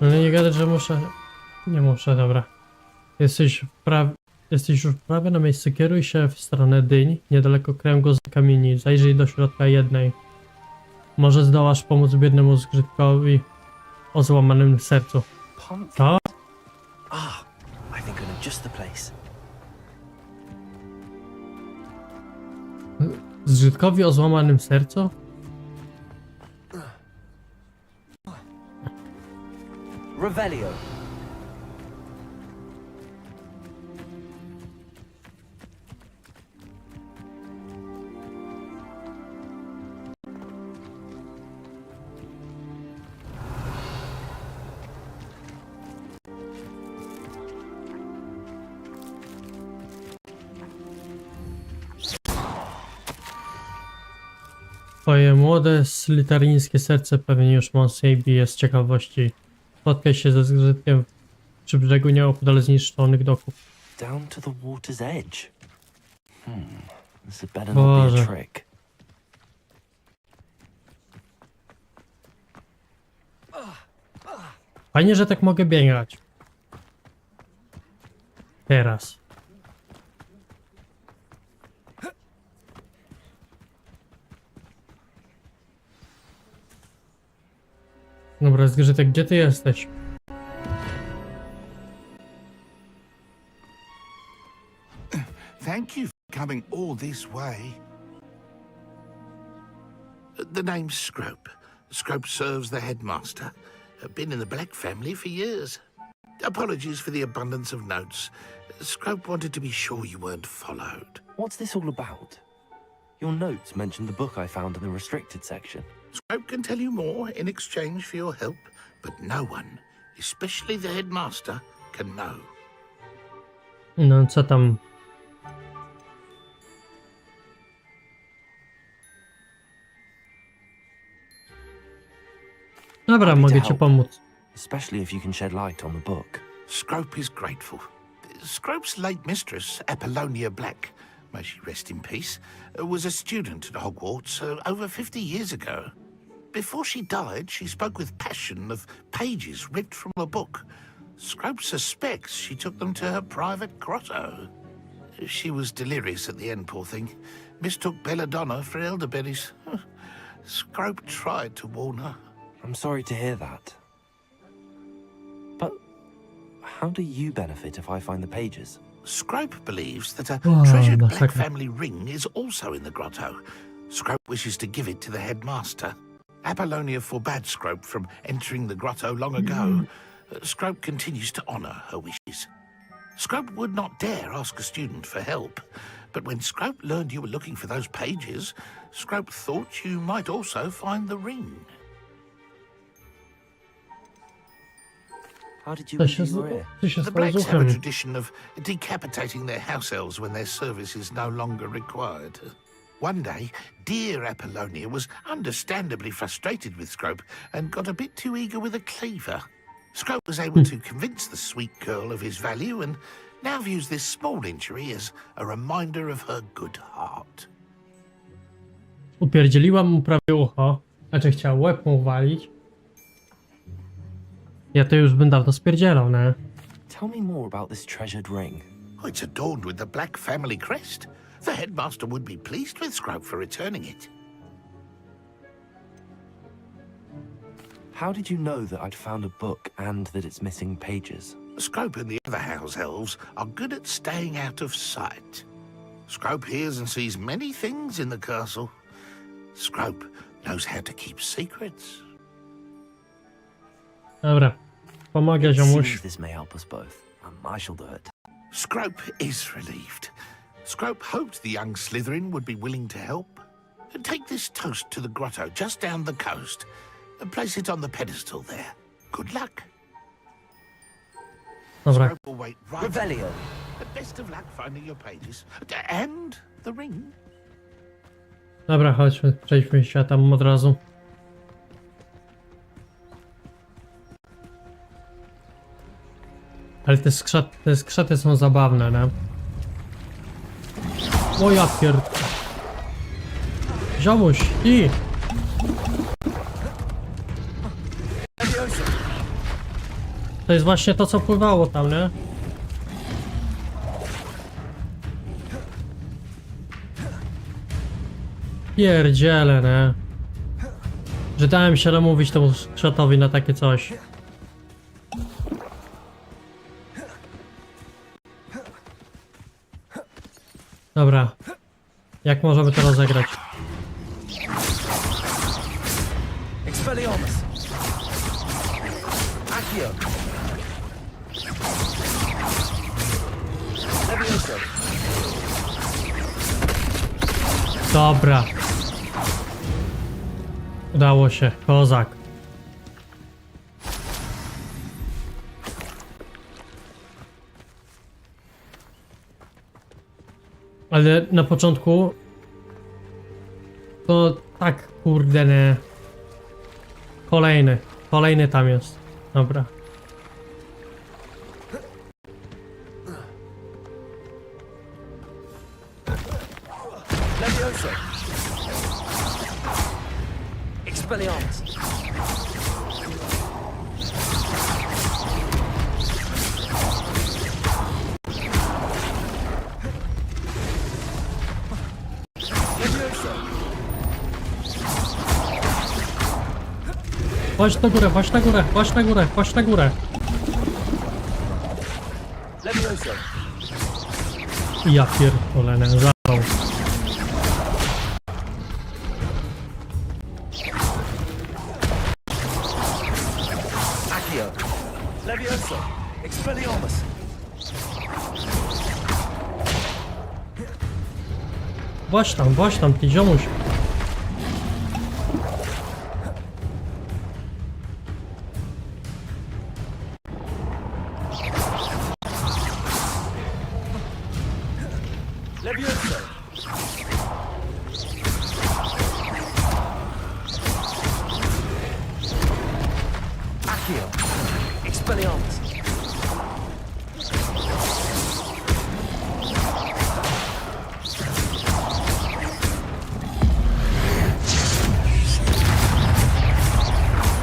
Speaker 1: No nie gadać, że muszę... Nie muszę, dobra. Jesteś już prawie na miejscu. Kieruj się w stronę dyń, niedaleko kręgu z kamieni. Zajrzyj do środka jednej. Może zdołasz pomóc biednemu zgrzytkowi o złamanym sercu. To?
Speaker 2: Ah, I think I know just the place.
Speaker 1: Zgrzytkowi o złamanym sercu?
Speaker 15: Revelio.
Speaker 1: Twoje młode, slytherińskie serce pewnie już mocniej bije z ciekawości. Spotkaj się ze zgrzytkiem przy brzegu nieopodal zniszczonych doków.
Speaker 2: Down to the water's edge. This had better not be a
Speaker 1: Boże.
Speaker 2: trick.
Speaker 1: Fajnie, że tak mogę biegać. Teraz. Dobra, zgrzytek, gdzie ty jesteś?
Speaker 4: Thank you for coming all this way. The name's Scrope. Scrope serves the headmaster. Been in the Black family for years. Apologies for the abundance of notes. Scrope wanted to be sure you weren't followed.
Speaker 2: What's this all about? Your notes mentioned the book I found in the restricted section.
Speaker 4: Scrope can tell you more in exchange for your help, but no one, especially the headmaster, can know.
Speaker 1: No, co tam? Dobra, mogę ci pomóc.
Speaker 2: Especially if you can shed light on the book.
Speaker 4: Scrope is grateful. Scrope's late mistress, Apollonia Black, may she rest in peace, was a student at Hogwarts over 50 years ago. Before she died, she spoke with passion of pages ripped from a book. Scrope suspects she took them to her private grotto. She was delirious at the end, poor thing. Mistook belladonna for elderberries. Scrope tried to warn her.
Speaker 2: I'm sorry to hear that. But how do you benefit if I find the pages?
Speaker 4: Scrope believes that a
Speaker 1: Oh,
Speaker 4: treasured
Speaker 1: that's
Speaker 4: Black
Speaker 1: okay.
Speaker 4: family ring is also in the grotto. Scrope wishes to give it to the headmaster. Apollonia forbade Scrope from entering the grotto long ago. Scrope continues to honour her wishes. Scrope would not dare ask a student for help, but when Scrope learned you were looking for those pages, Scrope thought you might also find the ring.
Speaker 2: How did you
Speaker 1: Co
Speaker 2: know
Speaker 1: się,
Speaker 2: you were here?
Speaker 1: co się
Speaker 4: The
Speaker 1: stało z
Speaker 4: Blacks have a
Speaker 1: uchem?
Speaker 4: tradition of decapitating their house elves when their service is no longer required. One day, dear Apollonia was understandably frustrated with Scrope and got a bit too eager with a cleaver. Scrope was able to convince the sweet girl of his value and now views this small injury as a reminder of her good heart.
Speaker 1: Upierdzieliłam mu prawie ucho. Znaczy chciał łeb mu walić. Ja to już bym dawno spierdzielał, nie?
Speaker 2: Tell me more about this treasured ring.
Speaker 4: It's adorned with the Black family crest. The headmaster would be pleased with Scrope for returning it.
Speaker 2: How did you know that I'd found a book and that it's missing pages?
Speaker 4: Scrope and the other house elves are good at staying out of sight. Scrope hears and sees many things in the castle. Scrope knows how to keep secrets.
Speaker 1: Dobra. Pomogę
Speaker 2: It
Speaker 1: ziomuś.
Speaker 2: seems this may help us both. I shall do it.
Speaker 4: Scrope is relieved. Scrope hoped the young Slytherin would be willing to help. Take this toast to the grotto just down the coast and place it on the pedestal there. Good luck.
Speaker 1: Dobra.
Speaker 4: Scrope will wait right.
Speaker 13: Revelio.
Speaker 4: Best of luck finding your pages. And the ring.
Speaker 1: Dobra, chodźmy, przejdźmy się tam od razu. Ale te skrzaty są zabawne, nie? O ja pierd... Ziomuś, i! To jest właśnie to, co pływało tam, nie? Pierdziele, nie? Że dałem się namówić temu skrzatowi na takie coś. Dobra. Jak możemy to rozegrać?
Speaker 13: Expelliarmus. Accio. Levioso.
Speaker 1: Dobra. Udało się, kozak. Ale na początku to Tak, kurde, nie. Kolejny tam jest. Dobra.
Speaker 15: Levioso. Expelliarmus. Levioso.
Speaker 1: Chodź na górę, chodź na górę, chodź na górę, chodź na górę.
Speaker 15: Levioso.
Speaker 1: Ja pierdolę, nie, zawał.
Speaker 15: Accio. Levioso. Expelliarmus.
Speaker 1: Właśnie tam, ty ziomuś.
Speaker 15: Levioso. Accio. Expelliarmus.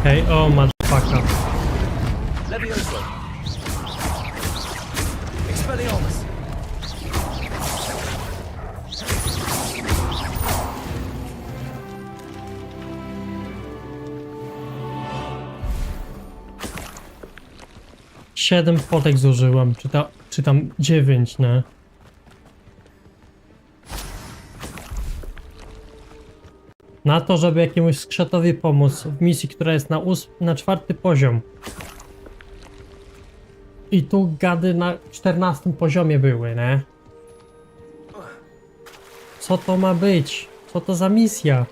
Speaker 1: Hej, o, motherfucker.
Speaker 15: Levioso. Expelliarmus.
Speaker 1: Siedem potek zużyłem, czy tam 9, nie? Na to, żeby jakiemuś skrzatowi pomóc w misji, która jest na 4. poziom. I tu gady na 14 poziomie były, nie? Co to ma być? Co to za misja?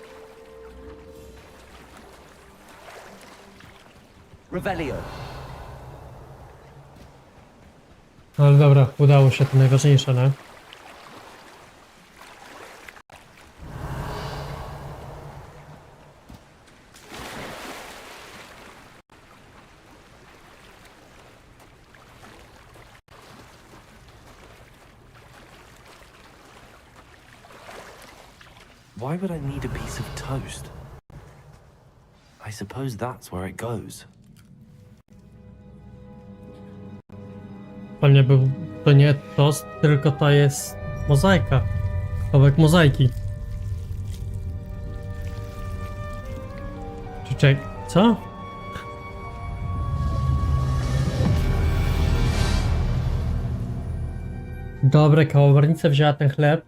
Speaker 15: Revelio.
Speaker 1: Ale dobra, udało się, to najważniejsze, nie?
Speaker 2: Why would I need a piece of toast? I suppose that's where it goes.
Speaker 1: To nie tost, tylko to jest mozaika. Kawałek mozaiki. Czekaj, co? Dobre, kałamarnica wzięła ten chleb.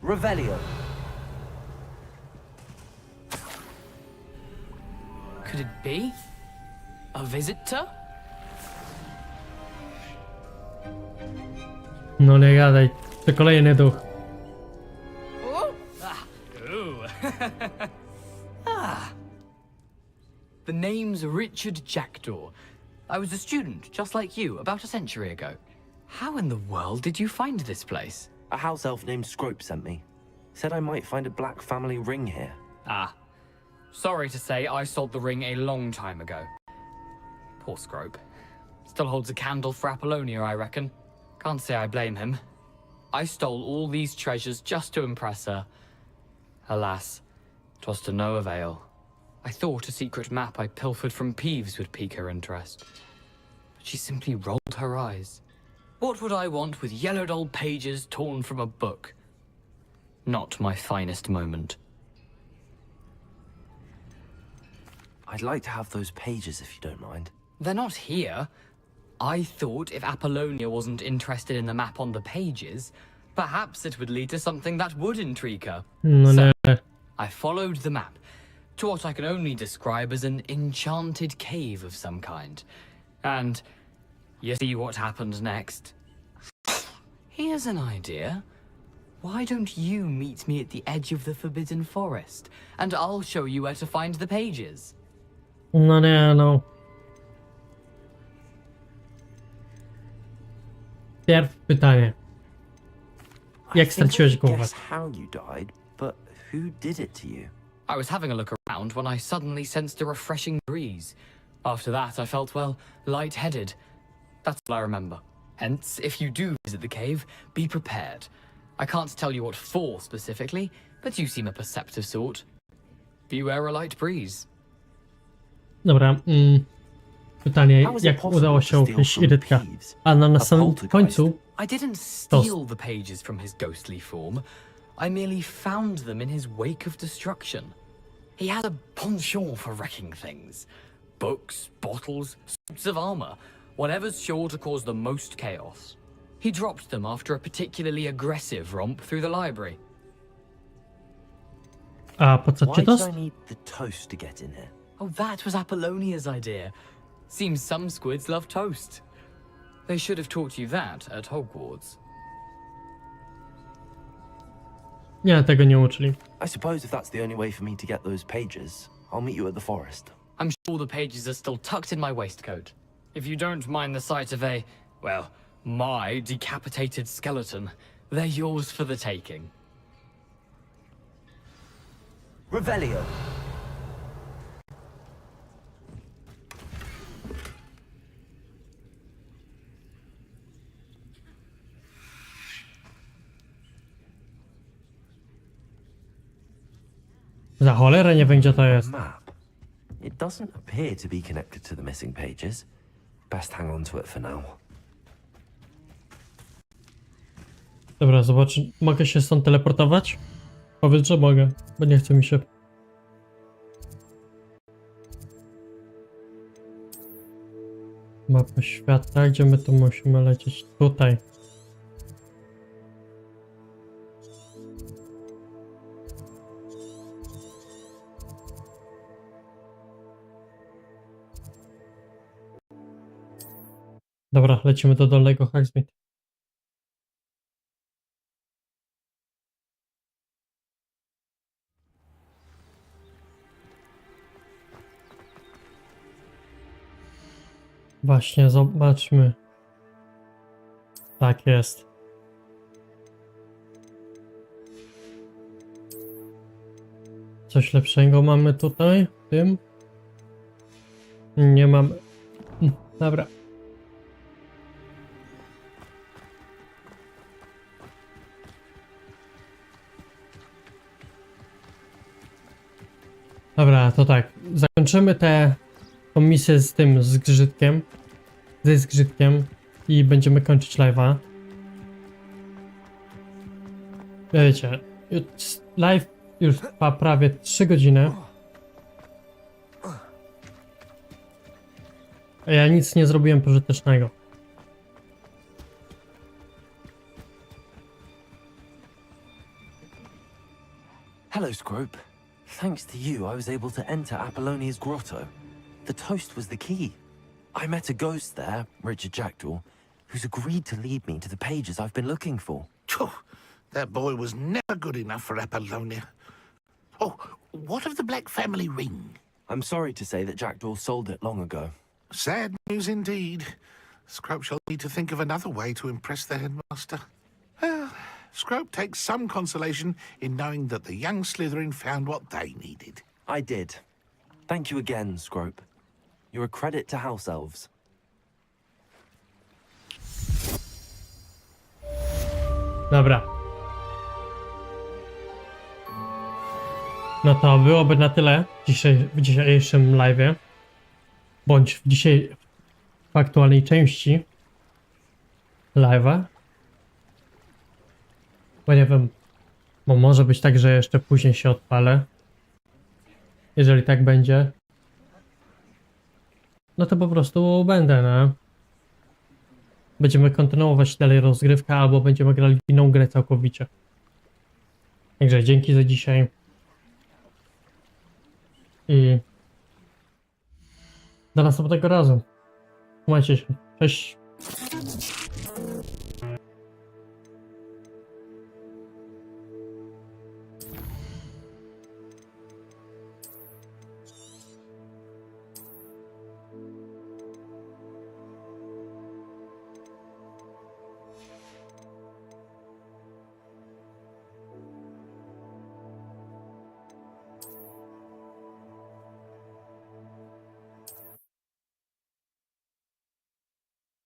Speaker 15: Revelio.
Speaker 16: Could it be? A visitor?
Speaker 1: No nie gadaj, to kolejny duch.
Speaker 16: The name's Richard Jackdaw. I was a student, just like you, about a century ago. How in the world did you find this place?
Speaker 2: A house elf named Scrope sent me. Said I might find a black family ring here.
Speaker 16: Ah. Sorry to say, I sold the ring a long time ago. Poor Scrope. Still holds a candle for Apollonia, I reckon. Can't say I blame him. I stole all these treasures just to impress her. Alas, 'twas to no avail. I thought a secret map I pilfered from Peeves would pique her interest. But she simply rolled her eyes. What would I want with yellowed old pages torn from a book? Not my finest moment.
Speaker 2: I'd like to have those pages if you don't mind.
Speaker 16: They're not here. I thought if Apollonia wasn't interested in the map on the pages, perhaps it would lead to something that would intrigue her.
Speaker 1: No,
Speaker 16: So,
Speaker 1: nie.
Speaker 16: I followed the map to what I can only describe as an enchanted cave of some kind. And you see what happened next? Here's an idea. Why don't you meet me at the edge of the Forbidden Forest, and I'll show you where to find the pages?
Speaker 1: No nie, no. Pierw pytanie. jak straciłeś głowę.
Speaker 2: Guess how you died, but who did it to you?
Speaker 16: I was having a look around when I suddenly sensed a refreshing breeze. After that, I felt, well, lightheaded. That's all I remember. Hence, if you do visit the cave, be prepared. I can't tell you what for specifically, but you seem a perceptive sort. Beware a light breeze.
Speaker 1: Dobra, pytanie, jak udało się ukryć Irytka? A na samym końcu...
Speaker 16: I didn't steal the pages from his ghostly form. I merely found them in his wake of destruction. He had a penchant for wrecking things. Books, bottles, suits of armor, whatever's sure to cause the most chaos. He dropped them after a particularly aggressive romp through the library.
Speaker 1: A po co ci
Speaker 2: Why
Speaker 1: to?
Speaker 2: did I need the toast to get in here?
Speaker 16: Oh, that was Apollonia's idea. Seems some squids love toast. They should have taught you that at Hogwarts.
Speaker 1: Nie, tego nie uczyli.
Speaker 2: I suppose if that's the only way for me to get those pages, I'll meet you at the forest.
Speaker 16: I'm sure the pages are still tucked in my waistcoat. If you don't mind the sight of a, well, my decapitated skeleton, they're yours for the taking.
Speaker 2: Revelio.
Speaker 1: Za cholerę nie wiem, gdzie to jest.
Speaker 2: Map. It doesn't appear to be connected to the missing pages. Best hang on to it for now.
Speaker 1: Dobra, zobacz, mogę się stąd teleportować? Powiedz, że mogę, bo nie chce mi się. Mapa świata, gdzie my tu musimy lecieć? Tutaj. Dobra, lecimy do dolnego Hogsmeade. Właśnie, zobaczmy. Tak jest. Coś lepszego mamy tutaj, w tym? Nie mamy. Dobra. Dobra, to tak. Zakończymy tą misję z tym zgrzytkiem. Ze zgrzytkiem. I będziemy kończyć live'a. Wiecie, live już trwa prawie 3 godziny. A ja nic nie zrobiłem pożytecznego.
Speaker 2: Hello, Scrope. Thanks to you, I was able to enter Apollonia's grotto. The toast was the key. I met a ghost there, Richard Jackdaw, who's agreed to lead me to the pages I've been looking for.
Speaker 4: That boy was never good enough for Apollonia. Oh, what of the Black family ring?
Speaker 2: I'm sorry to say that Jackdaw sold it long ago.
Speaker 4: Sad news indeed. Scrope shall need to think of another way to impress the headmaster. Well, Scrope takes some consolation in knowing that the young Slytherin found what they needed.
Speaker 2: I did. Thank you again, Scrope. You're a credit to House Elves.
Speaker 1: Dobra. No to byłoby na tyle w dzisiejszym live'ie. Bądź w aktualnej części live'a. Bo nie wiem, bo może być tak, że jeszcze później się odpalę. Jeżeli tak będzie, no to po prostu będę, no. Będziemy kontynuować dalej rozgrywkę, albo będziemy grali w inną grę całkowicie. Także dzięki za dzisiaj. I do następnego razu. Trzymajcie się. Cześć.